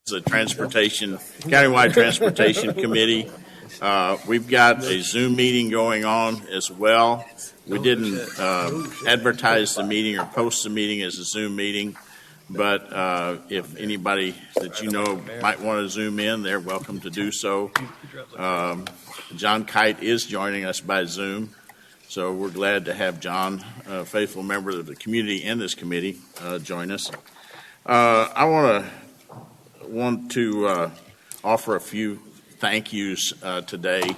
The countywide transportation committee. We've got a Zoom meeting going on as well. We didn't advertise the meeting or post the meeting as a Zoom meeting, but if anybody that you know might want to Zoom in, they're welcome to do so. John Kite is joining us by Zoom, so we're glad to have John, a faithful member of the community and this committee, join us. I want to offer a few thank yous today.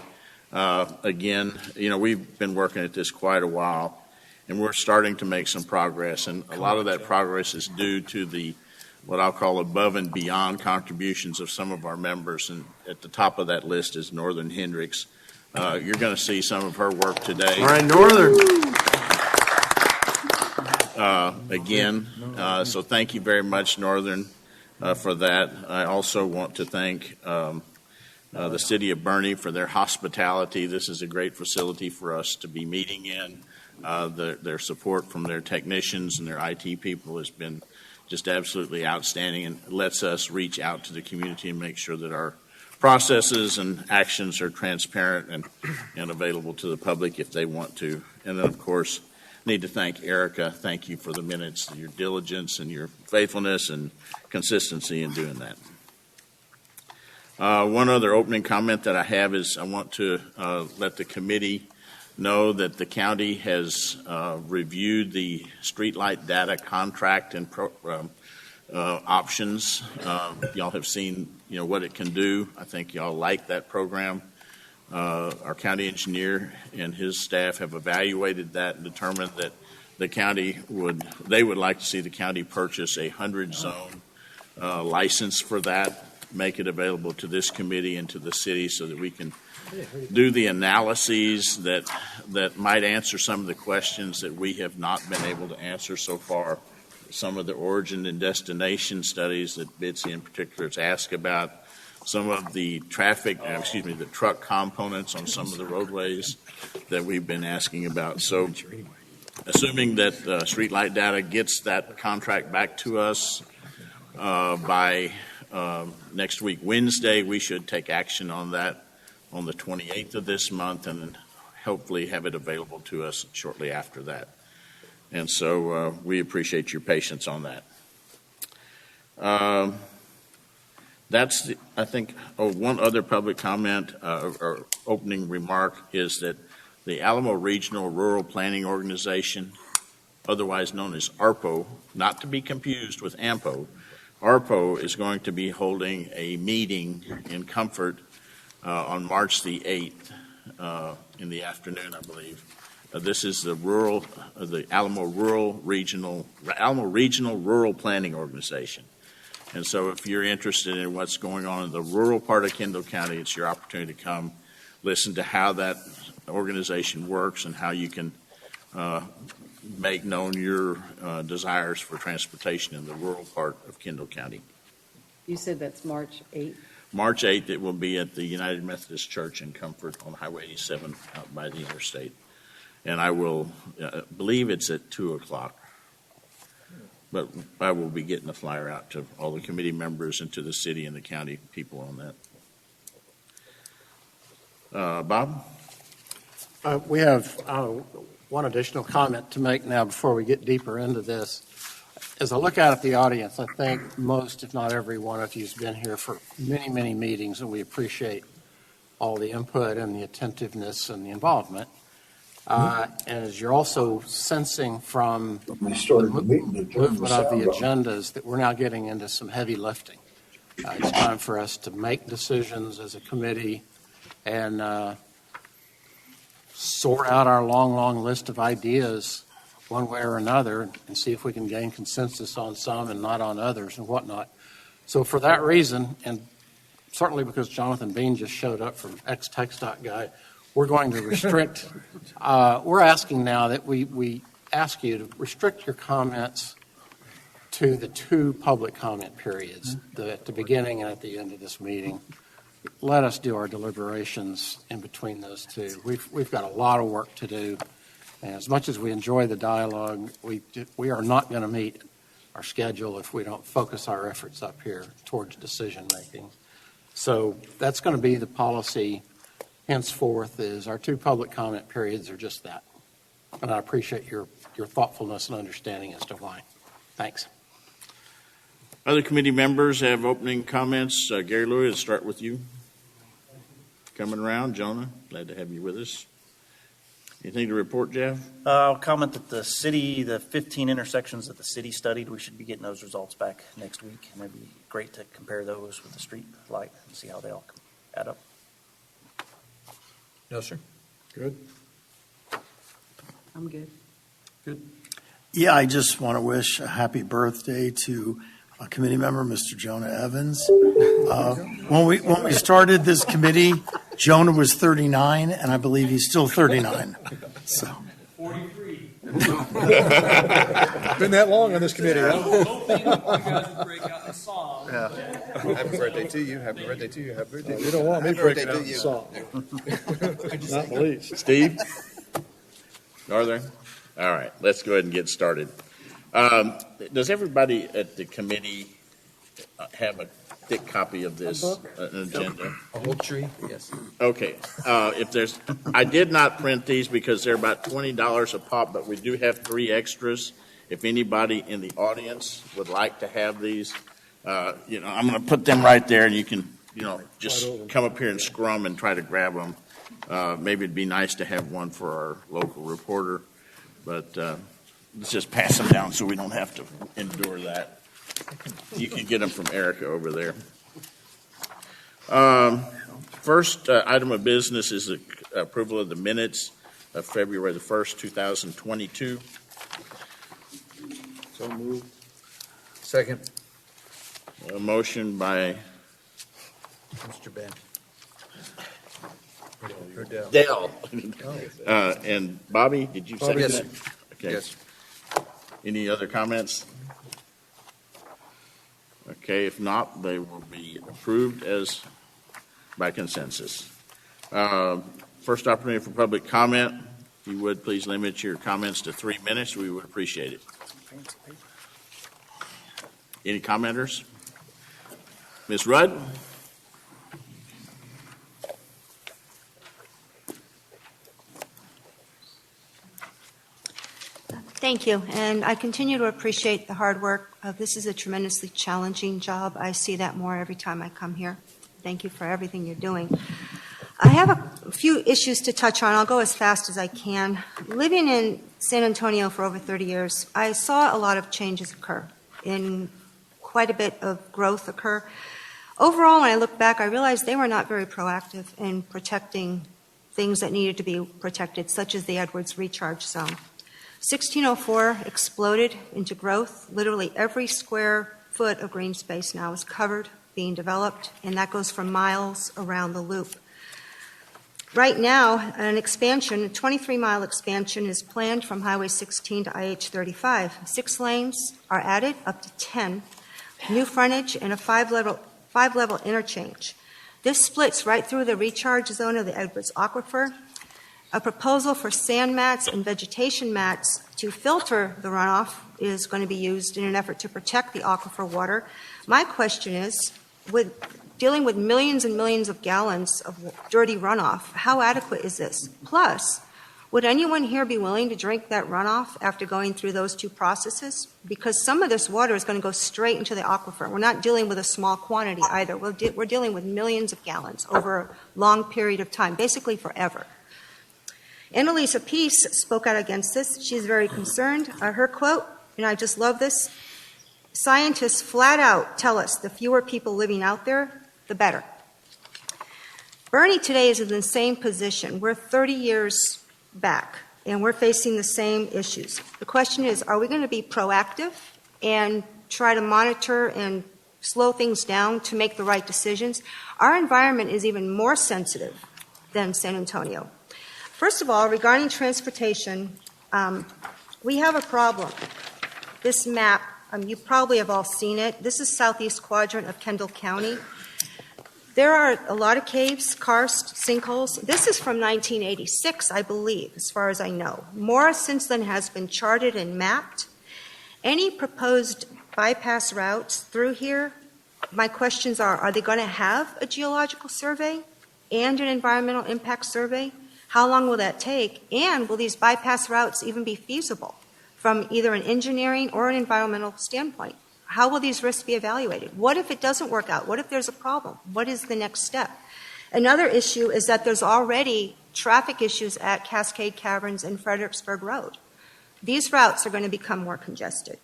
Again, we've been working at this quite a while, and we're starting to make some progress, and a lot of that progress is due to what I'll call above and beyond contributions of some of our members, and at the top of that list is Northern Hendricks. You're going to see some of her work today. All right, Northern. So thank you very much, Northern, for that. I also want to thank the City of Bernie for their hospitality. This is a great facility for us to be meeting in. Their support from their technicians and their IT people has been just absolutely outstanding, and lets us reach out to the community and make sure that our processes and actions are transparent and available to the public if they want to. And then, of course, need to thank Erica. Thank you for the minutes, your diligence and your faithfulness and consistency in doing that. One other opening comment that I have is I want to let the committee know that the county has reviewed the streetlight data contract and options. Y'all have seen what it can do. I think y'all like that program. Our county engineer and his staff have evaluated that and determined that they would like to see the county purchase a 100-zone license for that, make it available to this committee and to the city so that we can do the analyses that might answer some of the questions that we have not been able to answer so far. Some of the origin and destination studies that Bitsy in particular has asked about, some of the the truck components on some of the roadways that we've been asking about. So assuming that Streetlight Data gets that contract back to us by next week, Wednesday, we should take action on that on the 28th of this month and hopefully have it available to us shortly after that. And so we appreciate your patience on that. One other public comment or opening remark is that the Alamo Regional Rural Planning Organization, otherwise known as ARPO, not to be confused with AMPO, ARPO is going to be holding a meeting in Comfort on March the 8th in the afternoon, I believe. This is the Alamo Regional Rural Planning Organization. And so if you're interested in what's going on in the rural part of Kendall County, it's your opportunity to come listen to how that organization works and how you can make known your desires for transportation in the rural part of Kendall County. You said that's March 8th? March 8th, it will be at the United Methodist Church in Comfort on Highway 87 out by the interstate. And I will believe it's at 2 o'clock. But I will be getting the flyer out to all the committee members and to the city and the county people on that. Bob? We have one additional comment to make now before we get deeper into this. As I look out at the audience, I think most, if not every one of you, has been here for many, many meetings, and we appreciate all the input and the attentiveness and the involvement. And as you're also sensing from the movement of the agendas that we're now getting into some heavy lifting. It's time for us to make decisions as a committee and sort out our long, long list of ideas one way or another and see if we can gain consensus on some and not on others and whatnot. So for that reason, and certainly because Jonathan Bean just showed up from ex-TxDOT guy, we're going to restrict, we're asking now that we ask you to restrict your comments to the 2 public comment periods, at the beginning and at the end of this meeting. Let us do our deliberations in between those 2. We've got a lot of work to do. And as much as we enjoy the dialogue, we are not going to meet our schedule if we don't focus our efforts up here towards decision-making. So that's going to be the policy henceforth, is our 2 public comment periods are just that. And I appreciate your thoughtfulness and understanding as to why. Thanks. Other committee members have opening comments. Gary Louis, let's start with you. Coming around. Jonah, glad to have you with us. Anything to report, Jeff? I'll comment that the 15 intersections that the city studied, we should be getting those results back next week. And it'd be great to compare those with the street light and see how they all add up. No, sir. Good. I'm good. Yeah, I just want to wish a happy birthday to a committee member, Mr. Jonah Evans. When we started this committee, Jonah was 39, and I believe he's still 39. So 43. Been that long on this committee, huh? Hoping you guys would break out a song. Happy birthday to you. Happy birthday to you. Happy birthday to you. You don't want me Happy breaking birthday out to the you. song. Not the least. Steve? Northern? All right, let's go ahead and get started. Does everybody at the committee have a thick copy of this agenda? A whole tree? Yes. Okay, I did not print these because they're about $20 a pop, but we do have 3 extras. If anybody in the audience would like to have these, I'm going to put them right there, and you can, just come up here and scrum and try to grab them. Maybe it'd be nice to have one for our local reporter, but let's just pass them down so we don't have to endure that. You can get them from Erica over there. First item of business is the approval of the minutes of February the 1st, 2022. So moved. Second. A motion by Mr. Ben. Or Dell. Dale. And Bobby, did you second Yes. that? Okay. Yes. Any other comments? Okay, if not, they will be approved as by consensus. First opportunity for public comment. If you would, please limit your comments to 3 minutes. We would appreciate it. Any commenters? Ms. Rudd? Thank you, and I continue to appreciate the hard work. This is a tremendously challenging job. I see that more every time I come here. Thank you for everything you're doing. I have a few issues to touch on. I'll go as fast as I can. Living in San Antonio for over 30 years, I saw a lot of changes occur, and quite a bit of growth occur. Overall, when I look back, I realized they were not very proactive in protecting things that needed to be protected, such as the Edwards Recharge Zone. 1604 exploded into growth. Literally every square foot of green space now is covered, being developed, and that goes for miles around the loop. Right now, an expansion, a 23-mile expansion is planned from Highway 16 to IH-35. 6 lanes are added, up to 10, new frontage, and a five-level interchange. This splits right through the recharge zone of the Edwards Aquifer. A proposal for sand mats and vegetation mats to filter the runoff is going to be used in an effort to protect the aquifer water. My question is, with dealing with millions and millions of gallons of dirty runoff, how adequate is this? Plus, would anyone here be willing to drink that runoff after going through those 2 processes? Because some of this water is going to go straight into the aquifer. We're not dealing with a small quantity either. We're dealing with millions of gallons over a long period of time, basically forever. Annalisa Peace spoke out against this. She's very concerned. Her quote, and I just love this, "Scientists flat out tell us the fewer people living out there, the better." Bernie today is in the same position. We're 30 years back, and we're facing the same issues. The question is, are we going to be proactive and try to monitor and slow things down to make the right decisions? Our environment is even more sensitive than San Antonio. First of all, regarding transportation, we have a problem. This map, you probably have all seen it. This is southeast quadrant of Kendall County. There are a lot of caves, karst, sinkholes. This is from 1986, I believe, as far as I know. More since then has been charted and mapped. Any proposed bypass routes through here, my questions are they going to have a geological survey and an environmental impact survey? How long will that take? And will these bypass routes even be feasible from either an engineering or an environmental standpoint? How will these risks be evaluated? What if it doesn't work out? What if there's a problem? What is the next step? Another issue is that there's already traffic issues at Cascade, Caverns, and Fredericksburg Road. These routes are going to become more congested.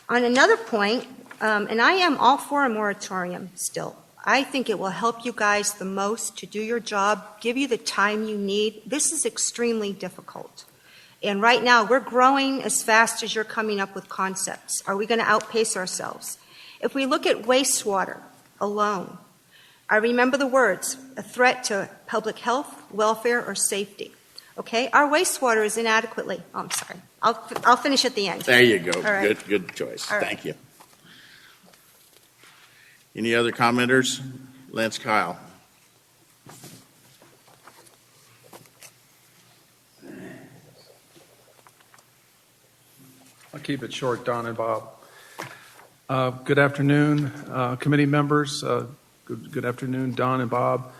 On another point, and I am all for a moratorium still. I think it will help you guys the most to do your job, give you the time you need. This is extremely difficult. And right now, we're growing as fast as you're coming up with concepts. Are we going to outpace ourselves? If we look at wastewater alone, I remember the words, a threat to public health, welfare, or safety. Okay? Our wastewater is inadequately, I'm sorry. I'll finish at the end. There you go. All right. Good choice. All right. Thank you. Any other commenters? Lance Kyle. I'll keep it short, Don and Bob. Good afternoon, committee members. Good afternoon, Don and Bob.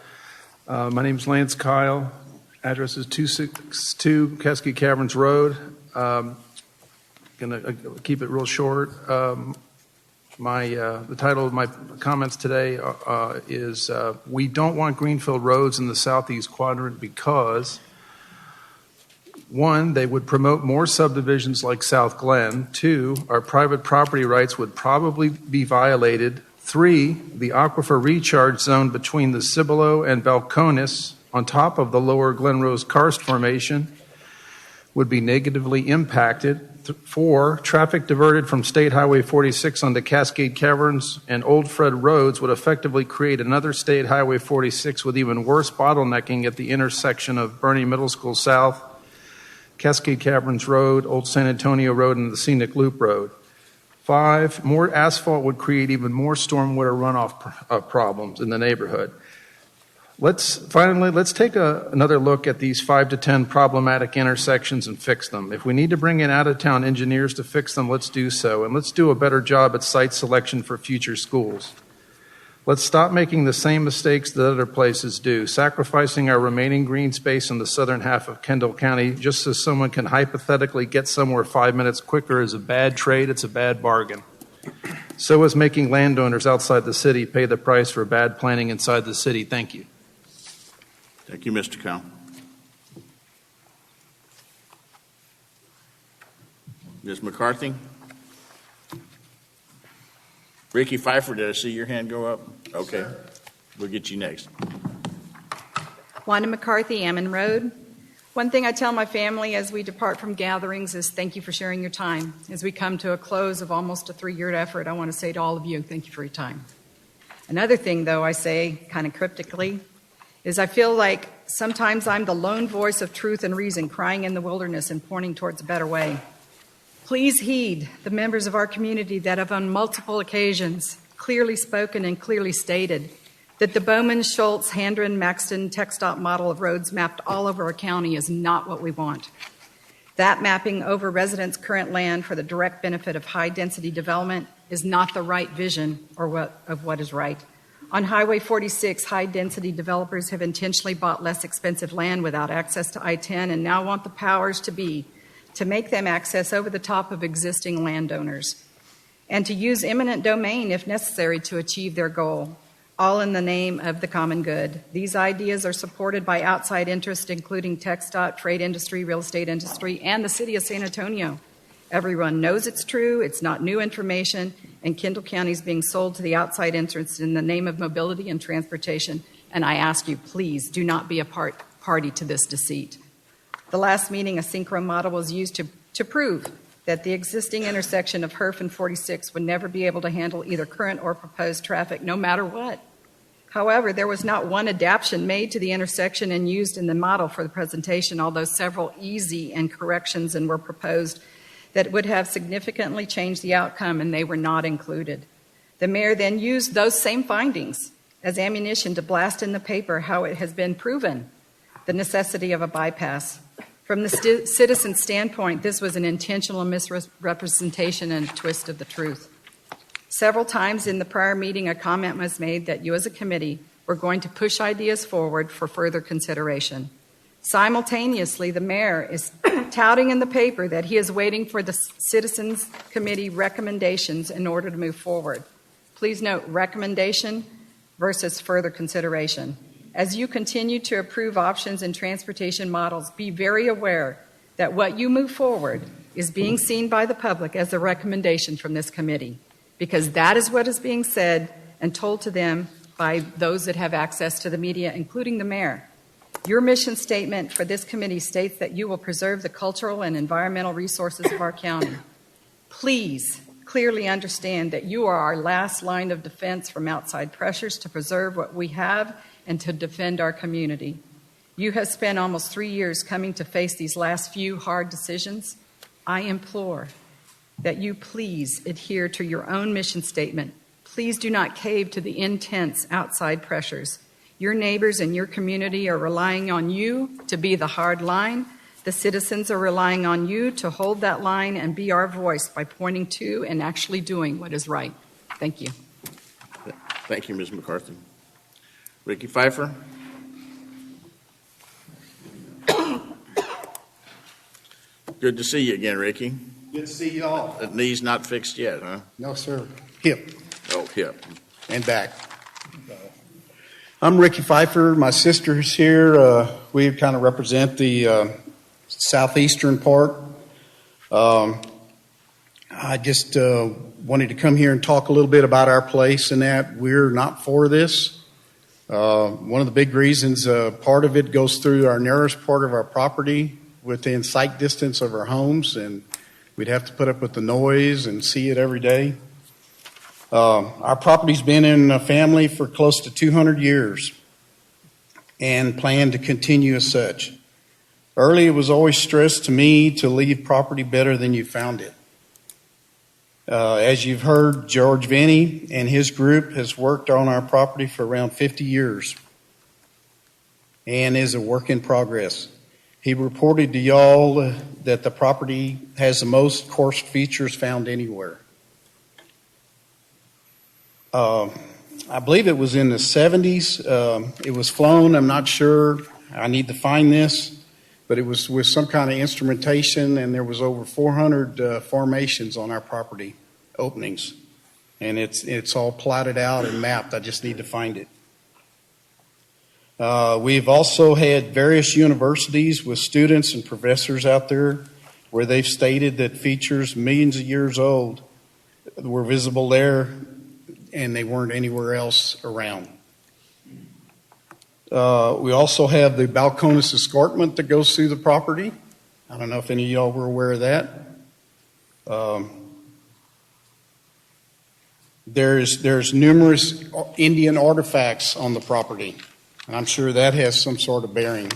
My name's Lance Kyle. Address is 262 Cascade Caverns Road. Going to keep it real short. The title of my comments today is We Don't Want Greenfield Roads in the Southeast Quadrant because 1, they would promote more subdivisions like South Glen. 2, our private property rights would probably be violated. 3, the aquifer recharge zone between the Cibolo and Balcones on top of the lower Glen Rose Karst Formation would be negatively impacted. 4, traffic diverted from State Highway 46 onto Cascade Caverns and Old Fred roads would effectively create another State Highway 46 with even worse bottlenecking at the intersection of Bernie Middle School South, Cascade Caverns Road, Old San Antonio Road, and the Scenic Loop Road. 5, more asphalt would create even more stormwater runoff problems in the neighborhood. Let's take another look at these 5 to 10 problematic intersections and fix them. If we need to bring in out-of-town engineers to fix them, let's do so. And let's do a better job at site selection for future schools. Let's stop making the same mistakes that other places do, sacrificing our remaining green space in the southern half of Kendall County just so someone can hypothetically get somewhere 5 minutes quicker is a bad trade, it's a bad bargain. So is making landowners outside the city pay the price for bad planning inside the city. Thank you. Thank you, Mr. Kyle. Ms. McCarthy? Ricky Pfeiffer, did I see your hand go up? Okay. Sure. We'll get you next. Wanda McCarthy, Ammon Road. One thing I tell my family as we depart from gatherings is thank you for sharing your time. As we come to a close of almost a 3-year effort, I want to say to all of you, thank you for your time. Another thing, though, I say kind of cryptically, is I feel like sometimes I'm the lone voice of truth and reason crying in the wilderness and pointing towards a better way. Please heed the members of our community that have on multiple occasions clearly spoken and clearly stated that the Bowman, Schultz, Handren, Maxton, TxDOT model of roads mapped all over our county is not what we want. That mapping over residents' current land for the direct benefit of high-density development is not the right vision of what is right. On Highway 46, high-density developers have intentionally bought less expensive land without access to I-10 and now want the powers to be to make them access over the top of existing landowners and to use eminent domain if necessary to achieve their goal, all in the name of the common good. These ideas are supported by outside interests, including TxDOT, trade industry, real estate industry, and the city of San Antonio. Everyone knows it's true, it's not new information, and Kendall County is being sold to the outside interests in the name of mobility and transportation, and I ask you, please do not be a party to this deceit. The last meeting, a synchro model was used to prove that the existing intersection of Herf and 46 would never be able to handle either current or proposed traffic, no matter what. However, there was not one adaptation made to the intersection and used in the model for the presentation, although several easy and corrections were proposed that would have significantly changed the outcome, and they were not included. The mayor then used those same findings as ammunition to blast in the paper how it has been proven the necessity of a bypass. From the citizen standpoint, this was an intentional misrepresentation and twist of the truth. Several times in the prior meeting, a comment was made that you as a committee were going to push ideas forward for further consideration. Simultaneously, the mayor is touting in the paper that he is waiting for the Citizens Committee recommendations in order to move forward. Please note, recommendation versus further consideration. As you continue to approve options and transportation models, be very aware that what you move forward is being seen by the public as a recommendation from this committee, because that is what is being said and told to them by those that have access to the media, including the mayor. Your mission statement for this committee states that you will preserve the cultural and environmental resources of our county. Please clearly understand that you are our last line of defense from outside pressures to preserve what we have and to defend our community. You have spent almost 3 years coming to face these last few hard decisions. I implore that you please adhere to your own mission statement. Please do not cave to the intense outside pressures. Your neighbors and your community are relying on you to be the hard line. The citizens are relying on you to hold that line and be our voice by pointing to and actually doing what is right. Thank you. Thank you, Ms. McCarthy. Ricky Pfeiffer. Good to see you again, Ricky. Good to see you all. That knee's not fixed yet, huh? No, sir. Hip Oh, hip. and back. I'm Ricky Pfeiffer. My sister's here. We kind of represent the southeastern part. I just wanted to come here and talk a little bit about our place and that we're not for this. One of the big reasons, part of it goes through our narrowest part of our property within sight distance of our homes, and we'd have to put up with the noise and see it every day. Our property's been in a family for close to 200 years and plan to continue as such. Early, it was always stressed to me to leave property better than you found it. As you've heard, George Vinny and his group has worked on our property for around 50 years and is a work in progress. He reported to y'all that the property has the most coarse features found anywhere. I believe it was in the 70s. It was flown. I'm not sure. I need to find this. But it was with some kind of instrumentation, and there was over 400 formations on our property, openings. And it's all plotted out and mapped. I just need to find it. We've also had various universities with students and professors out there where they've stated that features millions of years old were visible there, and they weren't anywhere else around. We also have the Balcones escarpment that goes through the property. I don't know if any of y'all were aware of that. There's numerous Indian artifacts on the property, and I'm sure that has some sort of bearing.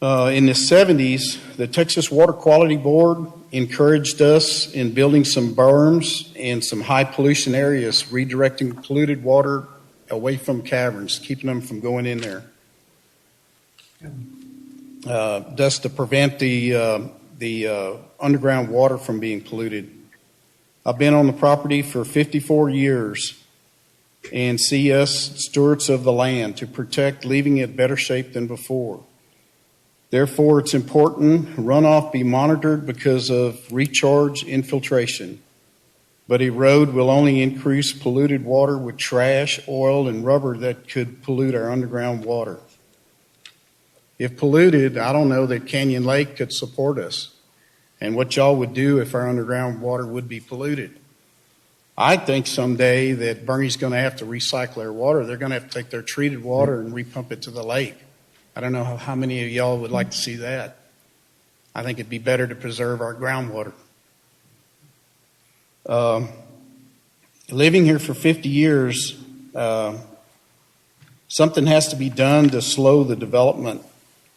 In the 70s, the Texas Water Quality Board encouraged us in building some berms in some high pollution areas, redirecting polluted water away from caverns, keeping them from going in there. Thus to prevent the underground water from being polluted. I've been on the property for 54 years and see us stewards of the land to protect, leaving it better shape than before. Therefore, it's important runoff be monitored because of recharge infiltration. But a road will only increase polluted water with trash, oil, and rubber that could pollute our underground water. If polluted, I don't know that Canyon Lake could support us and what y'all would do if our underground water would be polluted. I think someday that Bernie's going to have to recycle their water. They're going to have to take their treated water and repump it to the lake. I don't know how many of y'all would like to see that. I think it'd be better to preserve our groundwater. Living here for 50 years, something has to be done to slow the development.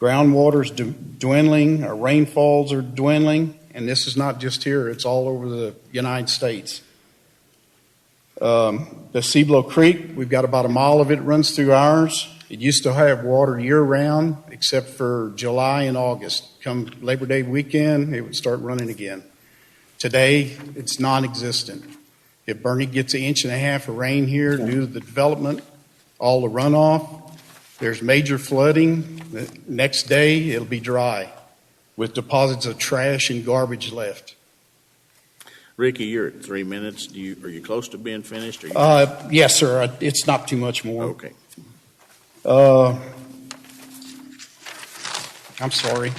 Groundwater's dwindling, our rainfalls are dwindling, and this is not just here, it's all over the United States. The Cibolo Creek, we've got about a mile of it runs through ours. It used to have water year-round, except for July and August. Come Labor Day weekend, it would start running again. Today, it's non-existent. If Bernie gets 1.5 inches of rain here due to the development, all the runoff, there's major flooding. The next day, it'll be dry with deposits of trash and garbage left. Ricky, you're at 3 minutes. Are you close to being finished? Or you... Yes, sir. It's not too much more. Okay. I'm sorry.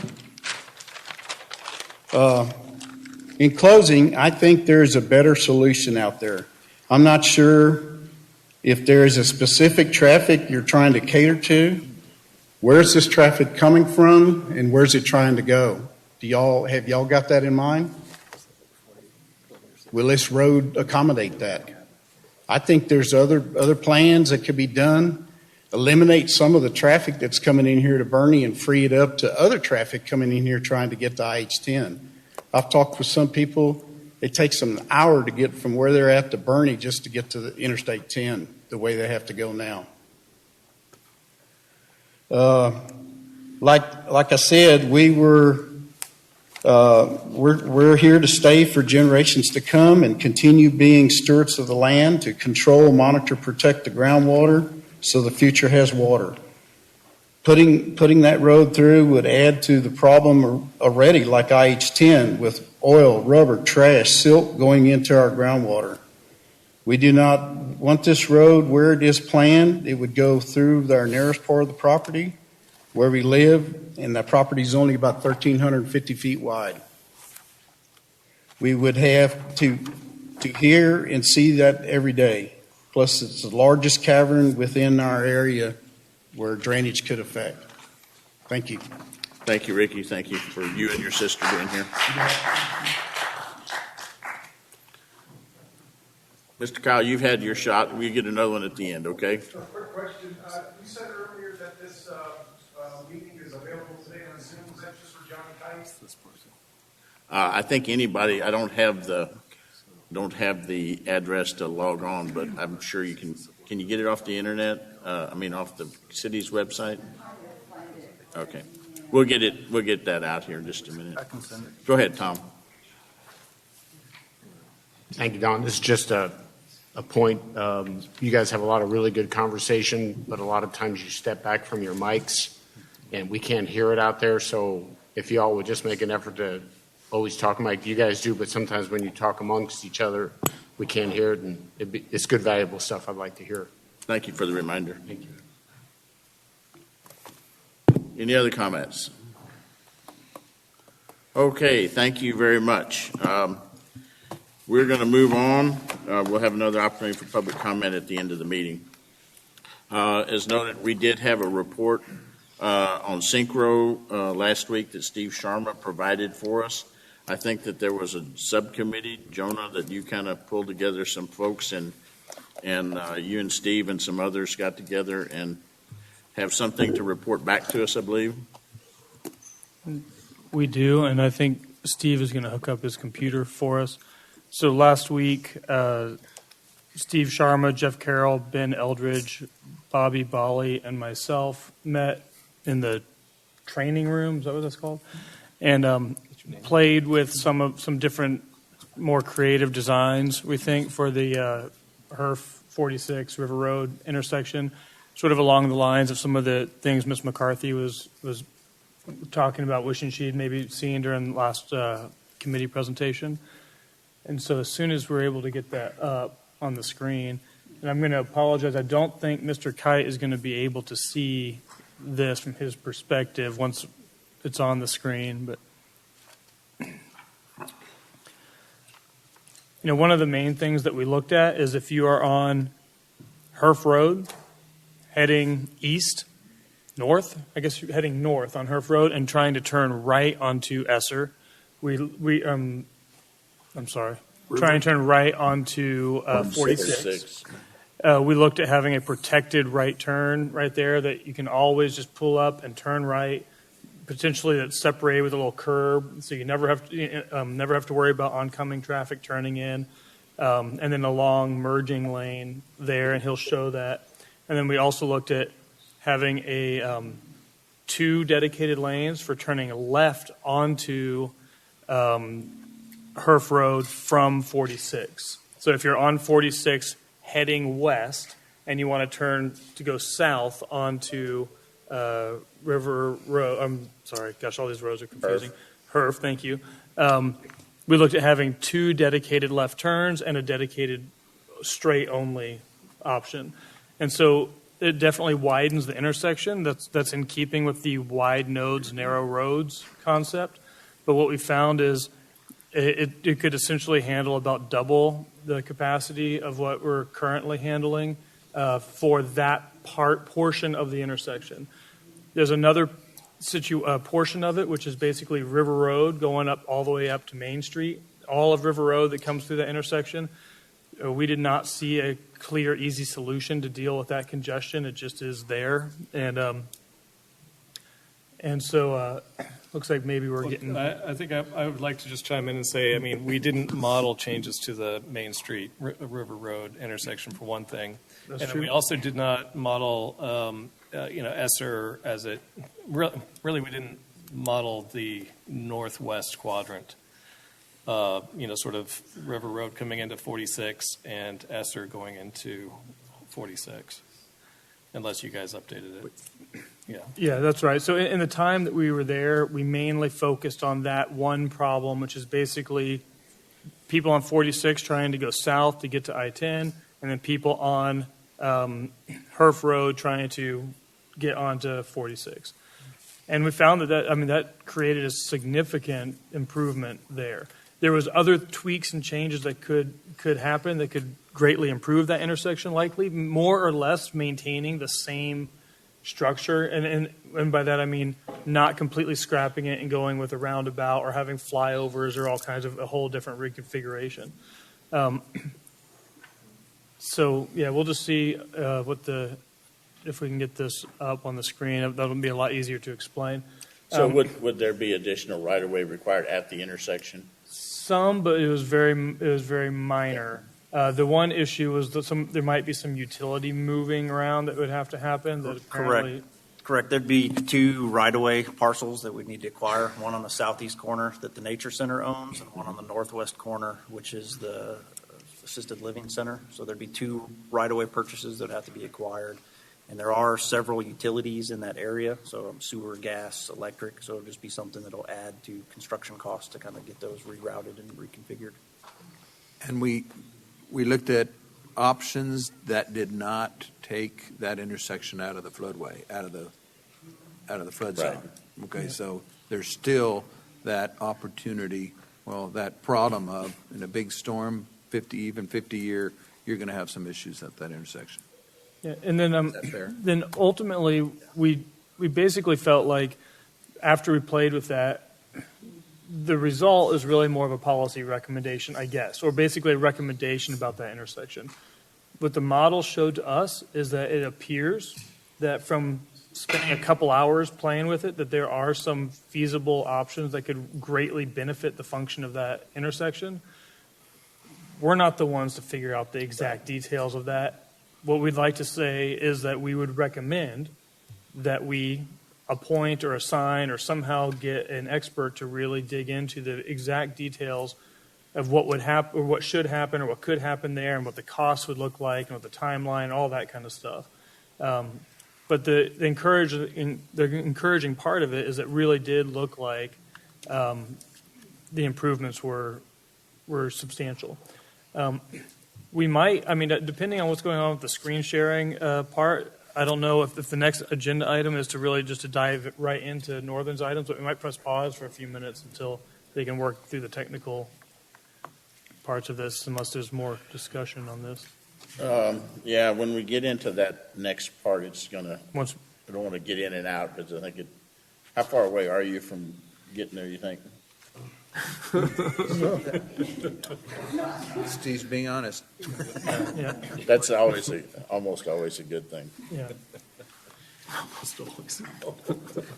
In closing, I think there's a better solution out there. I'm not sure if there's a specific traffic you're trying to cater to. Where's this traffic coming from, and where's it trying to go? Have y'all got that in mind? Will this road accommodate that? I think there's other plans that could be done. Eliminate some of the traffic that's coming in here to Bernie and free it up to other traffic coming in here trying to get to IH-10. I've talked with some people. It takes them an hour to get from where they're at to Bernie just to get to the Interstate 10 the way they have to go now. Like I said, we're here to stay for generations to come and continue being stewards of the land to control, monitor, protect the groundwater so the future has water. Putting that road through would add to the problem already, like IH-10, with oil, rubber, trash, silt going into our groundwater. We do not want this road where it is planned. It would go through our nearest part of the property where we live, and that property is only about 1,350 feet wide. We would have to hear and see that every day. Plus, it's the largest cavern within our area where drainage could affect. Thank you. Thank you, Ricky. Thank you for you and your sister being here. Mr. Kyle, you've had your shot. We'll get another one at the end, okay? Quick question. You said earlier that this meeting is available today on Zoom. Is that just for John Kite? I think anybody. I don't have the address to log on, but I'm sure you can. Can you get it off the internet? Off the city's website? Okay. We'll get that out here in just a minute. I can send it. Go ahead, Tom. Thank you, Don. This is just a point. You guys have a lot of really good conversation, but a lot of times you step back from your mics and we can't hear it out there. So if you all would just make an effort to always talk like you guys do, but sometimes when you talk amongst each other, we can't hear it, and it's good, valuable stuff I'd like to hear. Thank you for the reminder. Thank you. Any other comments? Okay, thank you very much. We're going to move on. We'll have another opportunity for public comment at the end of the meeting. As noted, we did have a report on Synchro last week that Steve Sharma provided for us. I think that there was a subcommittee, Jonah, that you kind of pulled together some folks, and you and Steve and some others got together and have something to report back to us, I believe. We do, and I think Steve is going to hook up his computer for us. So last week, Steve Sharma, Jeff Carroll, Ben Eldridge, Bobby Bali, and myself met in the training room. Is that what that's called? And played with some different, more creative designs, we think, for the HERF 46 River Road intersection, sort of along the lines of some of the things Ms. McCarthy was talking about, wishing she'd maybe seen during the last committee presentation. And so as soon as we're able to get that up on the screen, and I'm going to apologize, I don't think Mr. Kite is going to be able to see this from his perspective once it's on the screen, but one of the main things that we looked at is if you are on HERF Road heading north, I guess you're heading north on HERF Road and trying to turn right onto Esser, trying to turn right onto 46. We looked at having a protected right turn right there that you can always just pull up and turn right, potentially that's separated with a little curb, so you never have to worry about oncoming traffic turning in, and then a long merging lane there, and he'll show that. And then we also looked at having two dedicated lanes for turning left onto Herf Road from 46. So if you're on 46 heading west and you want to turn to go south onto River Road, I'm sorry, gosh, all these roads are confusing. Herf, thank you. We looked at having two dedicated left turns and a dedicated straight only option. And so it definitely widens the intersection. That's in keeping with the wide nodes, narrow roads concept. But what we found is it could essentially handle about double the capacity of what we're currently handling for that portion of the intersection. There's another portion of it, which is basically River Road going up all the way up to Main Street. All of River Road that comes through that intersection, we did not see a clear, easy solution to deal with that congestion. It just is there, and so looks like maybe we're getting. I think I would like to just chime in and say, I mean, we didn't model changes to the Main Street River Road intersection for one thing, That's and true. we also did not model, Esser as it really we didn't model the northwest quadrant. Sort of River Road coming into 46 and Esser going into 46, unless you guys updated it. Yeah, that's right. So in the time that we were there, we mainly focused on that one problem, which is basically people on 46 trying to go south to get to I-10, and then people on Herf Road trying to get onto 46. And we found that created a significant improvement there. There was other tweaks and changes that could happen that could greatly improve that intersection, likely, more or less maintaining the same structure. And by that I mean not completely scrapping it and going with a roundabout or having flyovers or all kinds of a whole different reconfiguration. So yeah, we'll just see if we can get this up on the screen. That'll be a lot easier to explain. So would there be additional right-of-way required at the intersection? Some, but it was very minor. The one issue was that there might be some utility moving around that would have to happen. That apparently, Correct. There'd be two right-of-way parcels that we'd need to acquire, one on the southeast corner that the Nature Center owns and one on the northwest corner, which is the Assisted Living Center. So there'd be two right-of-way purchases that would have to be acquired. And there are several utilities in that area, so sewer, gas, electric, so it'll just be something that'll add to construction costs to kind of get those rerouted and reconfigured. And we looked at options that did not take that intersection out of the floodway, out of the flood zone. Okay, so there's still that opportunity, that problem of in a big storm, 50 year, you're going to have some issues at that intersection. yeah. And then Is that fair? then ultimately we basically felt like after we played with that, the result is really more of a policy recommendation, I guess, or basically a recommendation about that intersection. What the model showed to us is that it appears that from spending a couple hours playing with it, that there are some feasible options that could greatly benefit the function of that intersection. We're not the ones to figure out the exact details of that. What we'd like to say is that we would recommend that we appoint or assign or somehow get an expert to really dig into the exact details of what would happen or what should happen or what could happen there and what the cost would look like and what the timeline, all that kind of stuff. But the encouraging part of it is it really did look like the improvements were substantial. We might, depending on what's going on with the screen sharing part, I don't know if the next agenda item is to really just to dive right into Northern's items, but we might press pause for a few minutes until they can work through the technical parts of this, unless there's more discussion on this. Yeah, when we get into that next part, it's gonna, Once, I don't want to get in and out, because I think how far away are you from getting there, you think? Steve's being honest. yeah, That's almost always a good thing. yeah.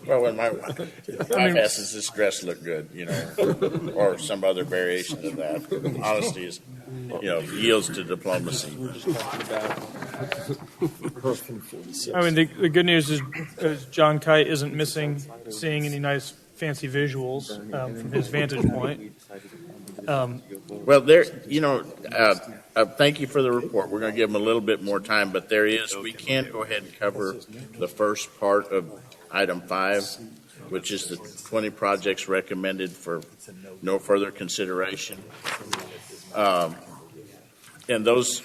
Well, when my wife asks, does this dress look good, or some other variation of that. Honesty is, yields to diplomacy. I mean, the good news is John Kite isn't missing seeing any nice fancy visuals from his vantage point. Well, thank you for the report. We're going to give them a little bit more time, but we can go ahead and cover the first part of item 5, which is the 20 projects recommended for no further consideration. And those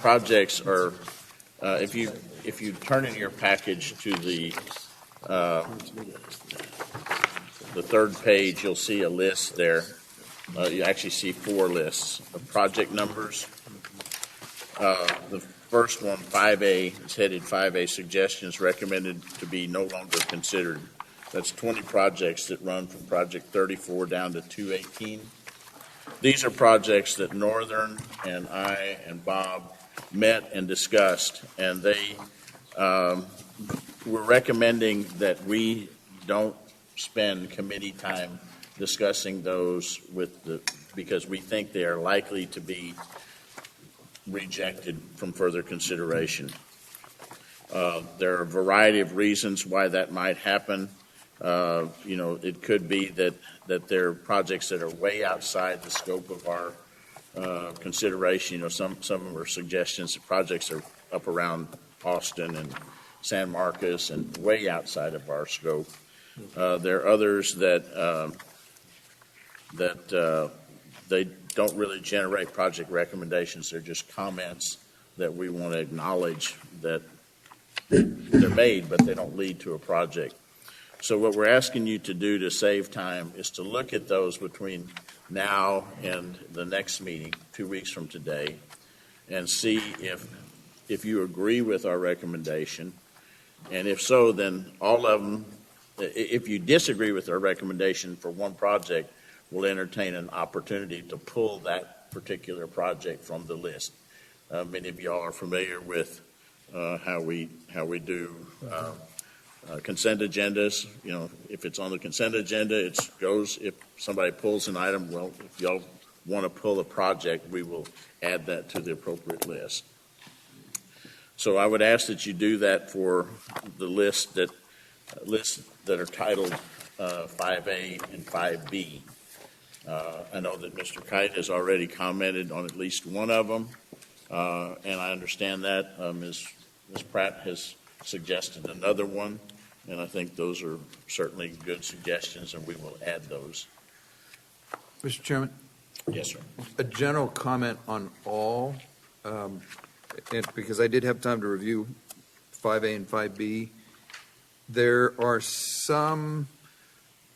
projects are, if you turn in your package to the third page, you'll see a list there. You actually see 4 lists of project numbers. The first one, 5A, is headed 5A, suggestions recommended to be no longer considered. That's 20 projects that run from project 34 down to 218. These are projects that Northern and I and Bob met and discussed, and they were recommending that we don't spend committee time discussing those because we think they are likely to be rejected from further consideration. There are a variety of reasons why that might happen. It could be that there are projects that are way outside the scope of our consideration. Some of them are suggestions that projects are up around Austin and San Marcos and way outside of our scope. There are others that they don't really generate project recommendations. They're just comments that we want to acknowledge that they're made, but they don't lead to a project. So what we're asking you to do to save time is to look at those between now and the next meeting, 2 weeks from today, and see if you agree with our recommendation. And if so, then all of them, if you disagree with our recommendation for one project, we'll entertain an opportunity to pull that particular project from the list. Many of y'all are familiar with how we do consent agendas. If it's on the consent agenda, it goes. If somebody pulls an item, well, if y'all want to pull a project, we will add that to the appropriate list. So I would ask that you do that for the lists that are titled 5A and 5B. I know that Mr. Kite has already commented on at least one of them, and I understand that. Ms. Pratt has suggested another one, and I think those are certainly good suggestions, and we will add those. Mr. Chairman? Yes, sir. A general comment on all, because I did have time to review 5A and 5B. There are some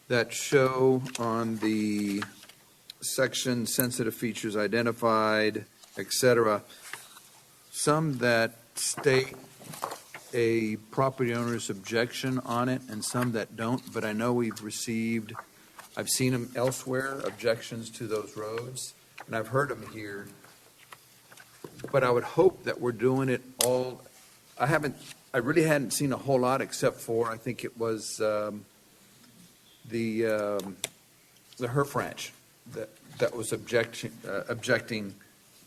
that show on the section sensitive features identified, etc., some that state a property owner's objection on it and some that don't, but I know I've seen them elsewhere, objections to those roads, and I've heard them here. But I would hope that we're doing it all. I really hadn't seen a whole lot except for, I think it was the Herf Ranch that was objecting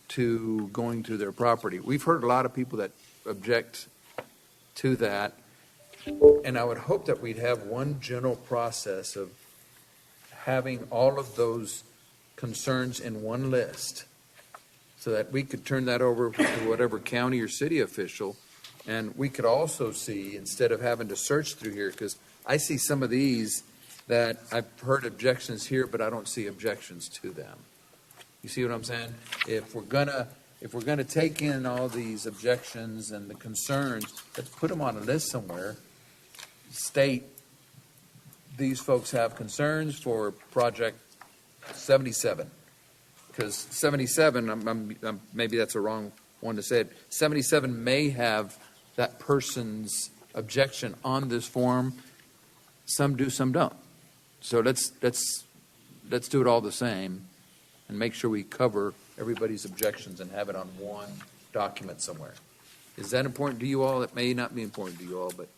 to going to their property. We've heard a lot of people that object to that, and I would hope that we'd have one general process of having all of those concerns in one list so that we could turn that over to whatever county or city official. And we could also see, instead of having to search through here, because I see some of these that I've heard objections here, but I don't see objections to them. You see what I'm saying? If we're gonna take in all these objections and the concerns, let's put them on a list somewhere. State these folks have concerns for project 77, because 77, maybe that's a wrong one to say it. 77 may have that person's objection on this form. Some do, some don't. So let's do it all the same and make sure we cover everybody's objections and have it on one document somewhere. Is that important to you all? It may not be important to you all, but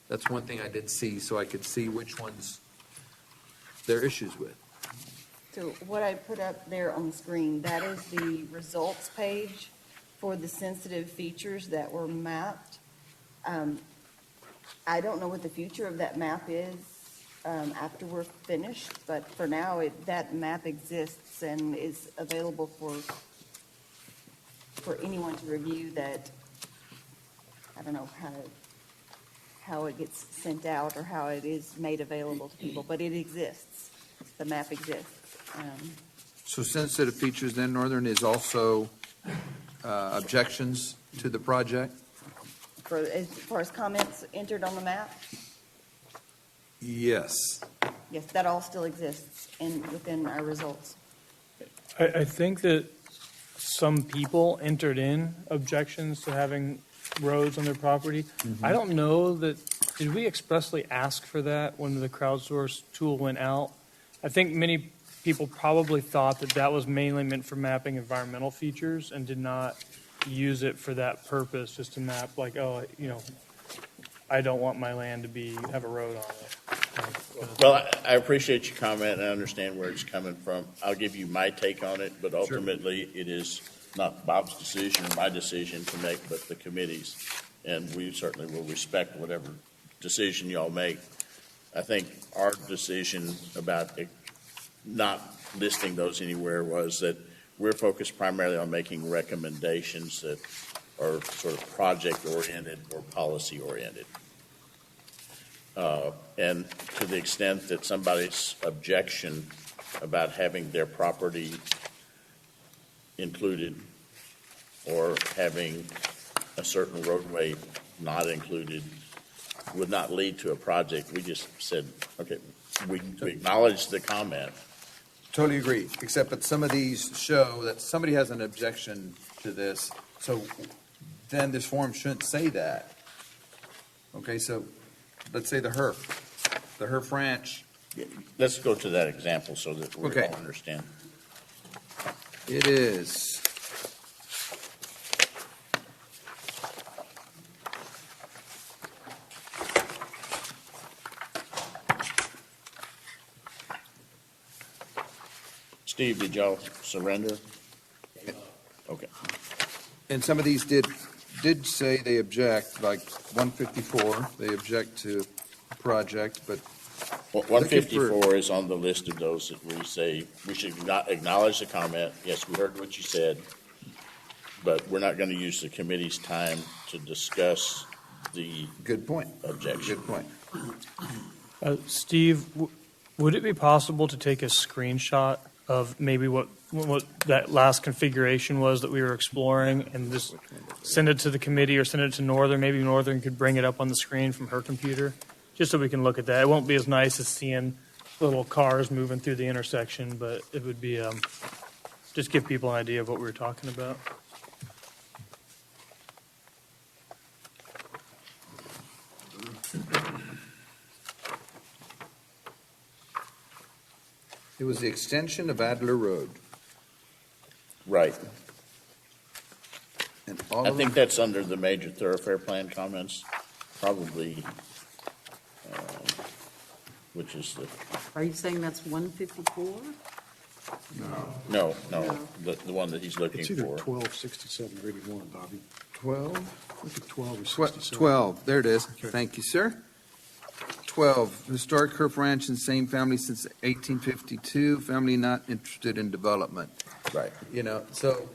that's one thing I did see, so I could see which ones there are issues with. So what I put up there on the screen, that is the results page for the sensitive features that were mapped. I don't know what the future of that map is after we're finished, but for now, that map exists and is available for anyone to review. That, I don't know how it gets sent out or how it is made available to people, but it exists. The map exists. So sensitive features then, Northern, is also objections to the project? As far as comments entered on the map, Yes. yes, that all still exists within our results. I think that some people entered in objections to having roads on their property. I don't know that, did we expressly ask for that when the crowdsource tool went out? I think many people probably thought that that was mainly meant for mapping environmental features and did not use it for that purpose, just to map like, oh, I don't want my land to have a road on it. Well, I appreciate your comment, and I understand where it's coming from. I'll give you my take on it, but ultimately, it is not Bob's decision or my decision to make, but the committee's. And we certainly will respect whatever decision y'all make. I think our decision about not listing those anywhere was that we're focused primarily on making recommendations that are sort of project-oriented or policy-oriented. And to the extent that somebody's objection about having their property included or having a certain roadway not included would not lead to a project, we just said, okay, we acknowledge the comment. Totally agree, except that some of these show that somebody has an objection to this, so then this form shouldn't say that. Okay, so let's say the HERF ranch. Let's go to that example so that we all understand. It is. Steve, did y'all surrender? Okay. And some of these did say they object, like 154, they object to the project, but. Well, 154 is on the list of those that we say we should not acknowledge the comment. Yes, we heard what you said, but we're not going to use the committee's time to discuss the good point objection. Good point. Steve, would it be possible to take a screenshot of maybe what that last configuration was that we were exploring and just send it to the committee or send it to Northern? Maybe Northern could bring it up on the screen from her computer, just so we can look at that. It won't be as nice as seeing little cars moving through the intersection, but it would be just give people an idea of what we were talking about. It was the extension of Adler Road. Right. And I think that's under the major thoroughfare plan comments, probably, which is the. Are you saying that's 154? No, the one that he's looking It's either for. 12, 67, or 81, Bobby. 12? Look at 12 or 67. 12, there it is. Okay. Thank you, sir. 12, historic Herf Ranch and same family since 1852, family not interested in development. Right. So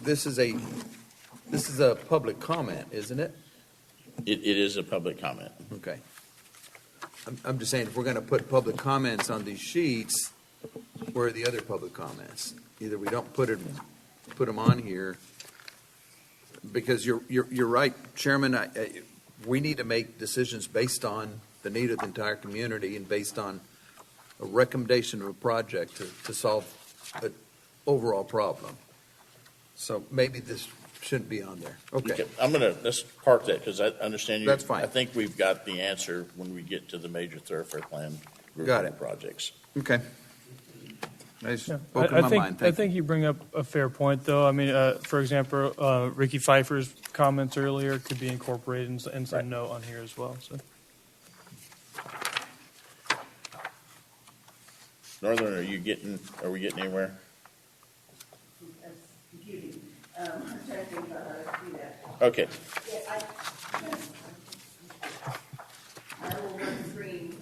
this is a public comment, isn't it? It is a public comment. Okay. I'm just saying, if we're going to put public comments on these sheets, where are the other public comments? Either we don't put them on here, because you're right, Chairman. We need to make decisions based on the need of the entire community and based on a recommendation of a project to solve an overall problem. So maybe this shouldn't be on there. Okay. Let's park that, because I understand you. That's fine. I think we've got the answer when we get to the major thoroughfare plan group Got of it. projects. Okay. It's Yeah. spoken I my think mind. I Thank you. think you bring up a fair point, though. I mean, for example, Ricky Pfeiffer's comments earlier could be incorporated and some note on here as well. So. Northern, are we getting anywhere? I'm trying to think about how to do that. Okay. Yeah, I will run the screen.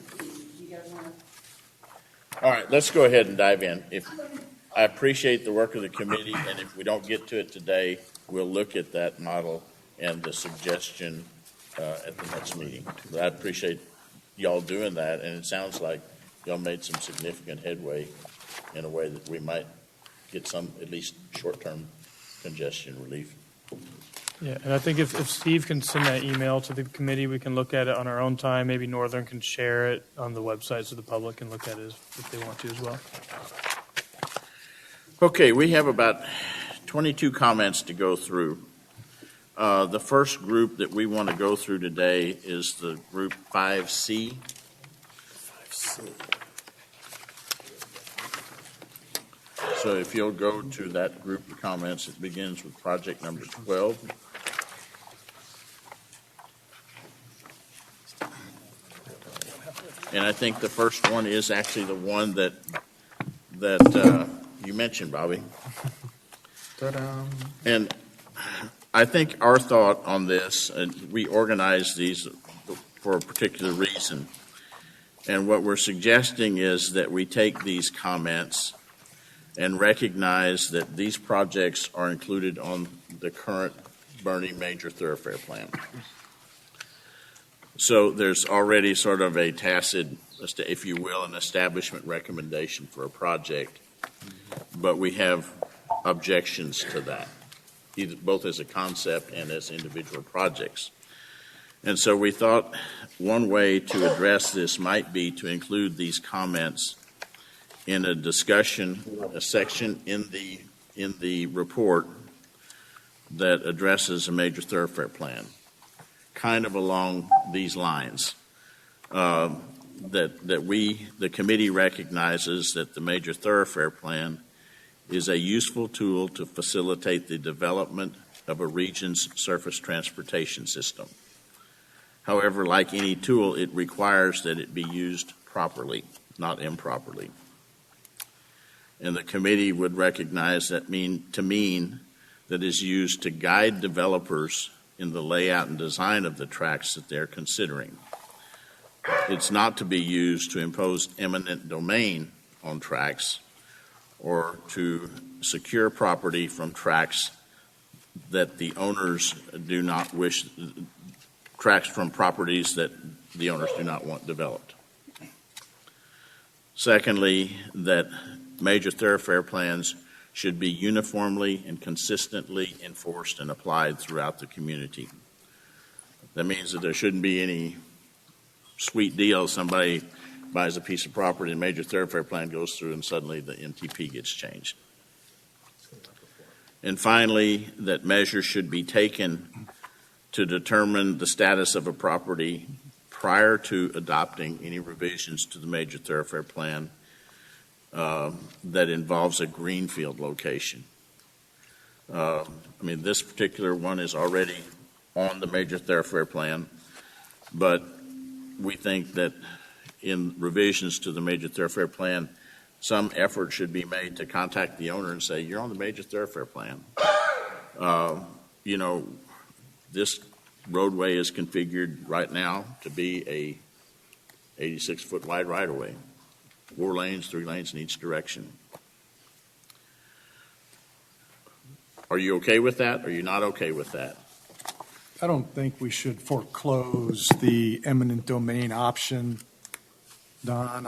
You guys want to? All right, let's go ahead and dive in. I appreciate the work of the committee, and if we don't get to it today, we'll look at that model and the suggestion at the next meeting. But I appreciate y'all doing that, and it sounds like y'all made some significant headway in a way that we might get some, at least short-term congestion relief. Yeah, and I think if Steve can send that email to the committee, we can look at it on our own time. Maybe Northern can share it on the website so the public can look at it if they want to as well. Okay, we have about 22 comments to go through. The first group that we want to go through today is the group 5C. 5C. So if you'll go to that group of comments, it begins with project number 12. And I think the first one is actually the one that you mentioned, Bobby. Ta-da. And I think our thought on this, and we organized these for a particular reason, and what we're suggesting is that we take these comments and recognize that these projects are included on the current Bernie Major Thoroughfare Plan. So there's already sort of a tacit, if you will, an establishment recommendation for a project, but we have objections to that, both as a concept and as individual projects. And so we thought one way to address this might be to include these comments in a discussion, a section in the report that addresses a major thoroughfare plan, kind of along these lines. The committee recognizes that the major thoroughfare plan is a useful tool to facilitate the development of a region's surface transportation system. However, like any tool, it requires that it be used properly, not improperly. And the committee would recognize that to mean that is used to guide developers in the layout and design of the tracks that they're considering. It's not to be used to impose eminent domain on tracks or to secure property from tracks that the owners do not wish, tracks from properties that the owners do not want developed. Secondly, that major thoroughfare plans should be uniformly and consistently enforced and applied throughout the community. That means that there shouldn't be any sweet deal. Somebody buys a piece of property and major thoroughfare plan goes through and suddenly the MTP gets changed. And finally, that measures should be taken to determine the status of a property prior to adopting any revisions to the major thoroughfare plan that involves a greenfield location. This particular one is already on the major thoroughfare plan, but we think that in revisions to the major thoroughfare plan, some effort should be made to contact the owner and say, you're on the major thoroughfare plan. This roadway is configured right now to be a 86-foot wide right-of-way. 4 lanes, 3 lanes in each direction. Are you okay with that? Or are you not okay with that? I don't think we should foreclose the eminent domain option, Don.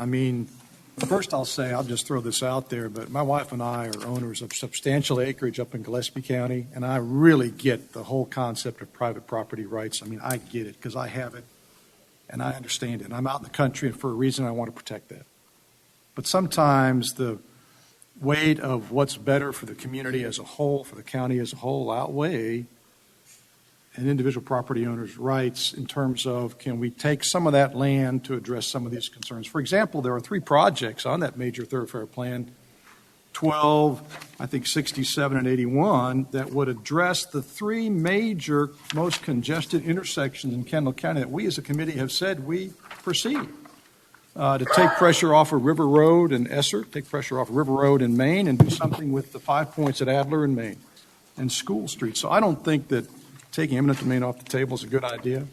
First I'll say, I'll just throw this out there, but my wife and I are owners of substantial acreage up in Gillespie County, and I really get the whole concept of private property rights. I get it because I have it, and I understand it. And I'm out in the country, and for a reason, I want to protect that. But sometimes the weight of what's better for the community as a whole, for the county as a whole, outweigh an individual property owner's rights in terms of, can we take some of that land to address some of these concerns? For example, there are 3 projects on that major thoroughfare plan 12, I think 67 and 81, that would address the three major, most congested intersections in Kendall County that we as a committee have said we proceed. To take pressure off of River Road and Esser, take pressure off River Road in Maine, and do something with the 5 points at Adler in Maine and School Street. So I don't think that taking eminent domain off the table is a good idea,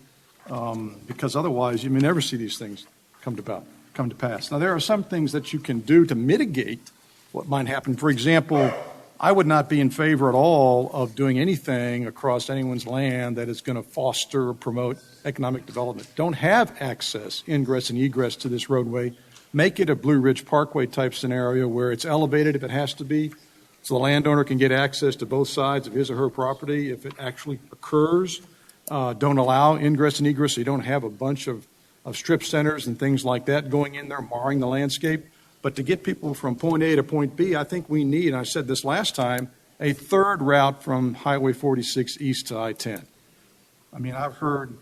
because otherwise you may never see these things come to pass. Now, there are some things that you can do to mitigate what might happen. For example, I would not be in favor at all of doing anything across anyone's land that is going to foster or promote economic development. Don't have access, ingress and egress to this roadway. Make it a Blue Ridge Parkway type scenario where it's elevated if it has to be, so the landowner can get access to both sides of his or her property if it actually occurs. Don't allow ingress and egress so you don't have a bunch of strip centers and things like that going in there, marring the landscape. But to get people from point A to point B, I think we need, and I said this last time, a third route from Highway 46 east to I-10. I mean, I've heard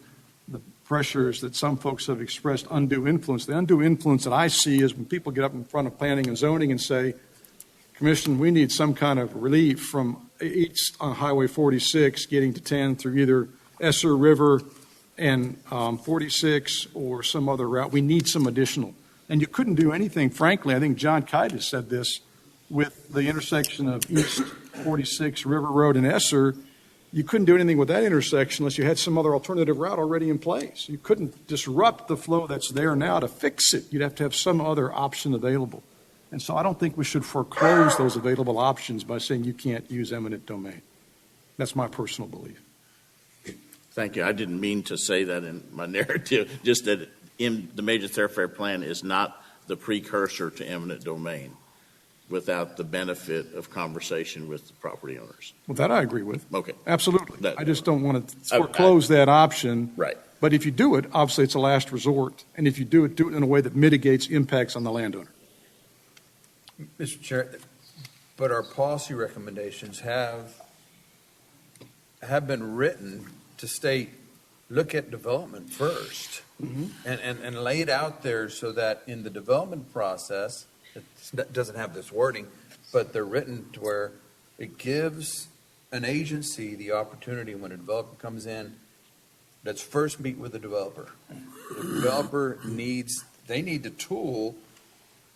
the pressures that some folks have expressed undue influence. The undue influence that I see is when people get up in front of planning and zoning and say, Commission, we need some kind of relief from east on Highway 46 getting to 10 through either Esser River and 46 or some other route. We need some additional. And you couldn't do anything, frankly, I think John Kite has said this, with the intersection of East 46, River Road, and Esser. You couldn't do anything with that intersection unless you had some other alternative route already in place. You couldn't disrupt the flow that's there now to fix it. You'd have to have some other option available. And so I don't think we should foreclose those available options by saying you can't use eminent domain. That's my personal belief. Thank you. I didn't mean to say that in my narrative, just that in the major thoroughfare plan is not the precursor to eminent domain without the benefit of conversation with the property owners. Well, that I agree with. Okay. Absolutely. I just don't want to foreclose that option. Right. But if you do it, obviously it's a last resort. And if you do it in a way that mitigates impacts on the landowner. Mr. Chair, but our policy recommendations have been written to state, look at development first, and lay it out there so that in the development process, it doesn't have this wording, but they're written to where it gives an agency the opportunity when a developer comes in, let's first meet with the developer. The developer need the tool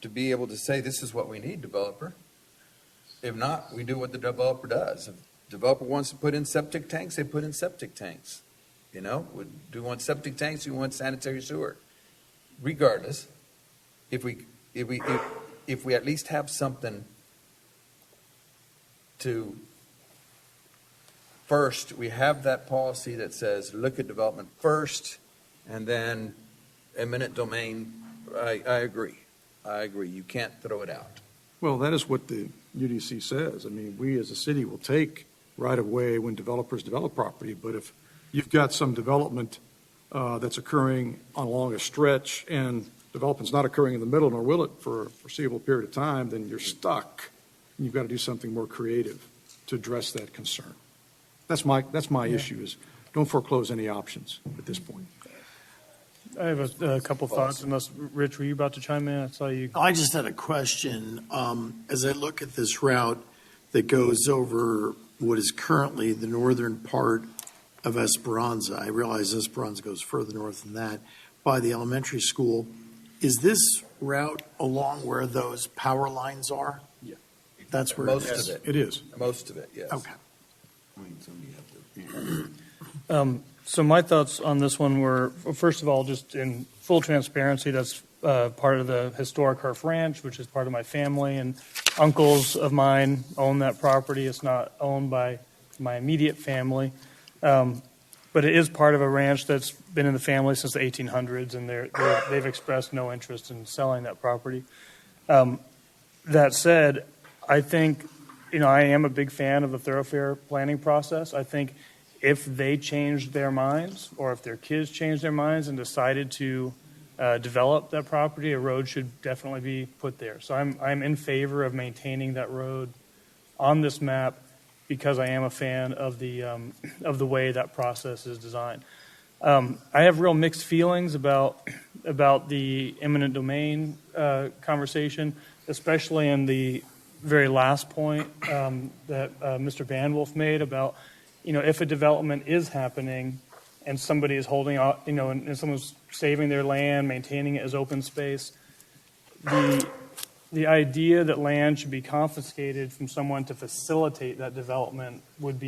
to be able to say, this is what we need, developer. If not, we do what the developer does. If the developer wants to put in septic tanks, they put in septic tanks. You know, do we want septic tanks? Do we want sanitary sewer? Regardless, if we at least have something to first, we have that policy that says look at development first, and then eminent domain. I agree. You can't throw it out. Well, that is what the UDC says. I mean, we as a city will take right of way when developers develop property, but if you've got some development that's occurring along a stretch and development's not occurring in the middle, nor will it for a foreseeable period of time, then you're stuck. And you've got to do something more creative to address that concern. That's my issue is don't foreclose any options at this point. I have a couple thoughts, unless, Rich, were you about to chime in? I saw you. I just had a question. As I look at this route that goes over what is currently the northern part of Esperanza, I realize Esperanza goes further north than that, by the elementary school. Is this route along where those power lines are? Yeah. That's where Most it is. of it. It is. Most of it, yes. Okay. So my thoughts on this one were, first of all, just in full transparency, that's part of the historic Herf Ranch, which is part of my family, and uncles of mine own that property. It's not owned by my immediate family, but it is part of a ranch that's been in the family since the 1800s, and they've expressed no interest in selling that property. That said, I think, I am a big fan of the thoroughfare planning process. I think if they changed their minds, or if their kids changed their minds and decided to develop that property, a road should definitely be put there. So I'm in favor of maintaining that road on this map because I am a fan of the way that process is designed. I have real mixed feelings about the eminent domain conversation, especially in the very last point that Mr. Van Wolf made about, if a development is happening and somebody is holding out, and someone's saving their land, maintaining it as open space, the idea that land should be confiscated from someone to facilitate that development would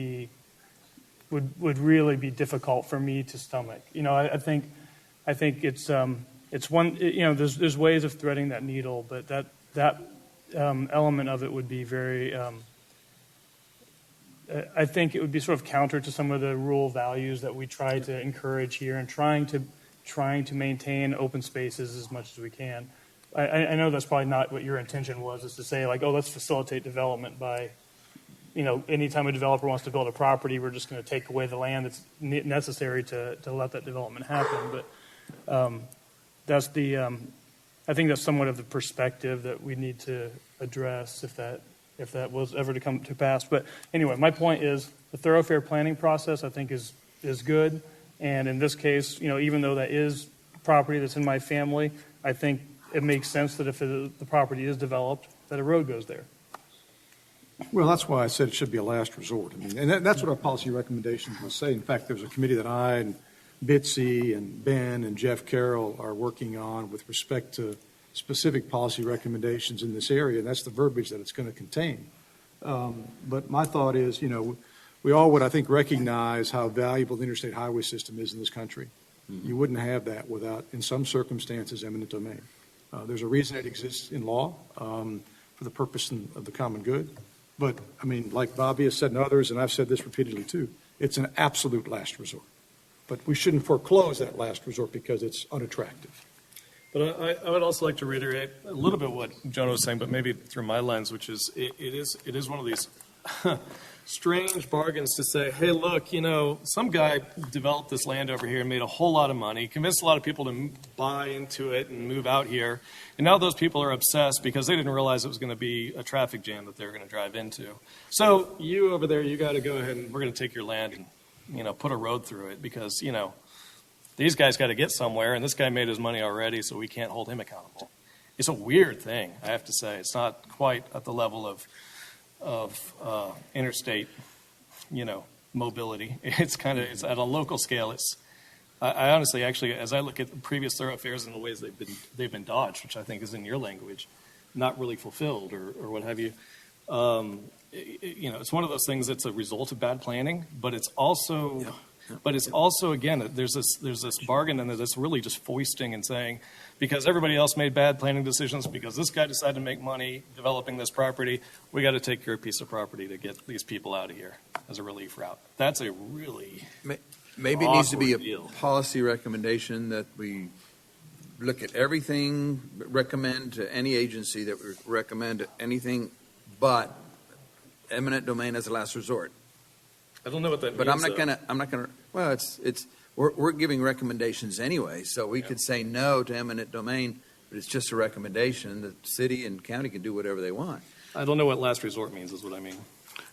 really be difficult for me to stomach. I think it's one. There's ways of threading that needle, but that element of it would be very. I think it would be sort of counter to some of the rural values that we try to encourage here, and trying to maintain open spaces as much as we can. I know that's probably not what your intention was, is to say like, oh, let's facilitate development by, anytime a developer wants to build a property, we're just going to take away the land that's necessary to let that development happen. But that's I think that's somewhat of the perspective that we need to address if that was ever to come to pass. But anyway, my point is the thoroughfare planning process I think is good. And in this case, even though that is property that's in my family, I think it makes sense that if the property is developed, that a road goes there. Well, that's why I said it should be a last resort. And that's what our policy recommendations will say. In fact, there's a committee that I and Bitsy and Ben and Jeff Carroll are working on with respect to specific policy recommendations in this area, and that's the verbiage that it's going to contain. But my thought is, we all would, I think, recognize how valuable the interstate highway system is in this country. Mm-hmm. You wouldn't have that without, in some circumstances, eminent domain. There's a reason it exists in law for the purpose of the common good. But, like Bobby has said and others, and I've said this repeatedly too, it's an absolute last resort. But we shouldn't foreclose that last resort because it's unattractive. But I would also like to reiterate a little bit what Jonah was saying, but maybe through my lens, which is it is one of these strange bargains to say, hey, look, some guy developed this land over here and made a whole lot of money, convinced a lot of people to buy into it and move out here. And now those people are obsessed because they didn't realize it was going to be a traffic jam that they were going to drive into. So you over there, you got to go ahead and we're going to take your land and, put a road through it because, these guys got to get somewhere, and this guy made his money already, so we can't hold him accountable. It's a weird thing, I have to say. It's not quite at the level of interstate, mobility. It's it's at a local scale. I honestly, actually, as I look at the previous thoroughfares and the ways they've been dodged, which I think is in your language, not really fulfilled or what have you. It's one of those things that's a result of bad planning, but it's also. Yeah. But it's also, again, there's this bargain in there that's really just foisting and saying, because everybody else made bad planning decisions, because this guy decided to make money developing this property, we got to take your piece of property to get these people out of here as a relief route. That's a really maybe it needs to be a deal. Policy recommendation that we look at everything, recommend to any agency that we recommend anything but eminent domain as a last resort. I don't know what that means. But I'm not gonna. Well, we're giving recommendations anyway, so we could say no to eminent domain, but it's just a recommendation. The city and county can do whatever they want. I don't know what last resort means, is what I mean.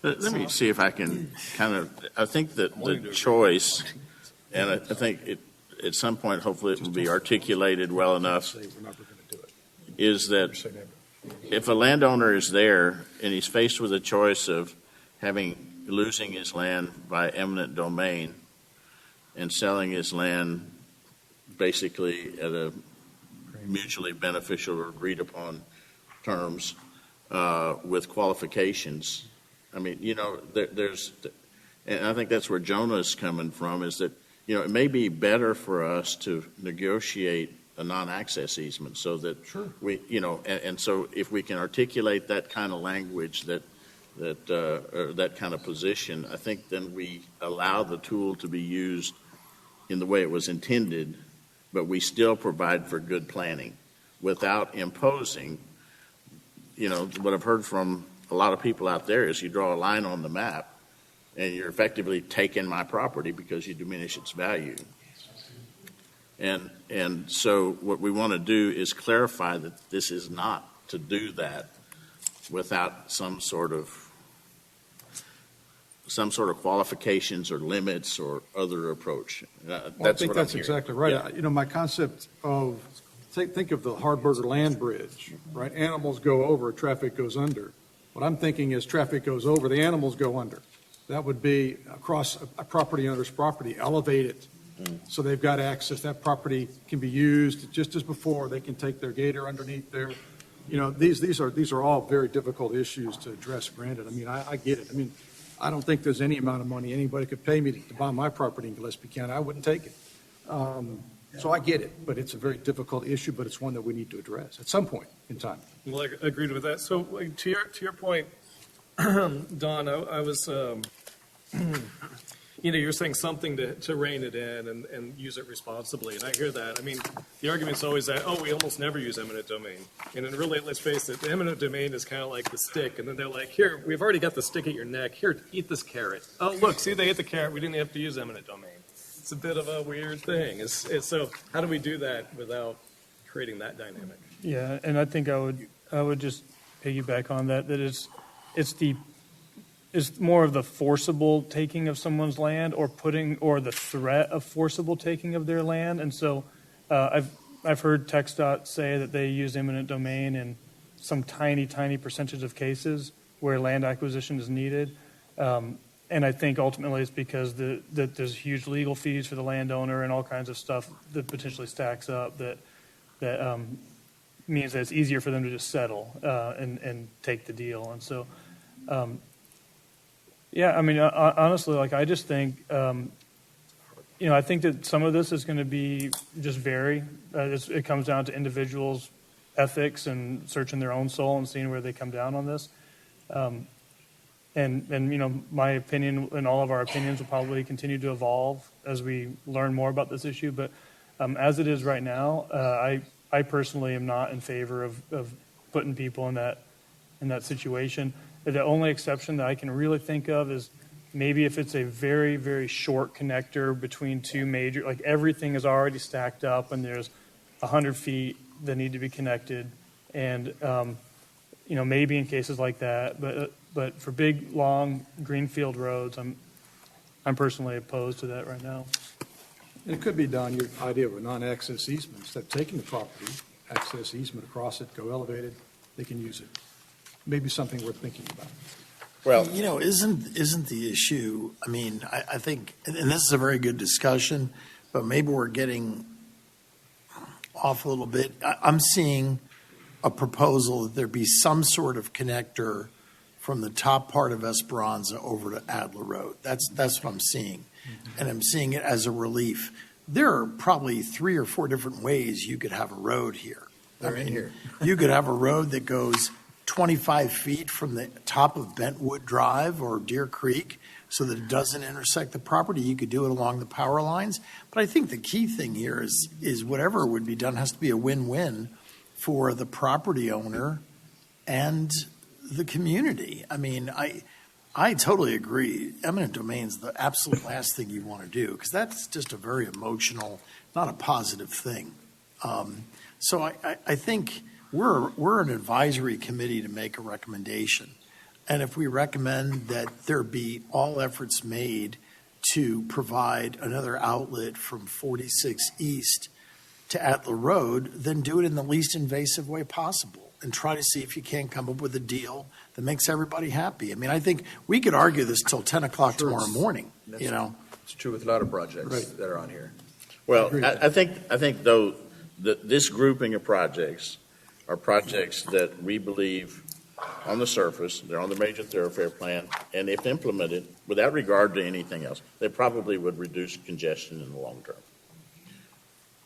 Let me see if I can I think that the choice, and I think at some point, hopefully it will be articulated well enough, is that if a landowner is there and he's faced with a choice of losing his land by eminent domain and selling his land basically at a mutually beneficial or agreed upon terms with qualifications. There's, and I think that's where Jonah's coming from, is that, it may be better for us to negotiate a non-access easement so that we, and so if we can articulate that kind of language or that kind of position, I think then we allow the tool to be used in the way it was intended, but we still provide for good planning without imposing. What I've heard from a lot of people out there is you draw a line on the map and you're effectively taking my property because you diminish its value. And so what we want to do is clarify that this is not to do that without some sort of qualifications or limits or other approach. I think that's exactly right. Yeah. My concept of, think of the Hardburger land bridge, right? Animals go over, traffic goes under. What I'm thinking is traffic goes over, the animals go under. That would be across a property owner's property, elevated. So they've got access, that property can be used just as before. They can take their gator underneath there. These are all very difficult issues to address, granted. I mean, I get it. I mean, I don't think there's any amount of money anybody could pay me to buy my property in Gillespie County. I wouldn't take it. So I get it, but it's a very difficult issue, but it's one that we need to address at some point in time. Well, I agreed with that. So to your point, Don, I was, you're saying something to rein it in and use it responsibly, and I hear that. I mean, the argument's always that, we almost never use eminent domain. And then really, let's face it, the eminent domain is kind of like the stick, and then they're like, here, we've already got the stick at your neck. Here, eat this carrot. Oh, look, see, they ate the carrot. We didn't have to use eminent domain. It's a bit of a weird thing. So how do we do that without creating that dynamic? Yeah, and I think I would just piggyback on that it's more of the forcible taking of someone's land or the threat of forcible taking of their land. And so I've heard TxDOT say that they use eminent domain in some tiny percentage of cases where land acquisition is needed. And I think ultimately it's because that there's huge legal fees for the landowner and all kinds of stuff that potentially stacks up that means that it's easier for them to just settle and take the deal. And so, I mean, honestly, I just think, I think that some of this is going to be just vary. It comes down to individuals' ethics and searching their own soul and seeing where they come down on this. And my opinion and all of our opinions will probably continue to evolve as we learn more about this issue. But as it is right now, I personally am not in favor of putting people in that situation. The only exception that I can really think of is maybe if it's a very, very short connector between two major, like everything is already stacked up and there's 100 feet that need to be connected. And, maybe in cases like that, but for big, long greenfield roads, I'm personally opposed to that right now. And it could be, Don, your idea of a non-access easement. Instead of taking the property, access easement across it, go elevated, they can use it. Maybe something worth thinking about. Well, isn't the issue, I mean, I think, and this is a very good discussion, but maybe we're getting off a little bit. I'm seeing a proposal that there be some sort of connector from the top part of Esperanza over to Adler Road. That's what I'm seeing. Mm-hmm. And I'm seeing it as a relief. There are probably 3 or 4 different ways you could have a road here. They're in here. You could have a road that goes 25 feet from the top of Bentwood Drive or Deer Creek so that it doesn't intersect the property. You could do it along the power lines. But I think the key thing here is whatever would be done has to be a win-win for the property owner and the community. I mean, I totally agree. Eminent domain is the absolute last thing you want to do because that's just a very emotional, not a positive thing. So I think we're an advisory committee to make a recommendation. And if we recommend that there be all efforts made to provide another outlet from 46 East to Adler Road, then do it in the least invasive way possible and try to see if you can't come up with a deal that makes everybody happy. I mean, I think we could argue this till 10 o'clock tomorrow morning, It's true with a lot of projects that are on here. Well, I think though, that this grouping of projects are projects that we believe on the surface, they're on the major thoroughfare plan, and if implemented, without regard to anything else, they probably would reduce congestion in the long term.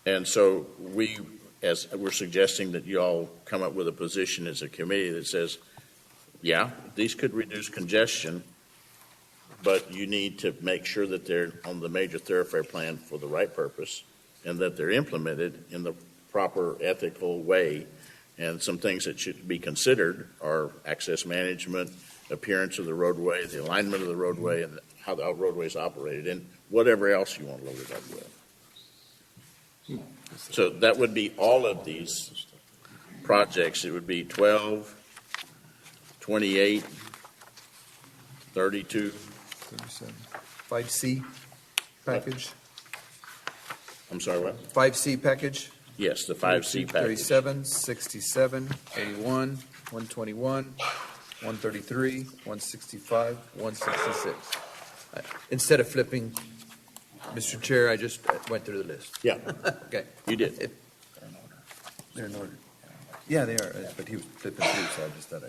And so as we're suggesting that you all come up with a position as a committee that says, yeah, these could reduce congestion, but you need to make sure that they're on the major thoroughfare plan for the right purpose and that they're implemented in the proper ethical way. And some things that should be considered are access management, appearance of the roadway, the alignment of the roadway, and how the roadway is operated, and whatever else you want to load it up with. So that would be all of these projects. It would be 12, 28, 32. 37. 5C package. I'm sorry, what? 5C package. Yes, the 5C package. 37, 67, 81, 121, 133, 165, 166. Instead of flipping, Mr. Chair, I just went through the list. Yeah, Okay. you did. They're in order. Yeah, they are, but he was flipping through, so I just thought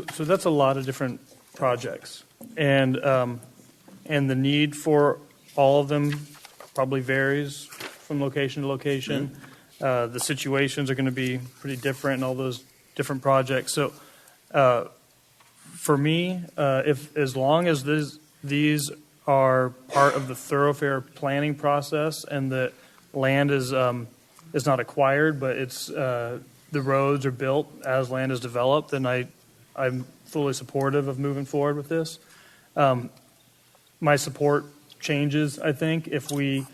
So that's a lot of different projects, and the need for all of them probably varies from location to location. The situations are going to be pretty different in all those different projects. So, for me, as long as these are part of the thoroughfare planning process, and the land is not acquired, but it's the roads are built as land is developed, then I'm fully supportive of moving forward with this. My support changes, I think, if we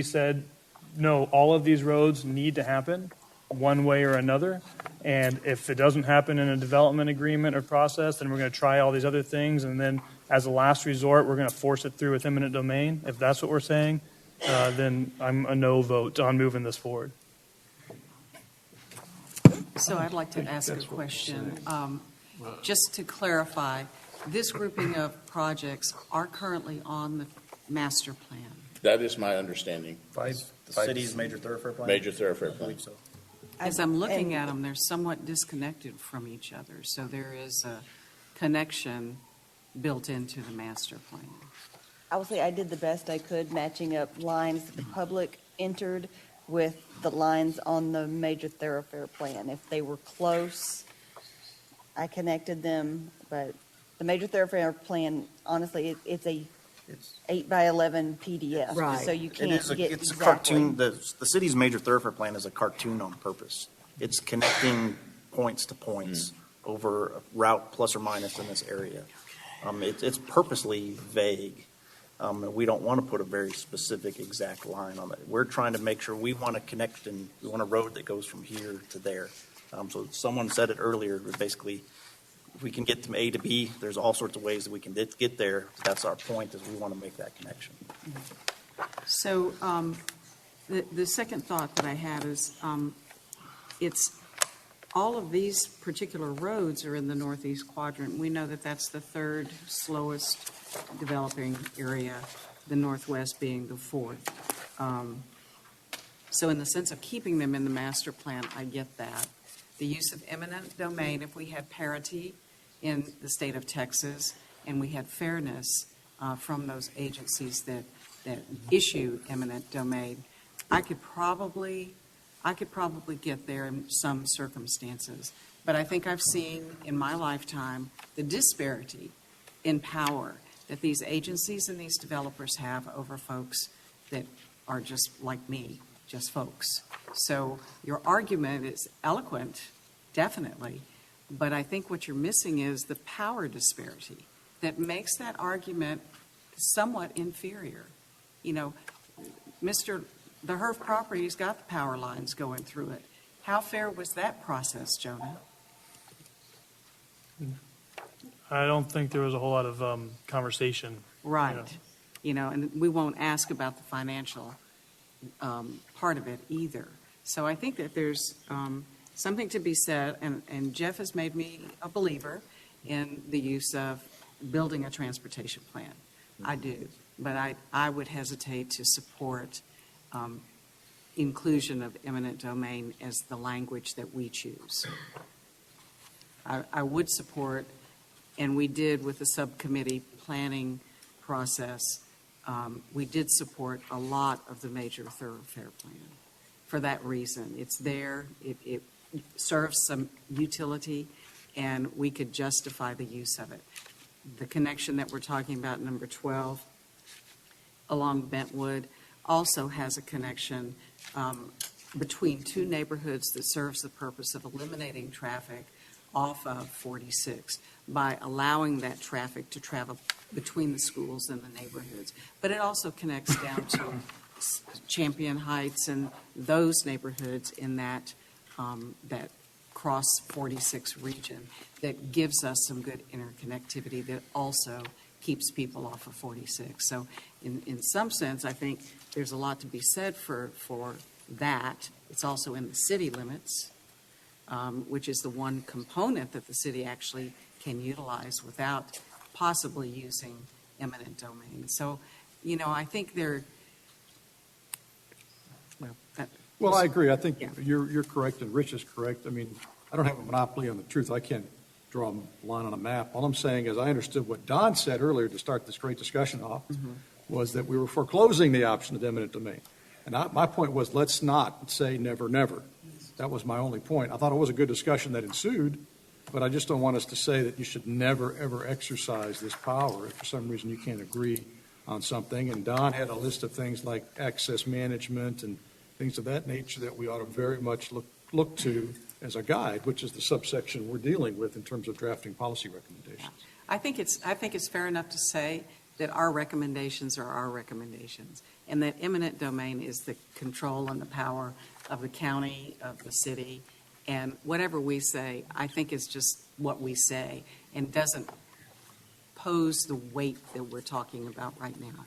said, no, all of these roads need to happen one way or another. And if it doesn't happen in a development agreement or process, then we're going to try all these other things. And then as a last resort, we're going to force it through with eminent domain. If that's what we're saying, then I'm a no vote on moving this forward. So I'd like to ask a question. Just to clarify, this grouping of projects are currently on the master plan. That is my understanding. The city's major thoroughfare plan? Major thoroughfare I plan. believe so. As I'm looking at them, they're somewhat disconnected from each other. So there is a connection built into the master plan. I will say I did the best I could matching up lines that the public entered with the lines on the major thoroughfare plan. If they were close, I connected them, but the major thoroughfare plan, honestly, it's a 8 by 11 PDF. Right. So you It can't is get it's a exactly. cartoon. The city's major thoroughfare plan is a cartoon on purpose. It's connecting points to points over a route plus or minus in this area. It's purposely vague. We don't want to put a very specific exact line on it. We're trying to make sure we want to connect, and we want a road that goes from here to there. So someone said it earlier, basically, if we can get from A to B, there's all sorts of ways that we can get there. That's our point, is we want to make that connection. So the second thought that I had is it's all of these particular roads are in the northeast quadrant. We know that that's the third slowest developing area, the northwest being the fourth. So in the sense of keeping them in the master plan, I get that. The use of eminent domain, if we had parity in the state of Texas and we had fairness from those agencies that issue eminent domain, I could probably get there in some circumstances. But I think I've seen in my lifetime the disparity in power that these agencies and these developers have over folks that are just like me, just folks. So your argument is eloquent, definitely, but I think what you're missing is the power disparity that makes that argument somewhat inferior. You know, the Herf property's got the power lines going through it. How fair was that process, Jonah? I don't think there was a whole lot of conversation. Right. You know, and we won't ask about the financial part of it either. So I think that there's something to be said, and Jeff has made me a believer in the use of building a transportation plan. I do. But I would hesitate to support inclusion of eminent domain as the language that we choose. I would support, and we did with the subcommittee planning process, we did support a lot of the major thoroughfare plan for that reason. It's there, it serves some utility, and we could justify the use of it. The connection that we're talking about, number 12, along Bentwood, also has a connection between two neighborhoods that serves the purpose of eliminating traffic off of 46 by allowing that traffic to travel between the schools and the neighborhoods. But it also connects down to Champion Heights and those neighborhoods in that cross 46 region that gives us some good interconnectivity that also keeps people off of 46. So in some sense, I think there's a lot to be said for that. It's also in the city limits. which is the one component that the city actually can utilize without possibly using eminent domain. So, I think Well, I agree. I think you're correct and Rich is correct. I mean, I don't have a monopoly on the truth. I can't draw a line on a map. All I'm saying is I understood what Don said earlier to start this great discussion off, was that we were foreclosing the option of eminent domain. And my point was, let's not say never, never. That was my only point. I thought it was a good discussion that ensued, but I just don't want us to say that you should never, ever exercise this power if for some reason you can't agree on something. And Don had a list of things like access management and things of that nature that we ought to very much look to as a guide, which is the subsection we're dealing with in terms of drafting policy recommendations. I think it's fair enough to say that our recommendations are our recommendations, and that eminent domain is the control and the power of the county, of the city, and whatever we say, I think is just what we say, and doesn't pose the weight that we're talking about right now.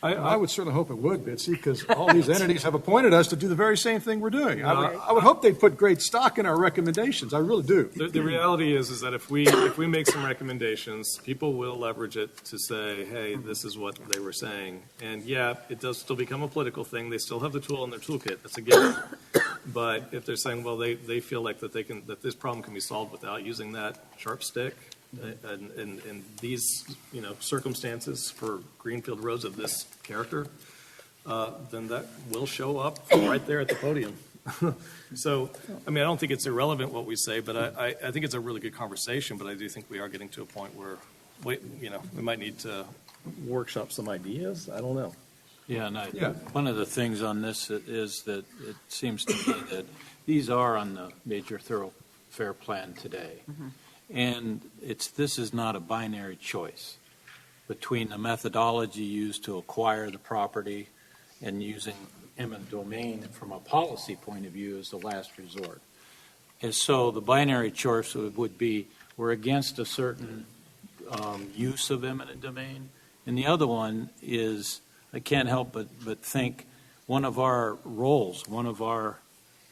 I would certainly hope it would, Bitsy, because all these entities have appointed us to do the very same thing we're doing. I would hope they'd put great stock in our recommendations. I really do. The reality is that if we make some recommendations, people will leverage it to say, hey, this is what they were saying. And yeah, it does still become a political thing. They still have the tool in their toolkit. That's a given. But if they're saying, well, they feel like that this problem can be solved without using that sharp stick, and these circumstances for greenfield roads of this character, then that will show up right there at the podium. So, I mean, I don't think it's irrelevant what we say, but I think it's a really good conversation. But I do think we are getting to a point where we might need to workshop some ideas. I don't know. Yeah, and one of the things on this is that it seems to me that these are on the major thoroughfare plan today. And this is not a binary choice between the methodology used to acquire the property and using eminent domain from a policy point of view as the last resort. And so the binary choice would be we're against a certain use of eminent domain. And the other one is, I can't help but think one of our roles, one of our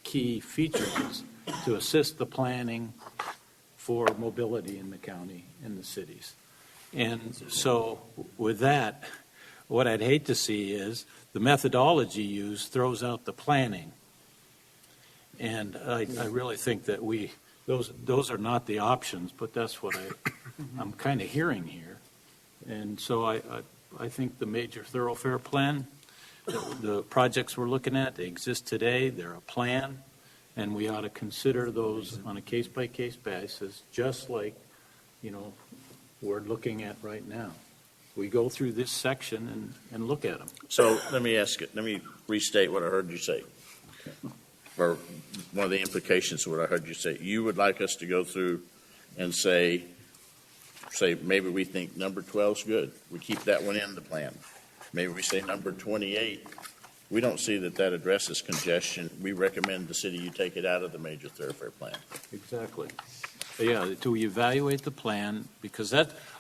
key features is to assist the planning for mobility in the county and the cities. And so with that, what I'd hate to see is the methodology used throws out the planning. And I really think that those are not the options, but that's what I'm kind of hearing here. And so I think the major thoroughfare plan, the projects we're looking at, they exist today, they're a plan. And we ought to consider those on a case-by-case basis, just like, we're looking at right now. We go through this section and look at them. So let me restate what I heard you say, or one of the implications of what I heard you say. You would like us to go through and say maybe we think number 12 is good. We keep that one in the plan. Maybe we say number 28. We don't see that addresses congestion. We recommend the city you take it out of the major thoroughfare plan. Exactly. Yeah, to evaluate the plan, because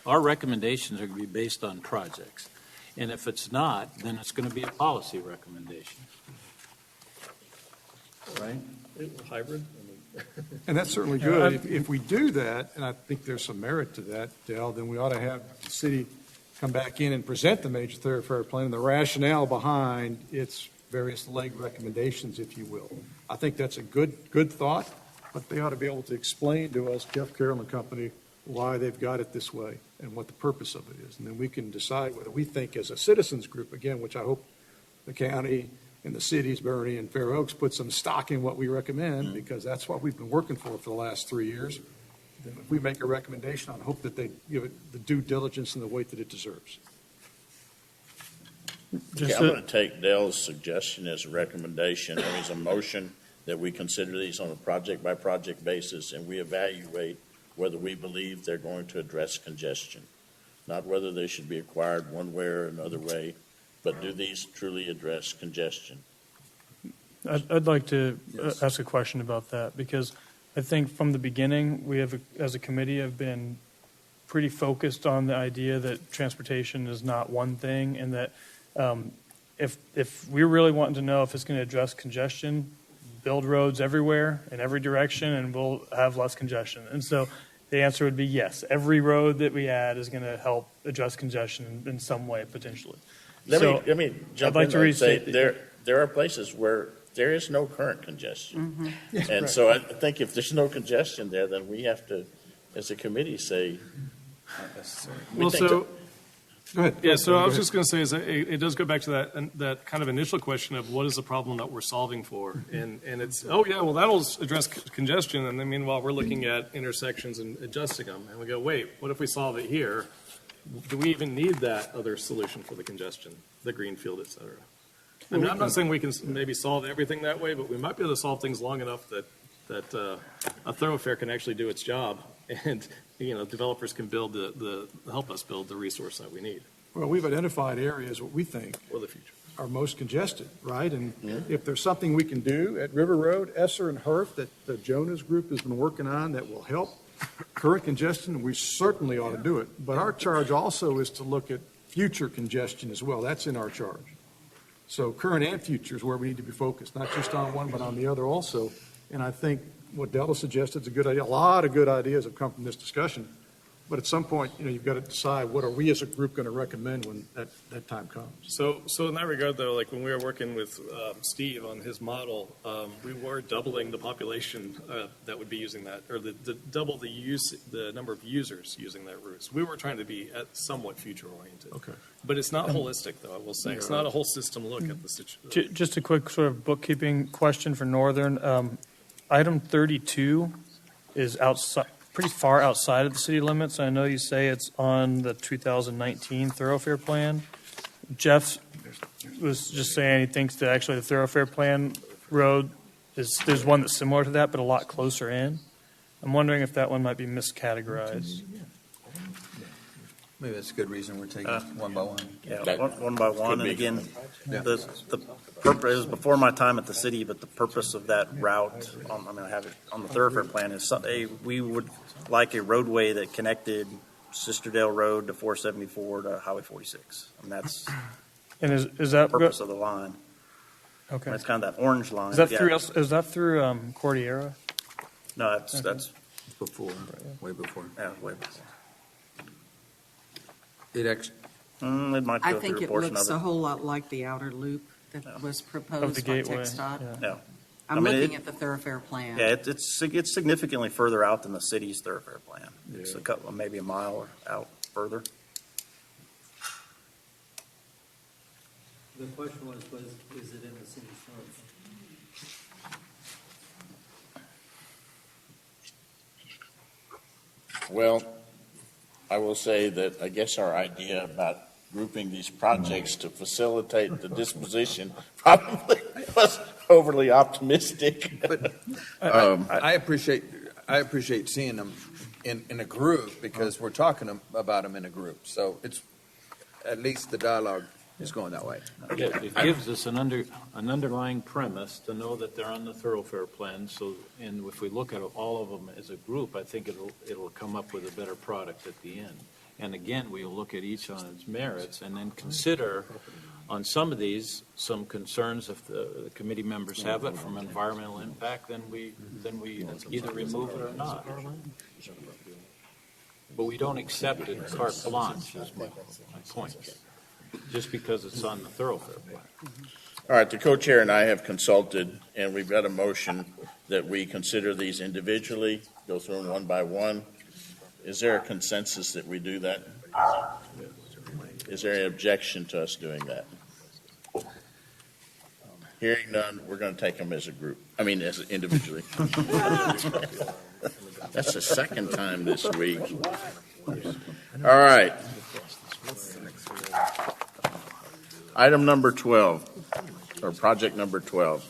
our recommendations are going to be based on projects. And if it's not, then it's going to be a policy recommendation. Right? Hybrid? And that's certainly good. If we do that, and I think there's some merit to that, Dale, then we ought to have the city come back in and present the major thoroughfare plan and the rationale behind its various leg recommendations, if you will. I think that's a good thought, but they ought to be able to explain to us, Jeff Carroll and company, why they've got it this way and what the purpose of it is. And then we can decide whether we think as a citizens group, again, which I hope the county and the cities, Bernie and Fair Oaks, put some stock in what we recommend, because that's what we've been working for the last 3 years. Then if we make a recommendation, I hope that they give it the due diligence and the weight that it deserves. Okay, I'm going to take Dale's suggestion as a recommendation or as a motion that we consider these on a project-by-project basis, and we evaluate whether we believe they're going to address congestion, not whether they should be acquired one way or another way, but do these truly address congestion? I'd like to ask a question about that, because I think from the beginning, we have, as a committee, have been pretty focused on the idea that transportation is not one thing, and that if we really want to know if it's going to address congestion, build roads everywhere in every direction and we'll have less congestion. And so the answer would be yes. Every road that we add is going to help address congestion in some way, potentially. Let me jump I'd like in to there and say restate there are places where there is no current congestion. Mhm. And so I think if there's no congestion there, then we have to, as a committee, say. we Well, think so, Go ahead. yeah, so I was Go just going to say, is that it does go back to that kind of initial question of what is the problem that we're solving for? And it's, oh, yeah, well, that'll address congestion. And then meanwhile, we're looking at intersections and adjusting them. And we go, wait, what if we solve it here? Do we even need that other solution for the congestion, the greenfield, et cetera? I mean, I'm not saying we can maybe solve everything that way, but we might be able to solve things long enough that a thoroughfare can actually do its job, and developers can build help us build the resource that we need Well, we've identified areas what we think for the future. are most congested, right? And if there's something we can do at River Road, Esser, and Herf that the Jonas Group has been working on that will help current congestion, we certainly ought to do it. But our charge also is to look at future congestion as well. That's in our charge. So current and future is where we need to be focused, not just on one, but on the other also. And I think what Della suggested is a good idea. A lot of good ideas have come from this discussion. But at some point, you've got to decide what are we as a group going to recommend when that time comes. So in that regard, though, like when we were working with Steve on his model, we were doubling the population that would be using that, or double the number of users using that route. So we were trying to be somewhat future oriented. Okay. But it's not holistic, though. I will say it's not a whole system look at the situation. Just a quick sort of bookkeeping question for Northern. Item 32 is outside, pretty far outside of the city limits. I know you say it's on the 2019 thoroughfare plan. Jeff was just saying he thinks that actually the thoroughfare plan road there's one that's similar to that, but a lot closer in. I'm wondering if that one might be miscategorized. Maybe that's a good reason we're taking one by one. Yeah, one by one. And again, Yeah. the purpose is before my time at the city, but the purpose of that route, I have it on the thoroughfare plan, is we would like a roadway that connected Sisterdale Road to 474 to Highway 46. And that's And is the that purpose of the line. okay? It's kind of that orange line. Is that Yeah. through Cordillera? No, that's Before, way before. yeah, way before. It actually, It might I go think through a it portion looks of a it. whole lot like the outer loop that was Of the proposed by gateway? TxDOT. Yeah. Yeah. I'm I mean, looking at the thoroughfare plan. Yeah, it's significantly further out than the city's thoroughfare plan. It's a couple, maybe a mile out further. The question was is it in the city's limits? Well, I will say that I guess our idea about grouping these projects to facilitate the disposition probably was overly optimistic. but I appreciate seeing them in a group because we're talking about them in a group. So it's, at least the dialogue is going that way. It gives us an underlying premise to know that they're on the thoroughfare plan. So, and if we look at all of them as a group, I think it'll come up with a better product at the end. And again, we'll look at each on its merits and then consider on some of these some concerns if the committee members have it from environmental impact. Then we either remove it or not. But we don't accept it carte blanche. Is my point. Just because it's on the thoroughfare plan. All right, the co-chair and I have consulted, and we've got a motion that we consider these individually, go through them one by one. Is there a consensus that we do that? Is there any objection to us doing that? Hearing none, we're going to take them as a group. I mean, as individually. That's the second time this week. All right. Item number 12, or project number 12.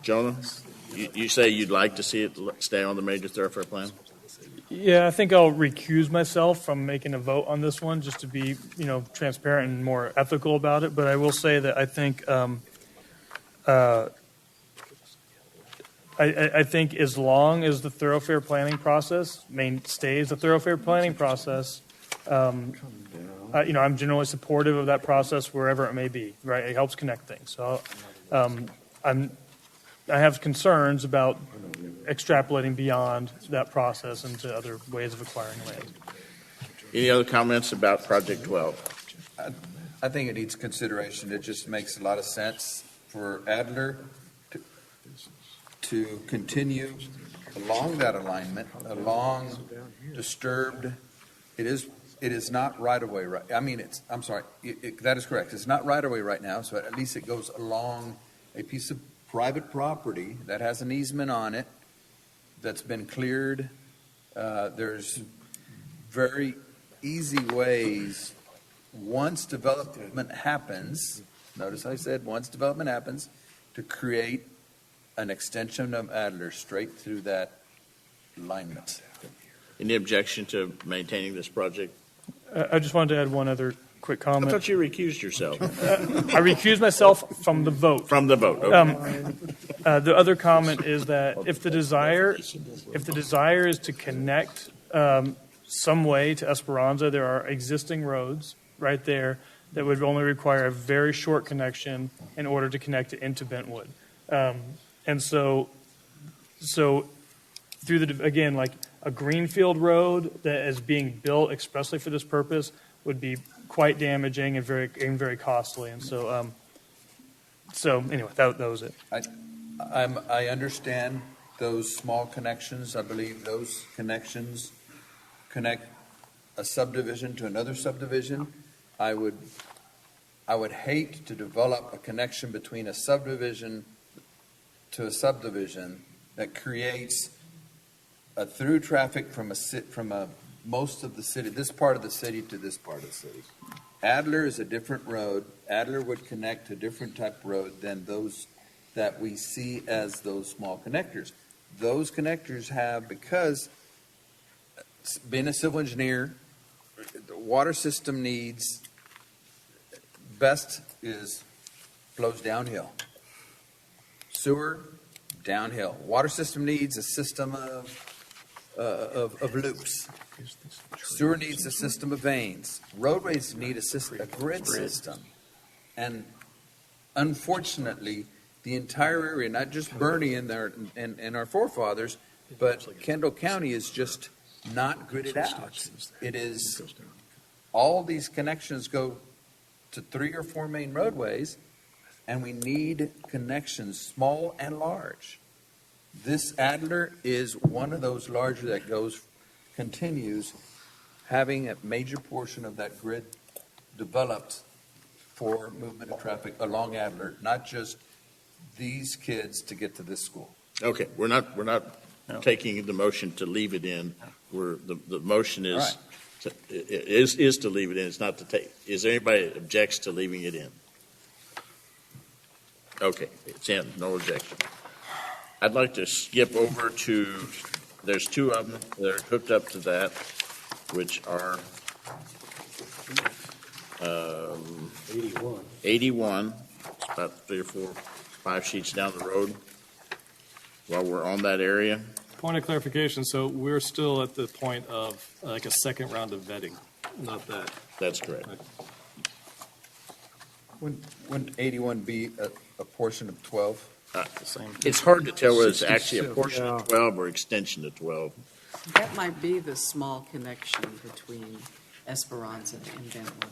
Jonah, you say you'd like to see it stay on the major thoroughfare plan? Yeah, I think I'll recuse myself from making a vote on this one, just to be, transparent and more ethical about it. But I will say that I think, I think as long as the thoroughfare planning process stays the thoroughfare planning process, I I'm generally supportive of that process wherever it may be, right? It helps connect things. So I have concerns about extrapolating beyond that process into other ways of acquiring land. Any other comments about Project 12? I think it needs consideration. It just makes a lot of sense for Adler to continue along that alignment, along disturbed. It is not right of way, right? I mean, I'm sorry, that is correct. It's not right of way right now, so at least it goes along a piece of private property that has an easement on it that's been cleared. There's very easy ways, once development happens, notice I said once development happens, to create an extension of Adler straight through that alignment. Any objection to maintaining this project? I just wanted to add one other quick comment. I thought you recused yourself. I recused myself from the vote. From the vote, okay. The other comment is that if the desire is to connect some way to Esperanza, there are existing roads right there that would only require a very short connection in order to connect it into Bentwood. And so through again, like a greenfield road that is being built expressly for this purpose would be quite damaging and very costly. And so anyway, that was it. I understand those small connections. I believe those connections connect a subdivision to another subdivision. I would hate to develop a connection between a subdivision to a subdivision that creates a through traffic from most of the city, this part of the city to this part of the city. Adler is a different road. Adler would connect to a different type of road than those that we see as those small connectors. Those connectors have, because being a civil engineer, the water system needs, best is flows downhill. Sewer, downhill. Water system needs a system of loops. Sewer needs a system of veins. Roadways need a grid system. And unfortunately, the entire area, not just Bernie and our forefathers, but Kendall County is just not gridded out. It is, all these connections go to 3 or 4 main roadways, and we need connections, small and large. This Adler is one of those larger that continues having a major portion of that grid developed for movement of traffic along Adler, not just these kids to get to this school. Okay, we're not taking the motion to leave it in. The motion is is to leave it in. It's not to take. Is there anybody that objects to leaving it in? Okay, it's in. No objection. I'd like to skip over to, there's 2 of them that are hooked up to that, which are 81. It's about 3 or 4, 5 sheets down the road while we're on that area. Point of clarification, so we're still at the point of like a second round of vetting, not that. That's correct. Wouldn't 81 be a portion of 12? It's hard to tell whether it's actually a portion of 12 or extension of 12. That might be the small connection between Esperanza and Bentwood.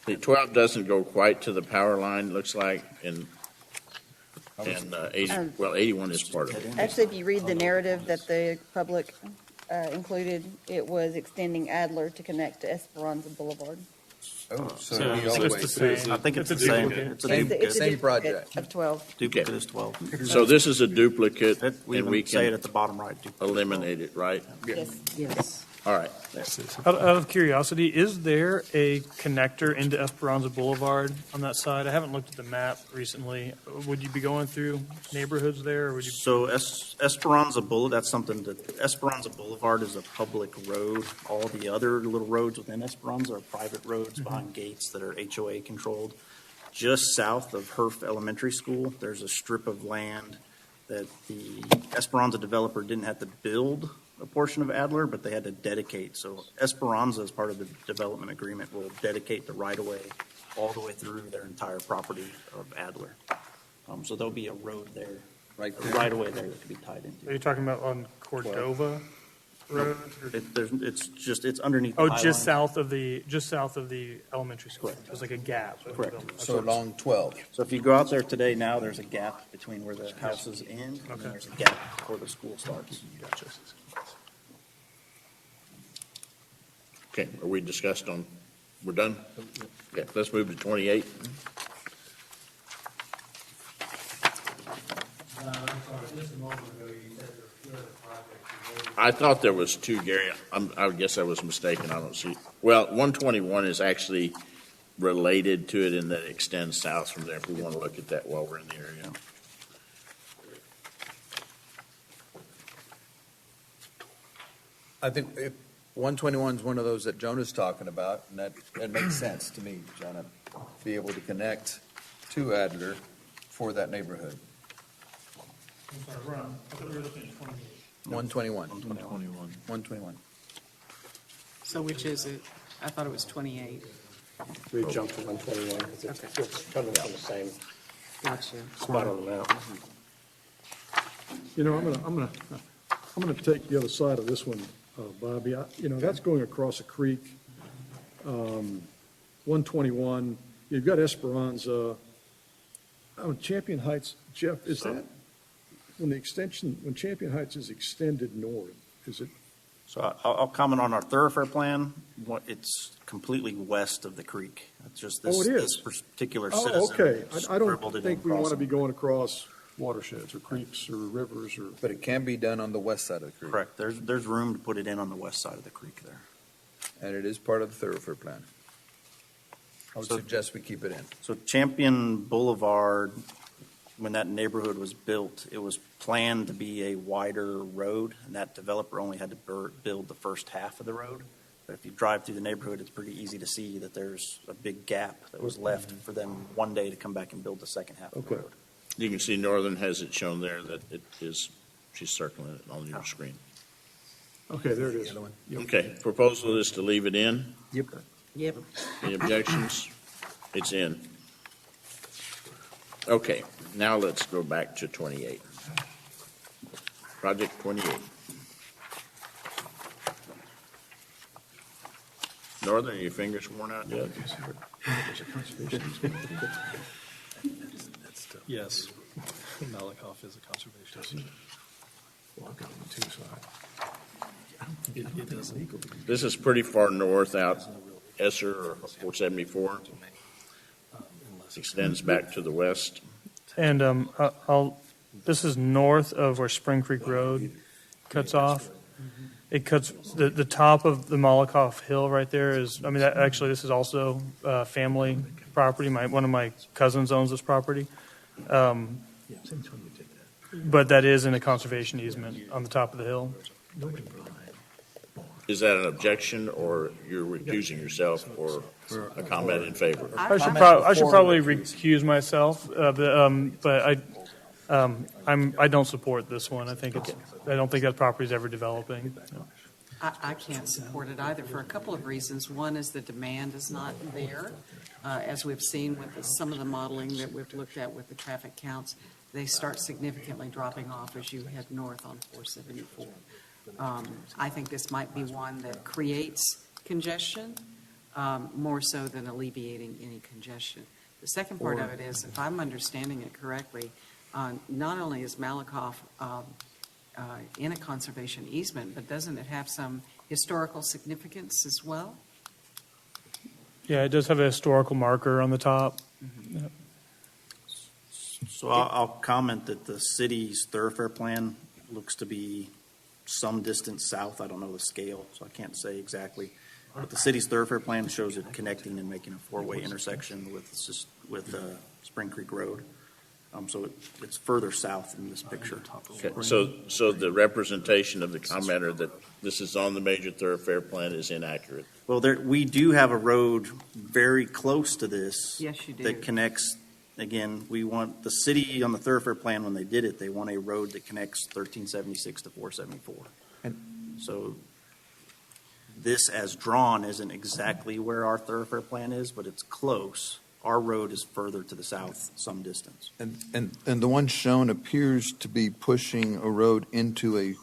The 12 doesn't go quite to the power line, looks like, and 81 is part of it. Actually, if you read the narrative that the public included, it was extending Adler to connect to Esperanza Boulevard. Oh, so So it'd be all the way it's the through. same. I think it's the It's a same. duplicate. It's a Same- duplicate. It's a same duplicate project. of 12. Duplicate is 12. So this is a duplicate, We and we even say it can at the bottom right. duplicate. eliminate it, right? Yes. Yes. All right. Out of curiosity, is there a connector into Esperanza Boulevard on that side? I haven't looked at the map recently. Would you be going through neighborhoods there, or would you? So Esperanza Boulevard, that's something that, Esperanza Boulevard is a public road. All the other little roads within Esperanza are private roads behind gates that are HOA controlled. Just south of Herf Elementary School, there's a strip of land that the Esperanza developer didn't have to build a portion of Adler, but they had to dedicate. So Esperanza, as part of the development agreement, will dedicate the right-of-way all the way through their entire property of Adler. So there'll be a road there, right-of-way there that can be tied into. Are you talking about on Cordova Road? It's underneath the Oh, high just line. south of the elementary school. Correct. There's like a gap. Correct. So along 12. So if you go out there today, now there's a gap between where the houses end, and then there's a gap before the school starts. Okay, are we discussed on, we're done? Okay, let's move to 28. I thought there was two, Gary. I guess I was mistaken. I don't see. Well, 121 is actually related to it in that it extends south from there, if we want to look at that while we're in the area. I think if 121 is one of those that Jonah's talking about, and that makes sense to me, Jonah, be able to connect to Adler for that neighborhood. I'm sorry, we're on, I thought we were looking at 28. 121. 121. 121. So which is it? I thought it was 28. We jumped to 121 because it's coming from the same Gotcha. spot on the map. You know, I'm gonna take the other side of this one, Bobby. That's going across a creek. 121, you've got Esperanza. Champion Heights, Jeff, is that, when Champion Heights is extended north, is it? So I'll comment on our thoroughfare plan. It's completely west of the creek. It's just this, Oh, it is? this particular Oh, citizen. okay. I don't scribbled it in think we want to be crossing. going across watersheds or creeks or rivers or. But it can be done on the west side of the creek. Correct. There's room to put it in on the west side of the creek there. And it is part of the thoroughfare plan. I would So- suggest we keep it in. So Champion Boulevard, when that neighborhood was built, it was planned to be a wider road, and that developer only had to build the first half of the road. But if you drive through the neighborhood, it's pretty easy to see that there's a big gap that was left for them one day to come back and build the second half of the road. You can see Northern has it shown there that it is, she's circling it on your screen. Okay, there it is. Okay, proposal is to leave it in. Yep. Any objections? It's in. Okay, now let's go back to 28. Project 28. Northern, are your fingers worn out yet? Yes. Malakoff is a conservation. Well, I've got one too, so It doesn't. This is pretty far north out Esser or 474. Extends back to the west. And this is north of where Spring Creek Road cuts off. It cuts, the top of the Malakoff Hill right there is, actually, this is also family property. One of my cousins owns this property. But that is in a conservation easement on the top of the hill. Is that an objection, or you're recusing yourself, or a comment in favor? I should probably recuse myself, but I don't support this one. I don't think that property is ever developing. I can't support it either for a couple of reasons. One is the demand is not there. As we've seen with some of the modeling that we've looked at with the traffic counts, they start significantly dropping off as you head north on 474. I think this might be one that creates congestion more so than alleviating any congestion. The second part of it is, if I'm understanding it correctly, not only is Malakoff in a conservation easement, but doesn't it have some historical significance as well? Yeah, it does have a historical marker on the top. Mm-hmm. So I'll comment that the city's thoroughfare plan looks to be some distance south. I don't know the scale, so I can't say exactly. But the city's thoroughfare plan shows it connecting and making a four-way intersection with Spring Creek Road. So it's further south in this picture. Okay, so the representation of the commenter that this is on the major thoroughfare plan is inaccurate. Well, we do have a road very close to this. Yes, you do. That connects, again, we want, the city on the thoroughfare plan, when they did it, they want a road that connects 1376 to 474. So this as drawn isn't exactly where our thoroughfare plan is, but it's close. Our road is further to the south some distance. And the one shown appears to be pushing a road into a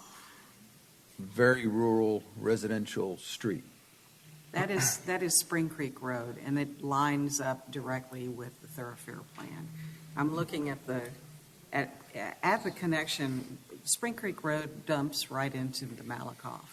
very rural residential street. That is Spring Creek Road, and it lines up directly with the thoroughfare plan. I'm looking at the connection. Spring Creek Road dumps right into the Malakoff,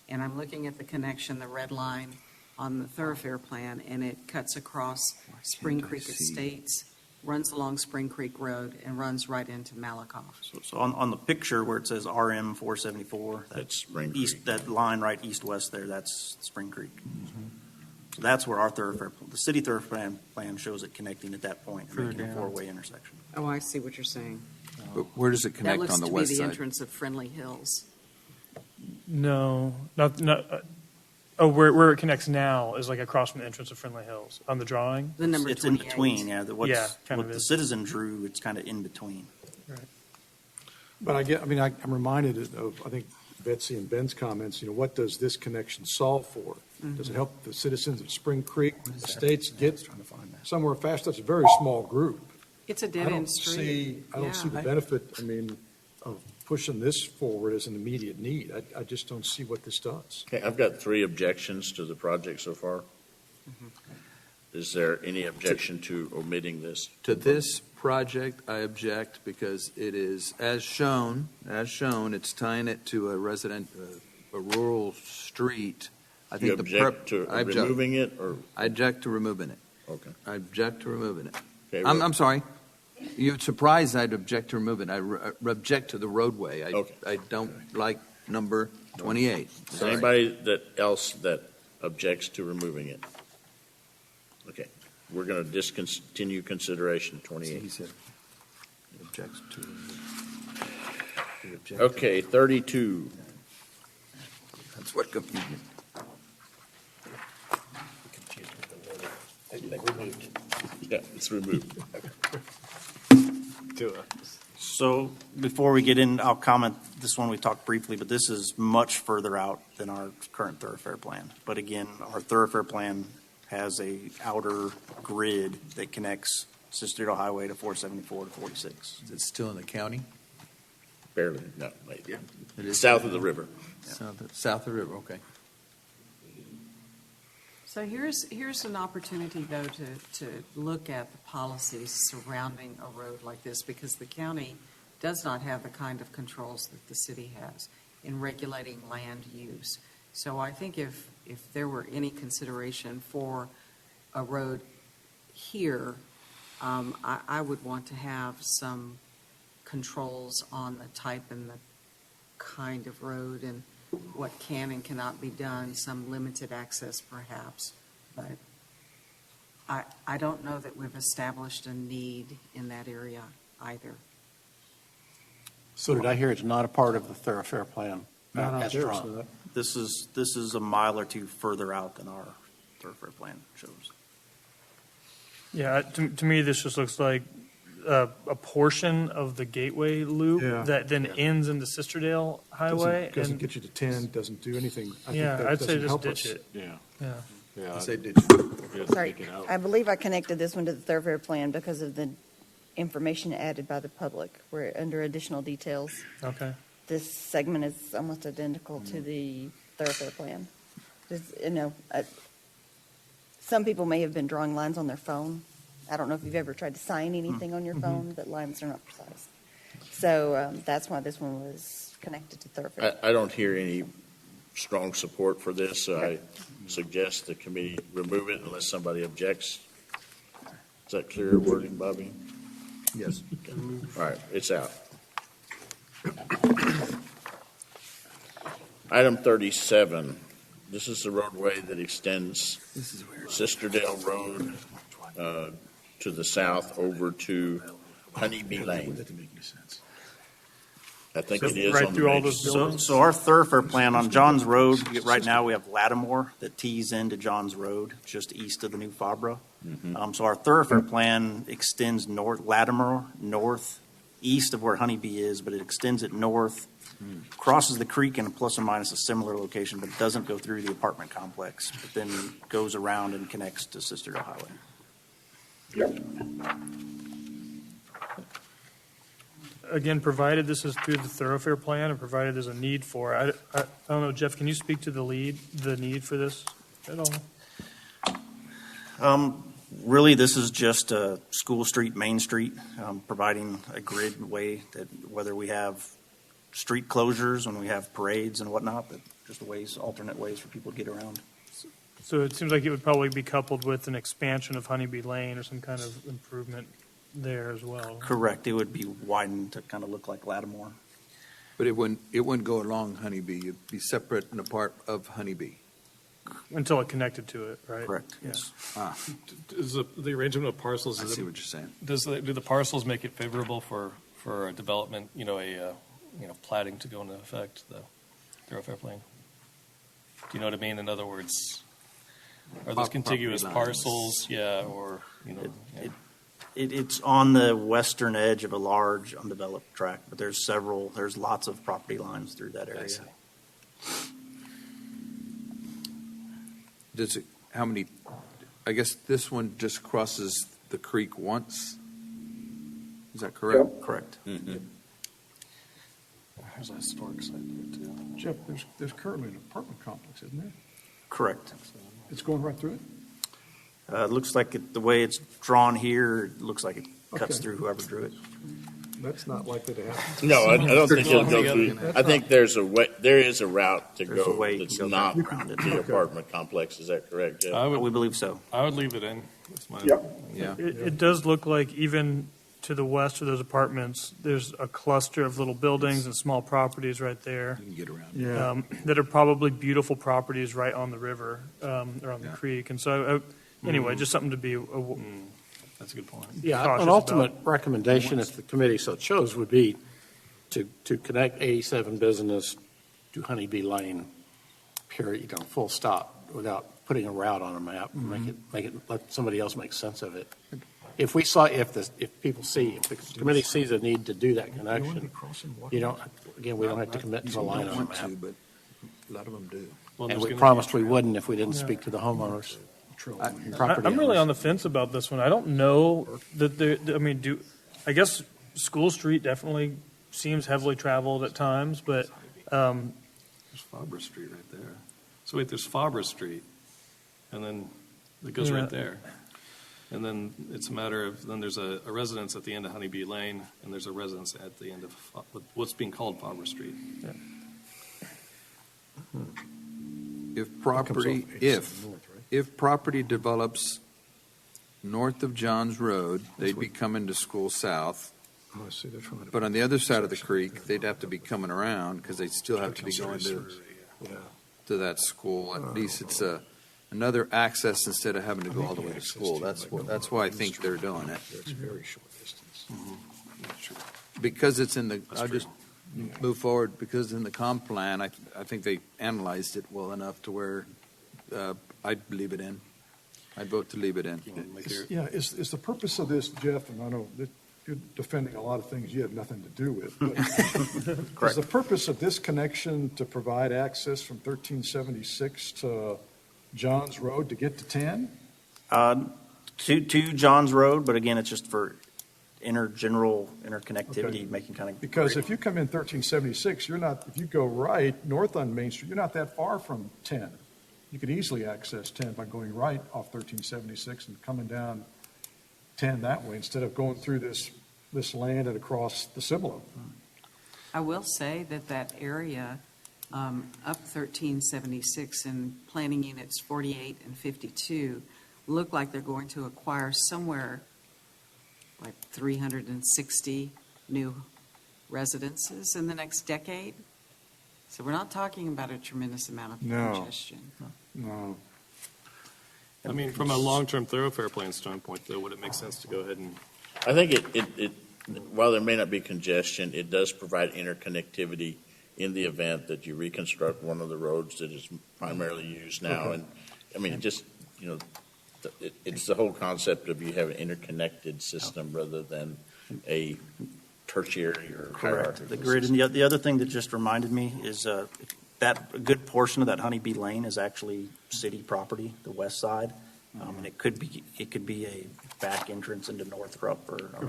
and I'm looking at the connection, the red line on the thoroughfare plan, and it cuts across Spring Creek Estates, runs along Spring Creek Road, and runs right into Malakoff. So on the picture where it says RM 474, That's Spring east, Creek. that line right east-west there, that's Spring Creek. So that's where our thoroughfare, the city thoroughfare plan shows it connecting at that point and Further making a down. four-way intersection. Oh, I see what you're saying. But where does it That connect looks on the to west be the side? entrance of Friendly Hills. No, not. Where it connects now is like across from the entrance of Friendly Hills on the drawing. The number It's in 28. between, yeah. Yeah, kind What of the is. citizen drew, it's kind of in between. But I'm reminded of, I think, Betsy and Ben's comments, what does this connection solve for? Does it help the citizens of Spring Creek Estates get somewhere fast? That's a very small group. It's a I dead-end don't street. I don't see the benefit, of pushing this forward as an immediate need. I just don't see what this does. Okay, I've got 3 objections to the project so far. Is there any objection to omitting this? To this project, I object because it is, as shown, it's tying it to a rural street. I You think object to I object. removing it, or? I object to removing it. Okay. I object to removing it. Okay, I'm sorry. You're surprised I'd object to removing it. I object to the roadway. Okay. I don't like number 28. Is there Sorry. anybody else that objects to removing it? Okay, we're going to discontinue consideration of 28. He said he objects to. he objects to- Okay, 32. That's what confused me. Yeah, it's removed. So before we get in, I'll comment, this one we talked briefly, but this is much further out than our current thoroughfare plan. But again, our thoroughfare plan has a outer grid that connects Sister Highway to 474 to 46. Is it still in the county? Barely, no, wait. Yeah. It is South of the river. South of the river, okay. So here's an opportunity, though, to look at the policies surrounding a road like this, because the county does not have the kind of controls that the city has in regulating land use. So I think if there were any consideration for a road here, I would want to have some controls on the type and the kind of road and what can and cannot be done, some limited access perhaps. But I don't know that we've established a need in that area either. So did I hear it's not a part of the thoroughfare plan? As drawn? This is a mile or two further out than our thoroughfare plan shows. Yeah, to me, this just looks like a portion of the Gateway Loop Yeah. that then ends into Sisterdale Highway. Doesn't and get you to 10, doesn't do anything. I think Yeah, that I'd say doesn't just help ditch us. it. Yeah. Yeah. Yeah. I say ditch. Sorry, I believe I connected this one to the thoroughfare plan because of the information added by the public. We're under additional details. Okay. This segment is almost identical to the thoroughfare plan. Some people may have been drawing lines on their phone. I don't know if you've ever tried to sign anything on your phone, but lines are not precise. So that's why this one was connected to thoroughfare. I don't hear any strong support for this, so I suggest the committee remove it unless somebody objects. Is that clear wording, Bobby? Yes. All right, it's out. Item 37, this is the roadway that extends Sisterdale Road to the south over to Honeybee Lane. I think it is right on through the all major- those buildings? So our thoroughfare plan on Johns Road, right now we have Lattimore that tees into Johns Road, just east of the new Fabra. So our thoroughfare plan extends Lattimore north east of where Honeybee is, but it extends it north, crosses the creek in a plus or minus a similar location, but doesn't go through the apartment complex, but then goes around and connects to Sisterdale Highway. Again, provided this is through the Thoroughfare plan and provided there's a need for it. I don't know, Jeff, can you speak to the need for this at all? Really, this is just School Street, Main Street, providing a grid way that whether we have street closures, when we have parades and whatnot, but just alternate ways for people to get around. So it seems like it would probably be coupled with an expansion of Honeybee Lane or some kind of improvement there as well. Correct. It would be widened to kind of look like Lattimore. But it wouldn't go along Honeybee. It'd be separate and a part of Honeybee. Until it connected to it, right? Correct. Yeah. Yes. Is the arrangement of parcels? I see what you're saying. Do the parcels make it favorable for a development? Platting to go into effect, the Thoroughfare plan. Do you know what I mean? In other words, are those contiguous parcels? Yeah, or It's on the western edge of a large undeveloped tract, but there's lots of property lines through that area. I guess this one just crosses the creek once? Is that correct? Yep. Correct. Mm-hmm. There's a historic site there too. Jeff, there's currently an apartment complex, isn't there? Correct. It's going right through it? It looks like the way it's drawn here, it looks like it cuts Okay. through whoever drew it. That's not likely to happen. No, I don't think it'll go through. I think there is a route to There's a go way you that's can go not around it. the apartment complex. Is that correct, Jeff? We believe so. I would leave it in. That's my Yeah. It does look like even to the west of those apartments, there's a cluster of little buildings and small properties right there. You can get around. Yeah. That are probably beautiful properties right on the river, or on the creek. And so, anyway, just something to be That's a good point. Yeah, cautious an ultimate about. recommendation, if the committee so chose, would be to connect 87 Business to Honeybee Lane, period, full stop, without putting a route on a map. Let somebody else make sense of it. If the committee sees a need to do that connection, we don't have to commit to a line on a map. But a lot of them do. And we promised we wouldn't if we didn't speak to the homeowners. I'm really on the fence about this one. I don't know that I guess School Street definitely seems heavily traveled at times, but There's Fabre Street right there. So wait, there's Fabre Street, and then it goes right there. And then it's a matter of, then there's a residence at the end of Honeybee Lane, and there's a residence at the end of what's being called Fabre Street. Yeah. If property develops north of Johns Road, they'd be coming to School South. Oh, I see. They're trying to. But on the other side of the creek, they'd have to be coming around because they'd still have to be going to that school. At least it's another access instead of having to go all the way to school. That's why I think they're doing it. It's very short distance. Because it's in the, I'll just move forward, because in the comp plan, I think they analyzed it well enough to where I'd leave it in. I'd vote to leave it in. Yeah, is the purpose of this, Jeff, and I know that you're defending a lot of things you have nothing to do with, but is the purpose of this connection to provide access from 1376 to Johns Road to get to 10? To Johns Road, but again, it's just for general interconnectivity, making kind of. Because if you come in 1376, if you go right north on Main Street, you're not that far from 10. You could easily access 10 by going right off 1376 and coming down 10 that way instead of going through this land and across the Cibolo. I will say that area up 1376 and planning units 48 and 52 look like they're going to acquire somewhere like 360 new residences in the next decade. So we're not talking about a tremendous amount of congestion. No. I mean, from a long-term thoroughfare plan standpoint, though, would it make sense to go ahead and? I think it while there may not be congestion, it does provide interconnectivity in the event that you reconstruct one of the roads that is primarily used now. Okay. And I mean, it's the whole concept of you have an interconnected system rather than a tertiary or Correct. hierarchical. The grid, and the other thing that just reminded me is that a good portion of that Honeybee Lane is actually city property, the west side. And it could be a back entrance into Northrop,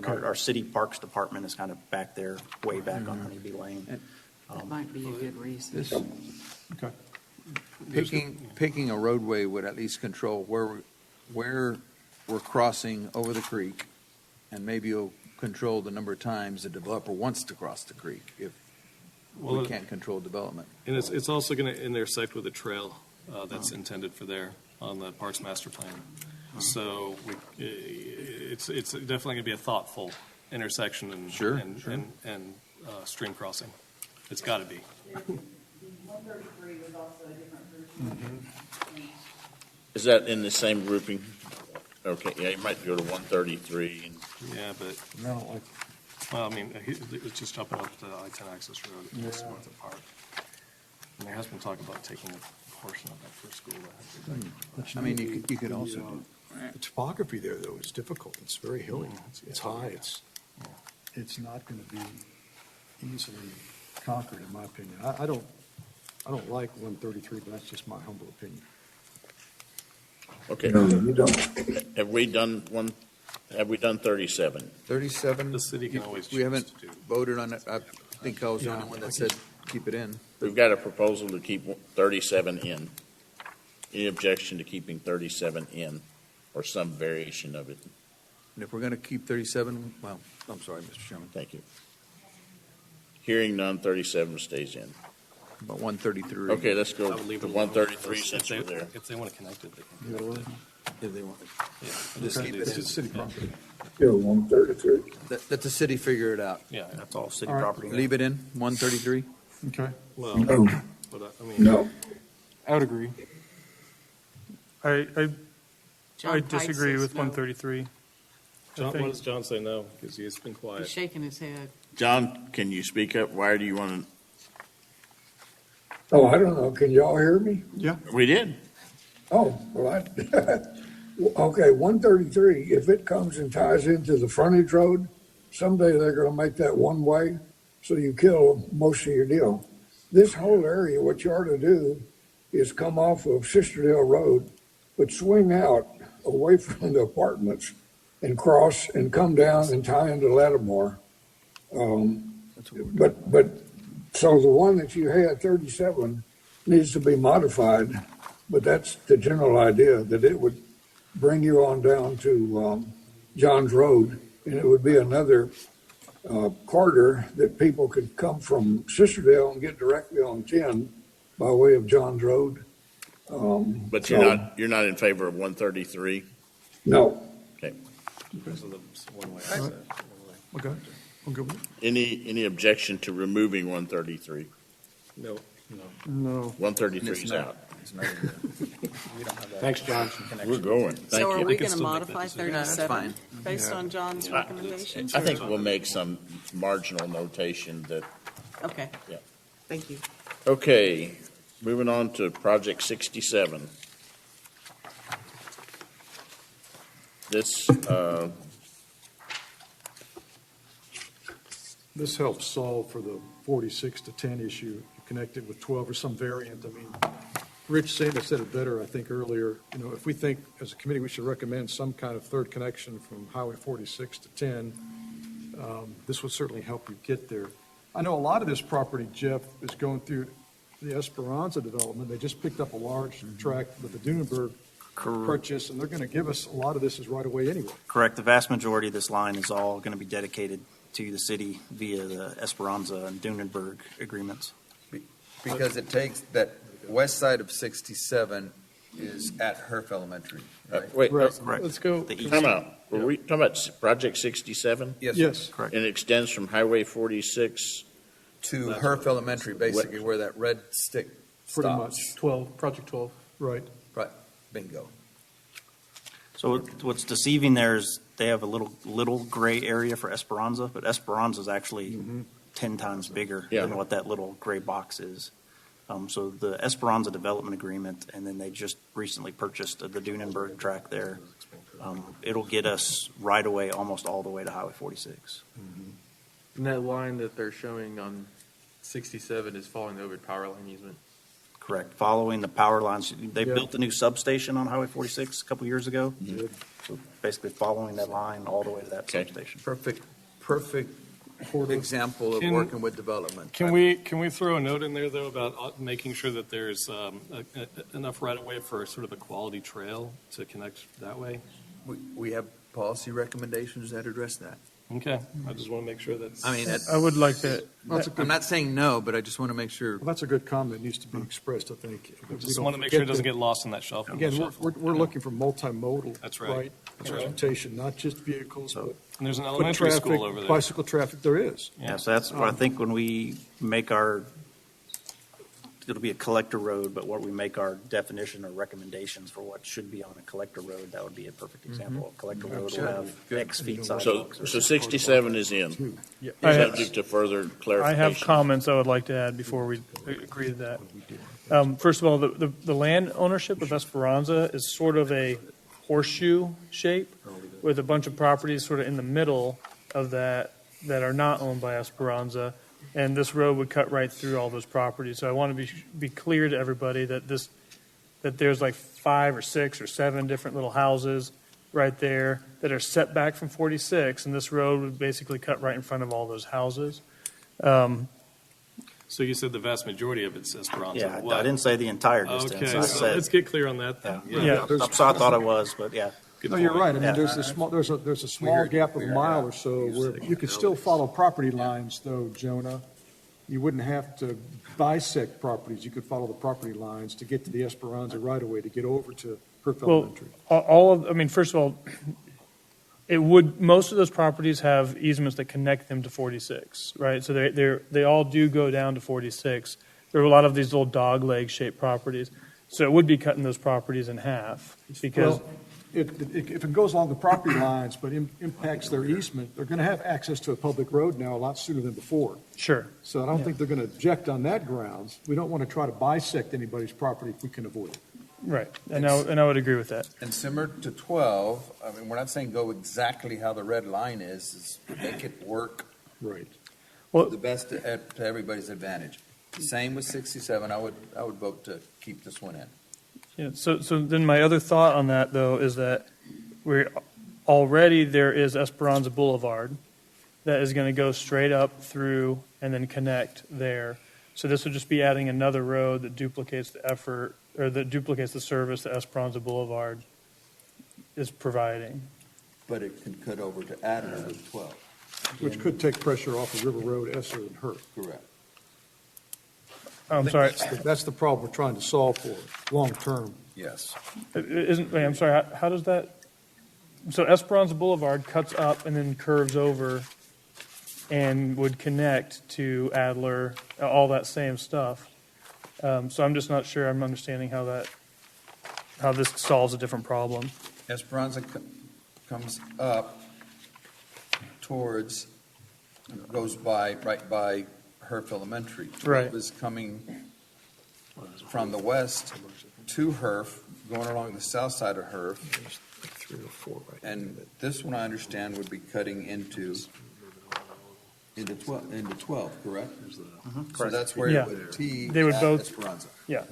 our city parks department is kind of back there, way back on Honeybee Lane. That might be a good reason. Okay. Picking a roadway would at least control where we're crossing over the creek, and maybe you'll control the number of times the developer wants to cross the creek if we can't control development. And it's also going to intersect with a trail that's intended for there on the Parks Master Plan. So it's definitely going to be a thoughtful intersection and stream crossing. It's got to be. 133 was also a different version. Is that in the same grouping? Okay, yeah, you might go to 133. Yeah, but No, well, I mean, it's just jumping up the I-10 access road at Yeah. Wastewater Park. And there has been talk about taking a portion of that for school. I mean, you could also do. The topography there, though, is difficult. It's very hilly. It's high. It's not going to be easily conquered, in my opinion. I don't like 133, but that's just my humble opinion. Okay. No, you don't. Have we done 37? 37. The city can always We choose haven't to do. voted on it. I think I was the only one that said keep it in. We've got a proposal to keep 37 in. Any objection to keeping 37 in, or some variation of it? And if we're going to keep 37, well, I'm sorry, Mr. Chairman, Thank you. Hearing none, 37 stays in. but 133. Okay, let's go I would leave to it alone. 133 If since they- we're there. If they want to connect it, they can. You know, If they want. Yeah. Just keep it it's in. city property. Yeah, 133. Let the city figure it out. Yeah, That's all city All right. property. Leave it in, 133. Okay. well, No, but I mean. no. I would agree. I John Pike disagree says with no. 133. John, think- why does John say no? Because he's been He's quiet. shaking his head. John, can you speak up? Why do you want Oh, I don't know. Can y'all hear me? Yeah. to? We did. Oh, well, okay, 133, if it comes and ties into the frontage road, someday they're gonna make that one way, so you kill most of your deal. This whole area, what you ought to do is come off of Sisterdale Road, but swing out away from the apartments and cross and come down and tie into Lattimore. But, so the one that you had, 37, needs to be modified, but that's the general idea, that it would bring you on down to Johns Road, and it would be another corridor that people could come from Sisterdale and get directly on 10 by way of Johns Road. But So- you're not in favor of 133? No. Okay. Because of the one-way access. Okay. I'm good with it. Any objection to removing 133? No. No. 133 is out. Thanks, John. We're going. Thank So are you. we can going to still make that modify decision. That's 37 fine. based on John's recommendations? I think we'll make some marginal notation that, Okay. Yeah. Thank you. okay, moving on to Project 67. This, This helps solve for the 46 to 10 issue connected with 12 or some variant. I mean, Rich Samus said it better, I think, earlier. You know, if we think as a committee we should recommend some kind of third connection from Highway 46 to 10, this would certainly help you get there. I know a lot of this property, Jeff, is going through the Esperanza development. They just picked up a large tract with the Dunenberg purchase, and they're going to give us a lot of this is right away anyway. Correct. The vast majority of this line is all going to be dedicated to the city via the Esperanza and Dunenberg agreements. Because it takes, that west side of 67 is at Herf Elementary, right? wait, Correct. Let's go. The east. time out. Were we talking about Project 67? Yes. Correct. And it extends from Highway 46? To Herf Elementary, basically, where that red stick Pretty stops. much. 12, Project 12. Right. Right, bingo. So what's deceiving there is they have a little gray area for Esperanza, but Esperanza is actually 10 times bigger Yeah. than what that little gray box is. So the Esperanza development agreement, and then they just recently purchased the Dunenberg tract there. It'll get us right away, almost all the way to Highway 46. And that line that they're showing on 67 is following the overhead power line easement. Correct, following the power lines. They Yeah. built a new substation on Highway 46 a couple years ago. Good. So basically following that line all the way to that Okay. substation. Perfect example of Can- working with development. Can we throw a note in there, though, about making sure that there's enough right-of-way for sort of a quality trail to connect that way? We have policy recommendations that address that. Okay, I just want to make sure that's. I mean, I would like to, I'm not saying no, but I just want to make sure. Well, that's a good comment, needs to be expressed, I think. We Just don't want to make sure it forget doesn't that- get lost in that shelf. Again, we're looking for multimodal. That's right. That's right. Transportation, not just vehicles, but. And there's an foot elementary traffic, school over there. Bicycle traffic, there is. Yeah, so that's why I think when we make it'll be a collector road, but what we make our definition or recommendations for what should be on a collector road, that would be a perfect example. A collector road will have X feet sidewalks. So 67 is in, I have- subject to further I clarification. have comments I would like to add before we agree to that. First of all, the land ownership of Esperanza is sort of a horseshoe shape with a bunch of properties sort of in the middle of that are not owned by Esperanza. And this road would cut right through all those properties. So I want to be clear to everybody that there's like 5 or 6 or 7 different little houses right there that are set back from 46, and this road would basically cut right in front of all those houses. So you said the vast majority of it's Esperanza. Yeah, What? I didn't say the entire distance. Okay, I so said, let's get clear on that then. yeah, so I thought I was, but yeah. Good No, you're point. right. I mean, Yeah. there's a small gap of a mile or so where you could still follow property lines, though, Jonah. You wouldn't have to bisect properties. You could follow the property lines to get to the Esperanza right away, to get over to Perth Well, Elementary. first of all, most of those properties have easements that connect them to 46, right? So they all do go down to 46. There are a lot of these little dog leg shaped properties. So it would be cutting those properties in half because. Well, if it goes along the property lines but impacts their easement, they're going to have access to a public road now a lot sooner than before. Sure. So I don't think they're going to object on that grounds. We don't want to try to bisect anybody's property if we can avoid it. Right, and I would agree with that. And similar to 12, I mean, we're not saying go exactly how the red line is make it work Right. Well, the best to everybody's advantage. Same with 67, I would vote to keep this one in. Yeah, so then my other thought on that, though, is that there is Esperanza Boulevard that is going to go straight up through and then connect there. So this would just be adding another road that duplicates the effort, or that duplicates the service that Esperanza Boulevard is providing. But it can cut over to Adler with 12. Which could take pressure off of River Road, Esser, and Hurt. Correct. I'm sorry. That's the problem we're trying to solve for, long-term. Yes. I'm sorry, how does that, so Esperanza Boulevard cuts up and then curves over and would connect to Adler, all that same stuff. So I'm just not sure I'm understanding how this solves a different problem. Esperanza comes up towards, goes right by Herf Elementary. Right. 12 is coming from the west to Herf, going along the south side of Herf. And this one, I understand, would be cutting into 12, correct? So that's where Yeah. it would tee They would at both- Esperanza. Yeah.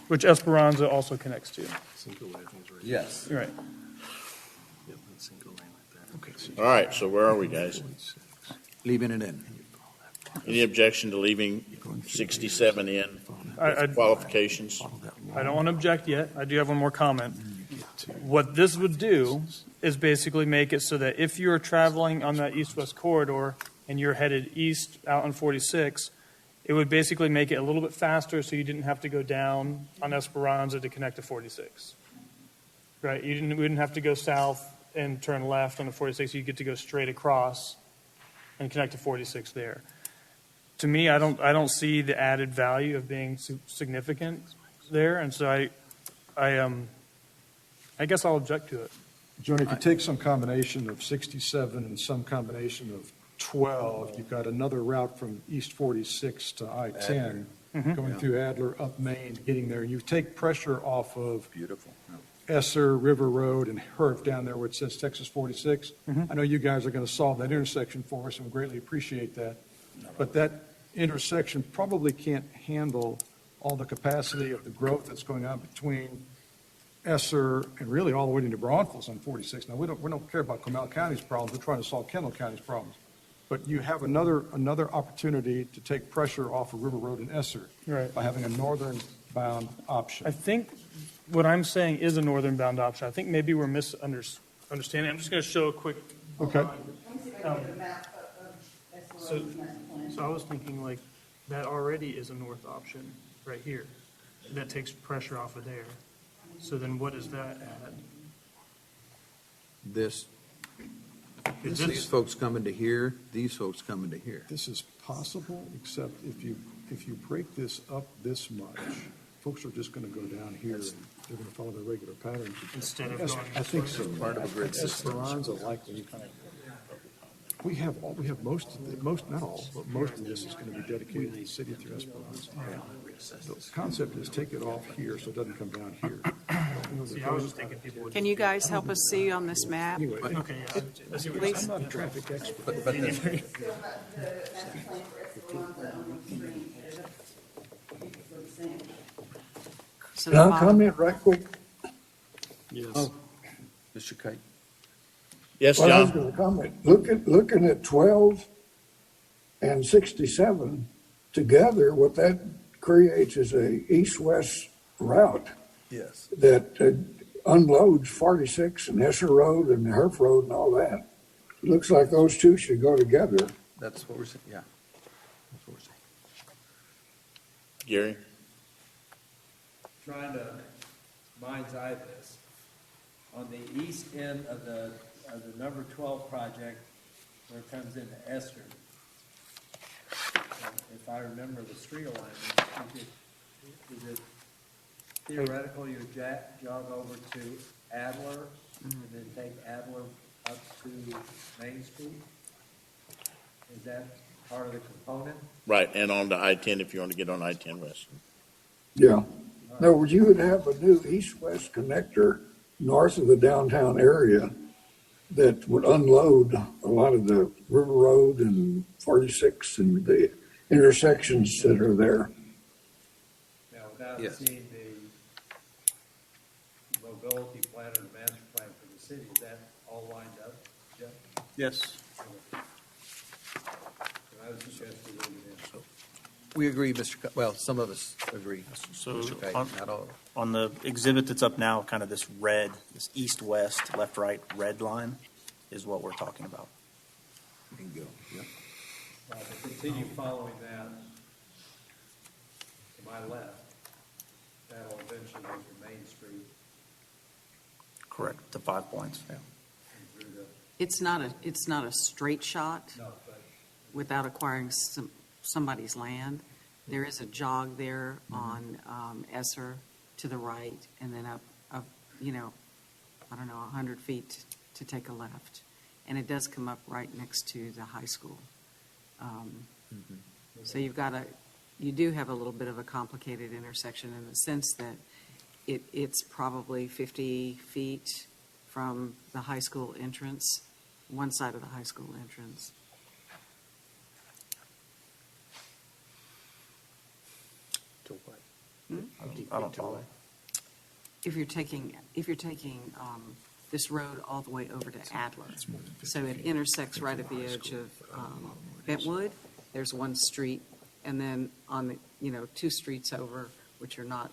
Which Esperanza also connects to. Yes. Right. All right, so where are we, guys? Leaving it in. Any objection to leaving 67 in? Qualifications? I don't want to object yet. I do have one more comment. What this would do is basically make it so that if you're traveling on that east-west corridor and you're headed east out on 46, it would basically make it a little bit faster so you didn't have to go down on Esperanza to connect to 46. Right? We didn't have to go south and turn left on the 46. You get to go straight across and connect to 46 there. To me, I don't see the added value of being significant there, and so I guess I'll object to it. Joni, if you take some combination of 67 and some combination of 12, you've got another route from East 46 to I-10, Mhm. going through Adler, up Main, getting there. You take pressure off of Beautiful. Esser, River Road, and Herf down there where it says Texas 46. I know you guys are going to solve that intersection for us, and we greatly appreciate that. But that intersection probably can't handle all the capacity of the growth that's going on between Esser and really all the way into Braunfels on 46. Now, we don't care about Comal County's problems. We're trying to solve Kendall County's problems. But you have another opportunity to take pressure off of River Road and Esser by having a northern-bound option. I think what I'm saying is a northern bound option. I think maybe we're misunderstanding. I'm just going to show a quick. Okay. So I was thinking like that already is a north option right here. That takes pressure off of there. So then what does that add? These folks coming to here, these folks coming to here. This is possible, except if you break this up this much, folks are just going to go down here and they're going to follow their regular patterns. Instead of going I think so. Part of a grid system. Esperanza likely. We have most, not all, but most of this is going to be dedicated to the city through Esperanza. The concept is take it off here so it doesn't come down here. See, I was just thinking people would. Can you guys help us see on this map? Anyway, Okay, yeah. Please. I'm not a traffic expert. So Can I the bottom- comment right quick? Yes. Mr. Kite. Yes, Well, I was John? going to comment. Looking at 12 and 67 together, what that creates is a east-west route Yes. that unloads 46 and Esser Road and Herf Road and all that. It looks like those two should go together. That's what we're saying, yeah. That's what we're saying. Gary? Trying to mind's eye this. On the east end of the number 12 project, where it comes into Esther, if I remember the street alignment, is it theoretical you jog over to Adler and then take Adler up to Main Street? Is that part of the component? Right, and on to I-10 if you want to get on I-10 West. Yeah. In other words, you would have a new east-west connector north of the downtown area that would unload a lot of the River Road and 46 and the intersections that are there. Now, without Yes. seeing the mobility plan or the master plan for the city, is that all lined up, Jeff? Yes. I was interested in that. We agree, well, some of us agree. So Mr. Kite, on- not all. On the exhibit that's up now, kind of this red, this east-west, left-right red line is what we're talking about. Bingo, yeah. To continue following that, to my left, that'll eventually go to Main Street Correct, to 5 points, yeah. and through the, It's not a straight shot no, but without acquiring somebody's land. There is a jog there on Esser to the right, and then up, I don't know, 100 feet to take a left. And it does come up right next to the high school. So you do have a little bit of a complicated intersection in the sense that it's probably 50 feet from the high school entrance, one side of the high school entrance. To what? I don't follow. If you're taking this road all the way over to Adler, so it intersects right at the edge of Bentwood. There's one street, and then on the 2 streets over, which are not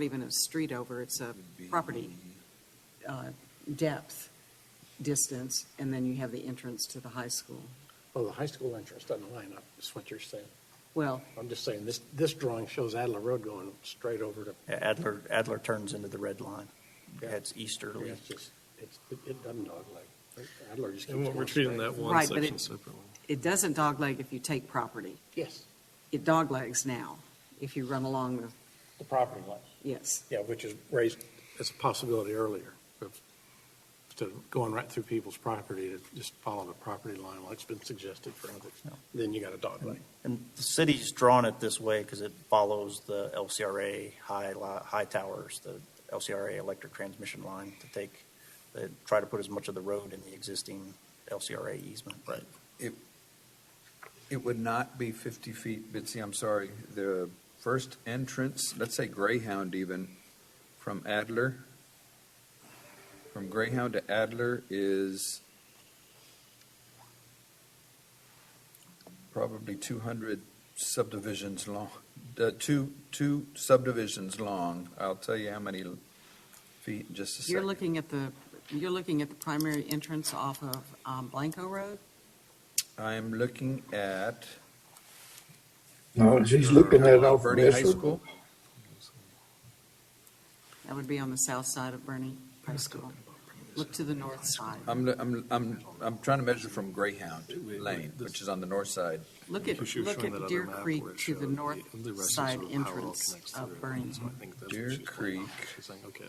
even a street over. It's a property depth distance, and then you have the entrance to the high school. Oh, the high school entrance doesn't line up, is what you're saying. Well, I'm just saying, this drawing shows Adler Road going straight over to. Yeah, Adler turns into the red line. Heads easterly. Yeah, it doesn't dogleg. Adler just keeps And going we're treating straight. that one right, but section separately. it doesn't dogleg if you take property. Yes, It doglegs now if you run along the property line. yes. Yeah, which is raised as a possibility earlier, instead of going right through people's property to just follow the property line, like it's been suggested for others. No. Then you got a dogleg. And the city's drawn it this way because it follows the LCRA high towers, the LCRA electric transmission line to try to put as much of the road in the existing LCRA easement. Right. It would not be 50 feet, Bitsy, I'm sorry. The first entrance, let's say Greyhound even, from Greyhound to Adler is probably 200 subdivisions long, two subdivisions long. I'll tell you how many feet in just a second. You're looking at the primary entrance off of Blanco Road? I'm looking at No, he's looking at off Verde High Bishop. School. That would be on the south side of Bernie High School. Look to the north side. I'm trying to measure from Greyhound Lane, which is on the north side. Look at Deer Creek to the north side entrance of Bernie. Deer Creek. Okay.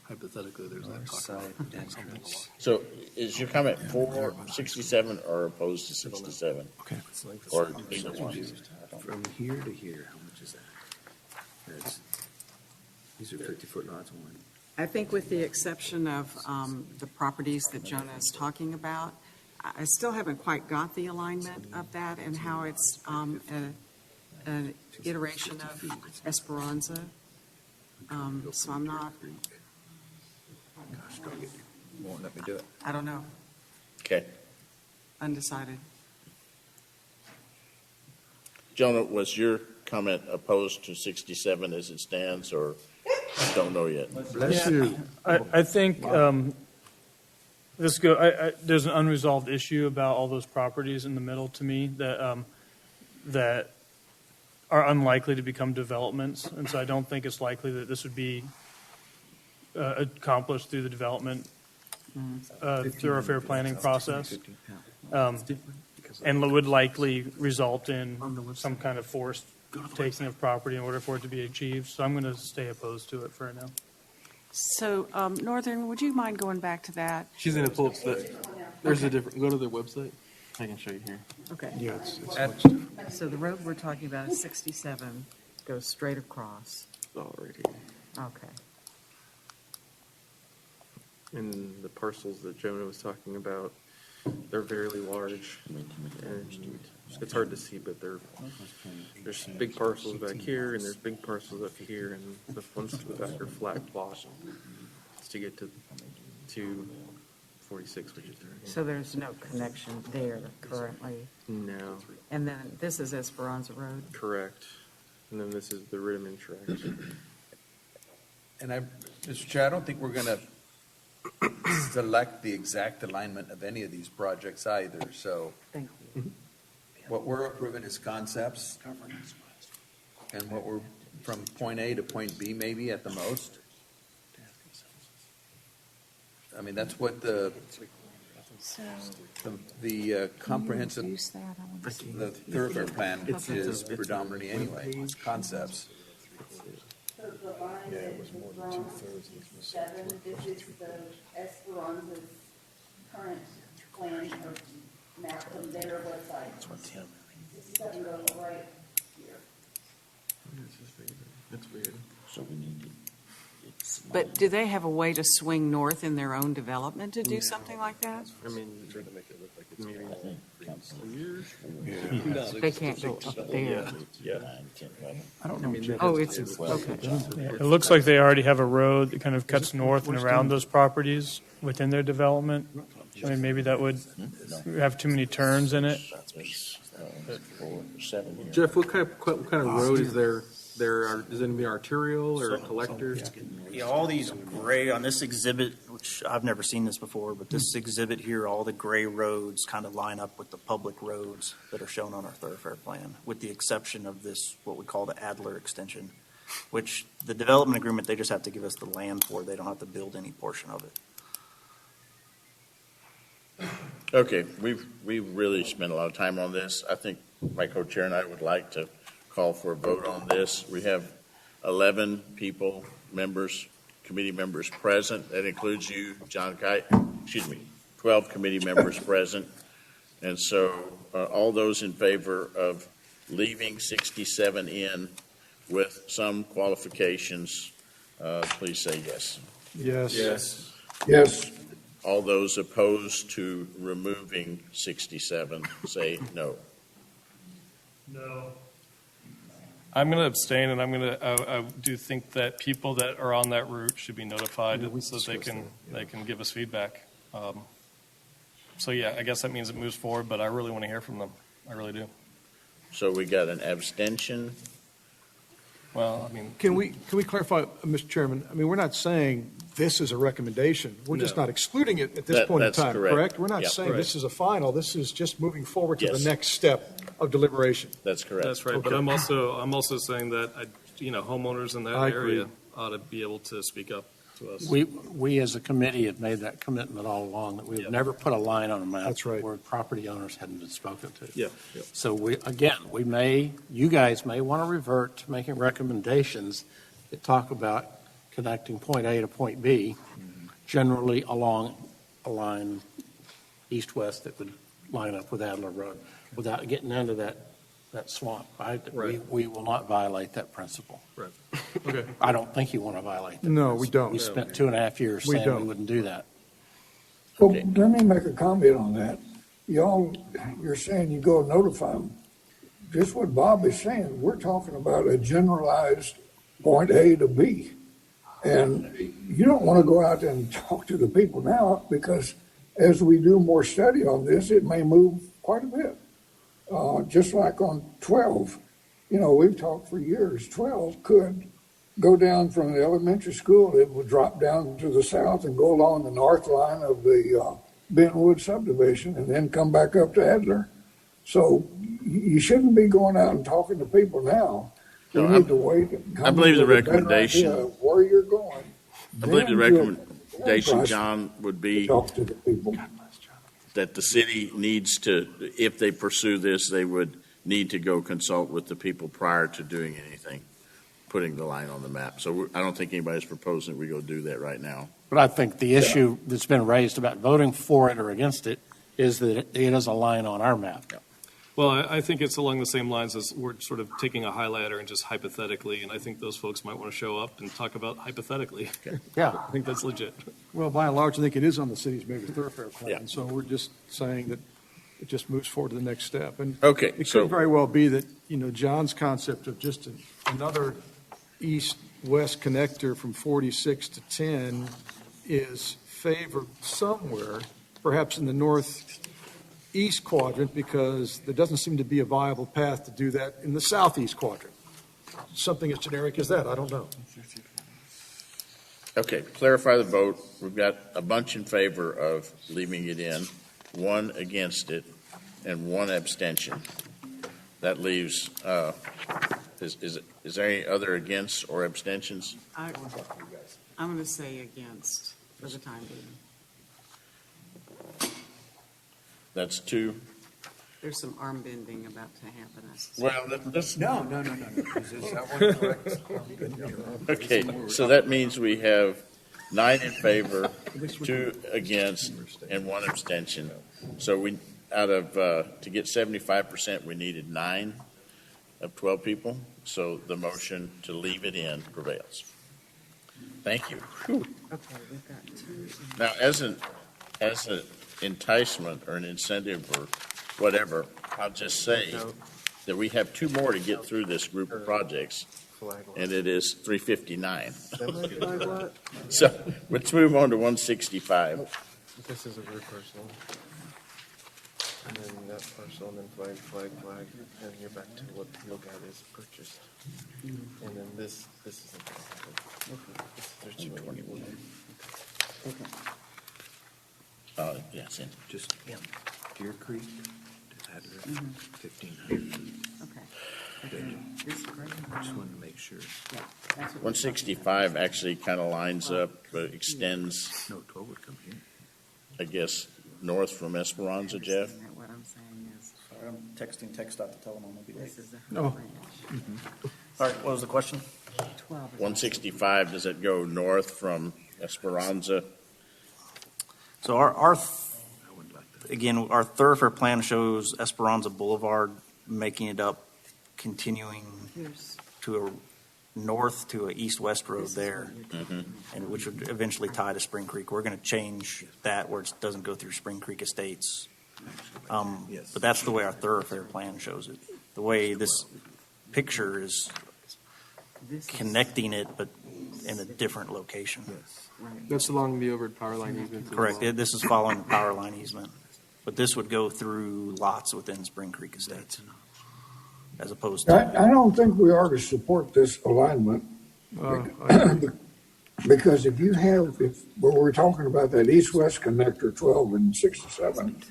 Hypothetically, there's that North talk side about entrance. So is your comment for 67 or opposed to 67? Okay. Or either one? From here to here, how much is that? These are 50-foot lots, one. I think with the exception of the properties that Jonah is talking about, I still haven't quite got the alignment of that and how it's an iteration of Esperanza. So I'm not, Won't let me do it. I don't know, Okay. undecided. Jonah, was your comment opposed to 67 as it stands, or don't know yet? Bless Yeah, you. I think there's an unresolved issue about all those properties in the middle to me that are unlikely to become developments, and so I don't think it's likely that this would be accomplished through the development thoroughfare planning process, and would likely result in some kind of forced taking of property in order for it to be achieved. So I'm going to stay opposed to it for now. So, Northern, would you mind going back to that? She's going to pull up there's a different, go to their website. I can show you here. Okay. Yeah, it's So the road we're talking about is 67, goes straight across. Oh, right here. Okay. And the parcels that Jonah was talking about, they're fairly large. And it's hard to see, but there's big parcels back here, and there's big parcels up here, and the ones to the back are flat plot. It's to get to 246, which is there. So there's no connection there currently? No, And then this is Esperanza Road? correct. And then this is the Ritterman tract. And Mr. Chair, I don't think we're going to select the exact alignment of any of these projects either. So Thank you. what we're approving is concepts, and what we're from point A to point B maybe at the most. I mean, that's what the comprehensive, the thoroughfare plan is predominantly anyway, concepts. So the line is from 67, this is the Esperanza's current plan or map from their website. 67 goes right here. That's weird. So we need to. But do they have a way to swing north in their own development to do something like that? I mean, maybe They can't go up there. I don't know. Oh, it's, okay. It looks like they already have a road that kind of cuts north and around those properties within their development. I mean, maybe that would have too many turns in it. Jeff, what kind of road is there? Is it going to be arterial or collector? Yeah, all these gray, on this exhibit, which I've never seen this before, but this exhibit here, all the gray roads kind of line up with the public roads that are shown on our thoroughfare plan, with the exception of this, what we call the Adler extension, which the development agreement, they just have to give us the land for. They don't have to build any portion of it. Okay, we've really spent a lot of time on this. I think my co-chair and I would like to call for a vote on this. We have 11 people, committee members present. That includes you, John Kite, 12 committee members present. And so all those in favor of leaving 67 in with some qualifications please say yes. Yes. Yes. Yes. All those opposed to removing 67, say no. No. I'm going to abstain, and I do think that people that are on that route should be notified so that they can give us feedback. So yeah, I guess that means it moves forward, but I really want to hear from them. I really do. So we got an abstention. Well, I mean, Can we clarify, Mr. Chairman? I mean, we're not saying this is a recommendation. We're just No. not excluding it at this point in That's time, correct. correct? We're not Yeah. saying this is a final. This is just moving forward to Yes. the next step of deliberation. That's correct. that's right. But Okay. I'm also saying that homeowners in that I agree. area ought to be able to speak up to us. We as a committee have made that commitment all along, that we would Yep. never put a line on a map That's right. where property owners hadn't been spoken to. Yeah. So you guys may want to revert to making recommendations that talk about connecting point A to point B, generally along a line east-west that would line up with Adler Road, without getting into that swamp. Right. We will not violate that principle. Right. Okay. I don't think you want to violate that. No, we don't. We spent 2.5 years We saying we don't. wouldn't do that. Well, let me make a comment on that. You're saying you go notify them. Just what Bob is saying, we're talking about a generalized point A to B. And you don't want to go out and talk to the people now, because as we do more study on this, it may move quite a bit. Just like on 12, we've talked for years, 12 could go down from the elementary school, it would drop down to the south and go along the north line of the Bentwood subdivision and then come back up to Adler. So you shouldn't be going out and talking to people now. You No, need to wait. And come I believe the up with a better recommendation- idea of where you're going. I believe the Then do a recommendation, process John, would be to talk to the people. that the city needs to, if they pursue this, they would need to go consult with the people prior to doing anything, putting the line on the map. So I don't think anybody's proposing we go do that right now. But I think the issue that's been raised about voting for it or against it is that it is a line on our map. Well, I think it's along the same lines as we're sort of taking a highlighter and just hypothetically, and I think those folks might want to show up and talk about hypothetically. Yeah. I think that's legit. Well, by and large, I think it is on the city's major thoroughfare plan. Yeah. So we're just saying that it just moves forward to the next step. And Okay, it so- could very well be that, John's concept of just another east-west connector from 46 to 10 is favored somewhere, perhaps in the northeast quadrant, because there doesn't seem to be a viable path to do that in the southeast quadrant. Something as generic as that, I don't know. Okay, clarify the vote. We've got a bunch in favor of leaving it in, one against it, and one abstention. That leaves, is there any other against or abstentions? I'm going to say against for the time being. That's two. There's some arm bending about to happen. I suspect. Well, that's. No. Is that one correct? Okay, so that means we have 9 in favor, 2 against, and 1 abstention. So we, to get 75%, we needed 9 of 12 people. So the motion to leave it in prevails. Thank you. Okay, we've got 2. Now, as an enticement or an incentive or whatever, I'll just say that we have 2 more to get through this group of projects, and it is 3:59. So let's move on to 165. This is a rear parcel. And then that parcel, and then flag, and you're back to what Yogad is purchased. And then this is a. There's 221. Yes, and Just Deer Creek to Adler, 1,500 feet. Okay. This is great. I just wanted to make sure. Yeah, that's what 165 actually kind of lines up, extends, No, 12 would come here. I guess, north from Esperanza, Jeff. What I'm saying is, Sorry, I'm texting TxDOT to tell them I'm going to be late. this is a Oh. branch. All right, what was the question? 12 is 165, does it go north from Esperanza? So again, our thoroughfare plan shows Esperanza Boulevard making it up, continuing Here's, to north to an east-west road there, and which would eventually tie to Spring Creek. We're going to change that where it doesn't go through Spring Creek Estates. But that's the way our thoroughfare plan shows it. The way this picture is connecting it, but in a different location. That's along the overhead power line easement. Correct. This is following the power line easement. But this would go through lots within Spring Creek Estates, as opposed to. I don't think we are to support this alignment. Because if we're talking about that east-west connector 12 and 67,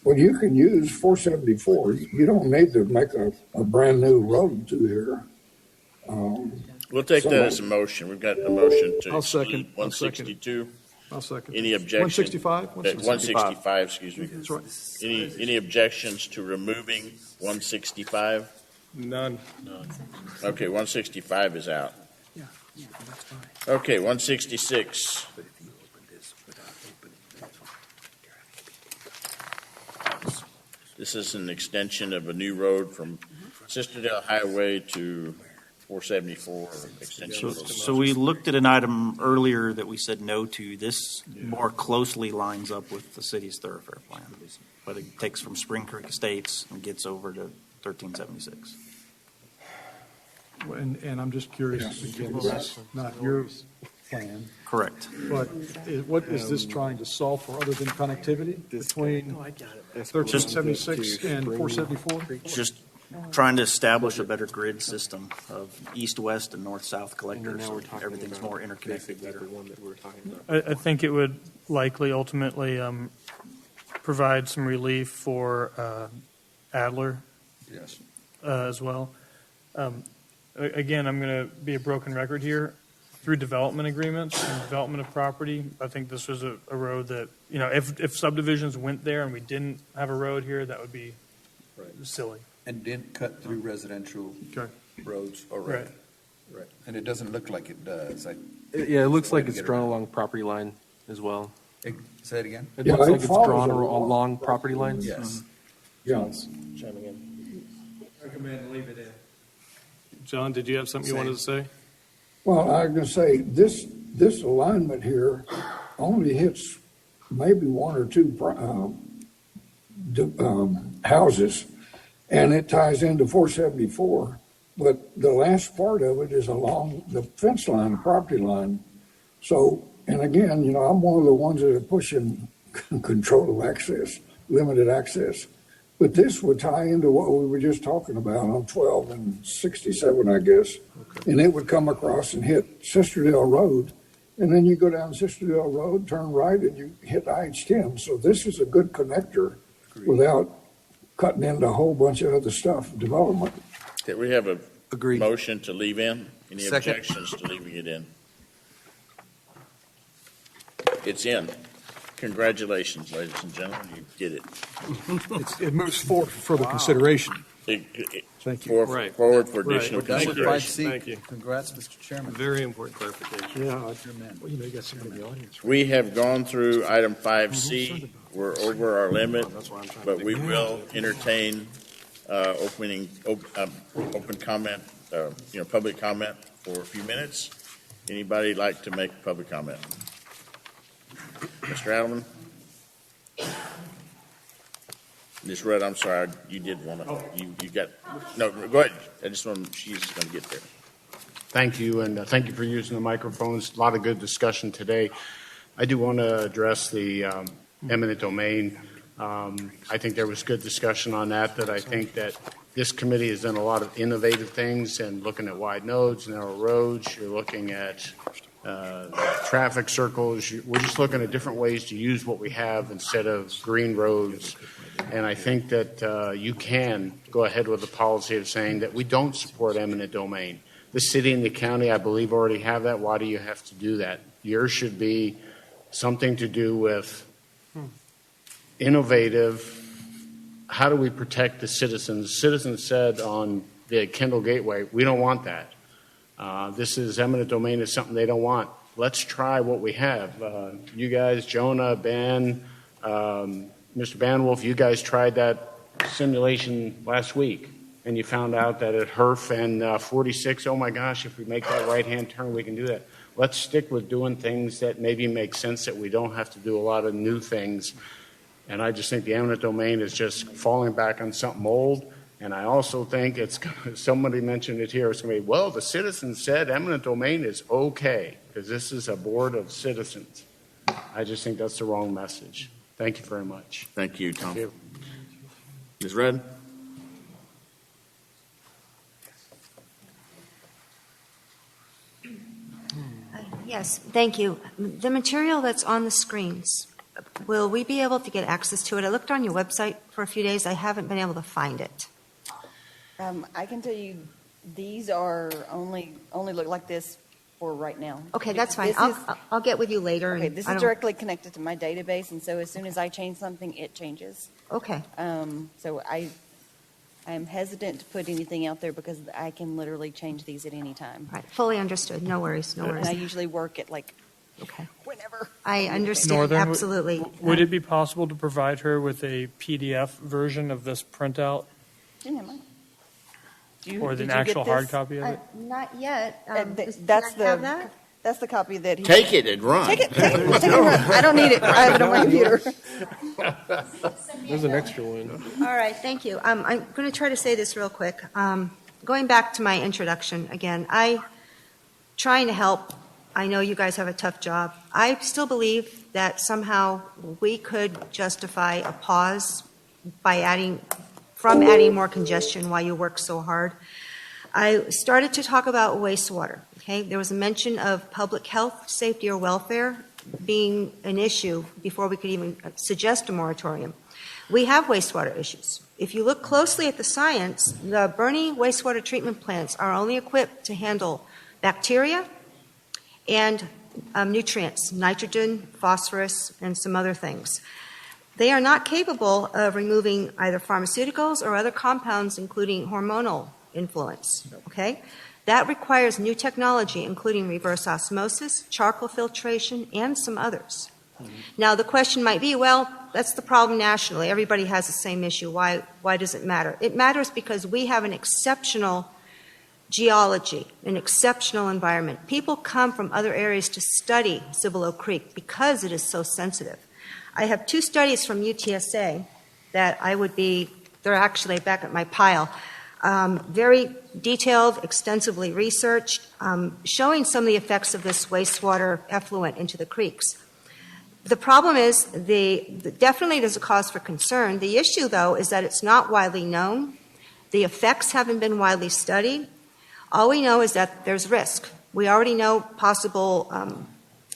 well, you can use 474. You don't need to make a brand new road through here. We'll take that as a motion. We've got a motion to I'll second. exclude 162. I'll second. Any objections? 165? 165, excuse me. That's right. Any objections to removing 165? None. Okay, 165 is out. Okay, 166. This is an extension of a new road from Sisterdale Highway to 474 extension. So we looked at an item earlier that we said no to. This more closely lines up with the city's thoroughfare plan, but it takes from Spring Creek Estates and gets over to 1376. And I'm just curious, again, that's not your plan, Correct. but what is this trying to solve for other than connectivity between 1376 and 474? Just trying to establish a better grid system of east-west and north-south collectors, so everything's more interconnected better. I think it would likely ultimately provide some relief for Adler Yes. as well. Again, I'm going to be a broken record here. Through development agreements and development of property, I think this was a road that, if subdivisions went there and we didn't have a road here, that would be silly. And didn't cut through residential roads already. Right. And it doesn't look like it does. Yeah, it looks like it's drawn along property line as well. Say it again? It looks like it's drawn along property lines. Yes. John's chiming in. Recommend leave it in. John, did you have something you wanted to say? Well, I was going to say, this alignment here only hits maybe one or two houses, and it ties into 474. But the last part of it is along the fence line, the property line. So, and again, I'm one of the ones that are pushing control of access, limited access. But this would tie into what we were just talking about on 12 and 67, I guess. Okay. And it would come across and hit Sisterdale Road. And then you go down Sisterdale Road, turn right, and you hit IH-10. So this is a good connector without cutting into a whole bunch of other stuff, development. Okay, we have a motion to leave in. Any Second. objections to leaving it in? It's in. Congratulations, ladies and gentlemen, you did it. It moves forward for further consideration. Thank you. Forward for additional consideration. Thank you. Congrats, Mr. Chairman. Very important clarification. Yeah, well, you got some in the audience. We have gone through item 5C. We're over our limit, but we will entertain open comment, public comment for a few minutes. Anybody like to make public comment? Mr. Adelman? Ms. Rudd, I'm sorry, you did want to, you got, no, go ahead. I just want, she's going to get there. Thank you, and thank you for using the microphones. A lot of good discussion today. I do want to address the eminent domain. I think there was good discussion on that I think that this committee has done a lot of innovative things and looking at wide nodes, narrow roads. You're looking at traffic circles. We're just looking at different ways to use what we have instead of green roads. And I think that you can go ahead with the policy of saying that we don't support eminent domain. The city and the county, I believe, already have that. Why do you have to do that? Yours should be something to do with innovative. How do we protect the citizens? Citizens said on the Kendall Gateway, we don't want that. This is eminent domain is something they don't want. Let's try what we have. You guys, Jonah, Ben, Mr. Banwolf, you guys tried that simulation last week, and you found out that at Herf and 46, oh my gosh, if we make that right-hand turn, we can do that. Let's stick with doing things that maybe make sense, that we don't have to do a lot of new things. And I just think the eminent domain is just falling back on something old. And I also think somebody mentioned it here, it's going to be, well, the citizens said eminent domain is okay, because this is a board of citizens. I just think that's the wrong message. Thank you very much. Thank you, Tom. Thank you. Ms. Redd? Yes, thank you. The material that's on the screens, will we be able to get access to it? I looked on your website for a few days. I haven't been able to find it. I can tell you, these are only look like this for right now. Okay, that's fine. This is- I'll get with you later. Okay, and this I is don't- directly connected to my database, and so as soon as I change something, it changes. Okay. So I'm hesitant to put anything out there because I can literally change these at any time. Right, fully understood. No worries, no And worries. I usually work at like Okay. whenever. I understand, Northern, absolutely. Would it be possible to provide her with a PDF version of this printout? Didn't have mine. Or did an you get actual hard this? copy of it? Not yet. That's can I have that? That's the copy that he. Take it and run. Take it and run. I don't need it. I have it on my computer. There's an extra one. All right, thank you. I'm going to try to say this real quick. Going back to my introduction again, trying to help. I know you guys have a tough job. I still believe that somehow we could justify a pause by adding more congestion while you work so hard. I started to talk about wastewater. Okay, there was a mention of public health, safety, or welfare being an issue before we could even suggest a moratorium. We have wastewater issues. If you look closely at the science, the Bernie wastewater treatment plants are only equipped to handle bacteria and nutrients, nitrogen, phosphorus, and some other things. They are not capable of removing either pharmaceuticals or other compounds, including hormonal influence, okay? That requires new technology, including reverse osmosis, charcoal filtration, and some others. Now, the question might be, well, that's the problem nationally. Everybody has the same issue. Why does it matter? It matters because we have an exceptional geology, an exceptional environment. People come from other areas to study Cibolo Creek because it is so sensitive. I have two studies from UTSA that they're actually back at my pile. Very detailed, extensively researched, showing some of the effects of this wastewater effluent into the creeks. The problem is, definitely there's a cause for concern. The issue, though, is that it's not widely known. The effects haven't been widely studied. All we know is that there's risk. We already know possible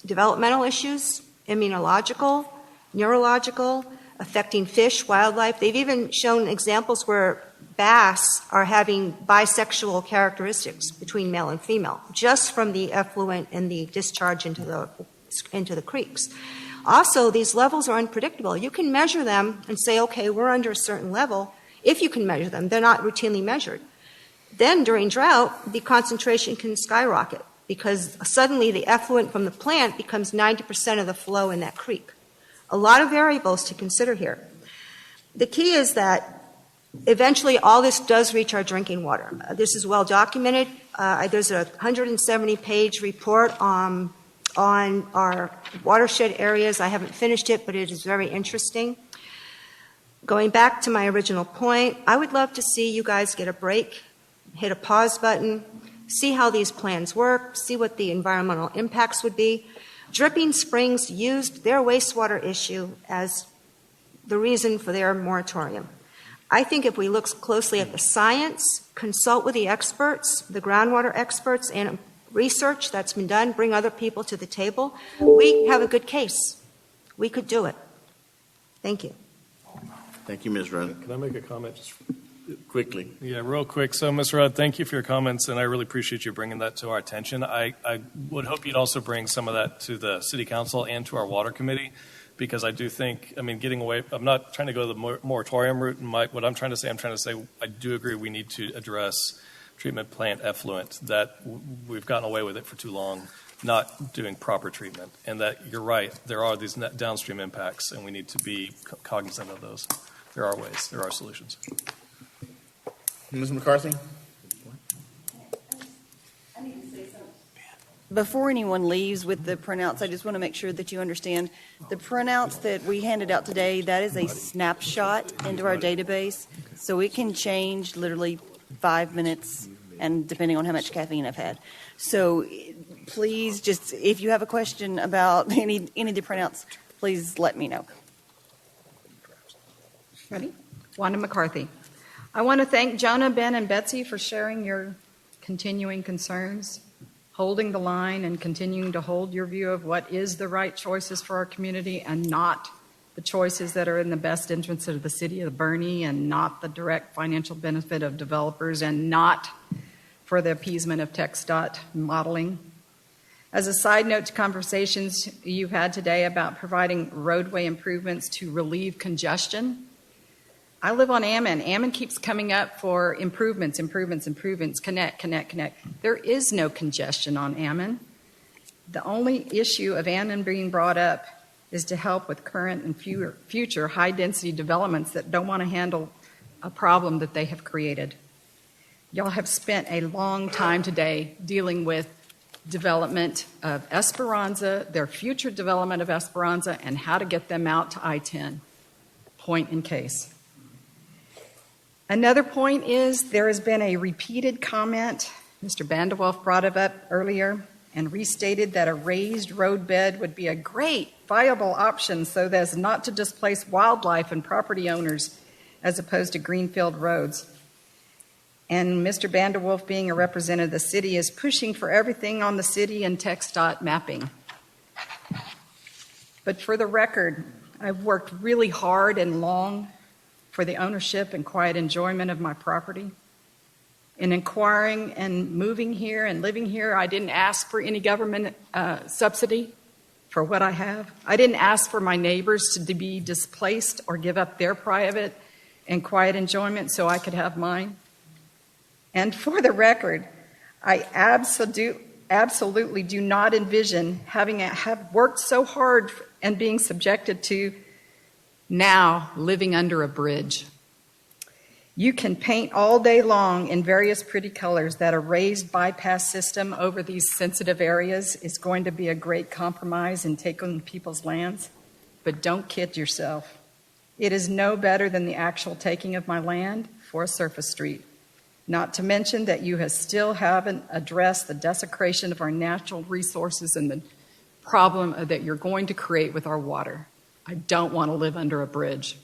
developmental issues, immunological, neurological, affecting fish, wildlife. They've even shown examples where bass are having bisexual characteristics between male and female, just from the effluent and the discharge into the creeks. Also, these levels are unpredictable. You can measure them and say, okay, we're under a certain level. If you can measure them, they're not routinely measured. Then during drought, the concentration can skyrocket because suddenly the effluent from the plant becomes 90% of the flow in that creek. A lot of variables to consider here. The key is that eventually all this does reach our drinking water. This is well documented. There's a 170-page report on our watershed areas. I haven't finished it, but it is very interesting. Going back to my original point, I would love to see you guys get a break, hit a pause button, see how these plans work, see what the environmental impacts would be. Dripping Springs used their wastewater issue as the reason for their moratorium. I think if we look closely at the science, consult with the experts, the groundwater experts, and research that's been done, bring other people to the table, we have a good case. We could do it. Thank you. Thank you, Ms. Rudd. Can I make a comment just quickly? Yeah, real quick. So, Ms. Rudd, thank you for your comments, and I really appreciate you bringing that to our attention. I would hope you'd also bring some of that to the City Council and to our Water Committee, because I do think, getting away, I'm not trying to go the moratorium route. What I'm trying to say, I do agree we need to address treatment plant effluent, that we've gotten away with it for too long, not doing proper treatment, and that you're right, there are these downstream impacts, and we need to be cognizant of those. There are ways, there are solutions. Ms. McCarthy? Before anyone leaves with the printouts, I just want to make sure that you understand the printouts that we handed out today, that is a snapshot into our database. So it can change literally 5 minutes and depending on how much caffeine I've had. So please just, if you have a question about any of the printouts, please let me know. Ready? Wanda McCarthy. I want to thank Jonah, Ben, and Betsy for sharing your continuing concerns, holding the line, and continuing to hold your view of what is the right choices for our community and not the choices that are in the best interest of the city of Bernie and not the direct financial benefit of developers and not for the appeasement of TxDOT modeling. As a side note to conversations you've had today about providing roadway improvements to relieve congestion, I live on Ammon. Ammon keeps coming up for improvements, connect. There is no congestion on Ammon. The only issue of Ammon being brought up is to help with current and future high-density developments that don't want to handle a problem that they have created. Y'all have spent a long time today dealing with development of Esperanza, their future development of Esperanza, and how to get them out to I-10. Point in case. Another point is there has been a repeated comment. Mr. Vanderwolf brought it up earlier and restated that a raised roadbed would be a great viable option so as not to displace wildlife and property owners as opposed to greenfield roads. And Mr. Vanderwolf, being a representative of the city, is pushing for everything on the city and TxDOT mapping. But for the record, I've worked really hard and long for the ownership and quiet enjoyment of my property. In inquiring and moving here and living here, I didn't ask for any government subsidy for what I have. I didn't ask for my neighbors to be displaced or give up their private and quiet enjoyment so I could have mine. And for the record, I absolutely do not envision have worked so hard and being subjected to now living under a bridge. You can paint all day long in various pretty colors that a raised bypass system over these sensitive areas is going to be a great compromise in taking people's lands, but don't kid yourself. It is no better than the actual taking of my land for a surface street. Not to mention that you still haven't addressed the desecration of our natural resources and the problem that you're going to create with our water. I don't want to live under a bridge.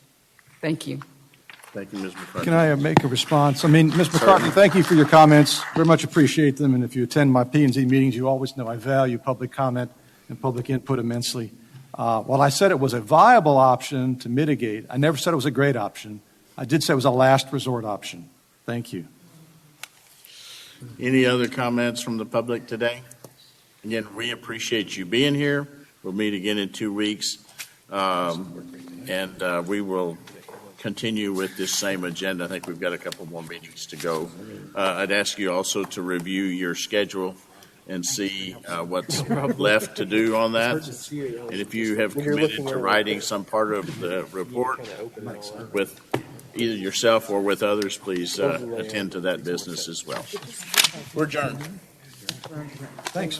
Thank you. Thank you, Ms. McCarthy. Can I make a response? I mean, Ms. McCarthy, thank you for your comments. Very much appreciate them. And if you attend my P&Z meetings, you always know I value public comment and public input immensely. While I said it was a viable option to mitigate, I never said it was a great option. I did say it was a last resort option. Thank you. Any other comments from the public today? Again, we appreciate you being here. We'll meet again in 2 weeks. And we will continue with this same agenda. I think we've got a couple more meetings to go. I'd ask you also to review your schedule and see what's left to do on that. And if you have committed to writing some part of the report with either yourself or with others, please attend to that business as well. We're adjourned. Thanks.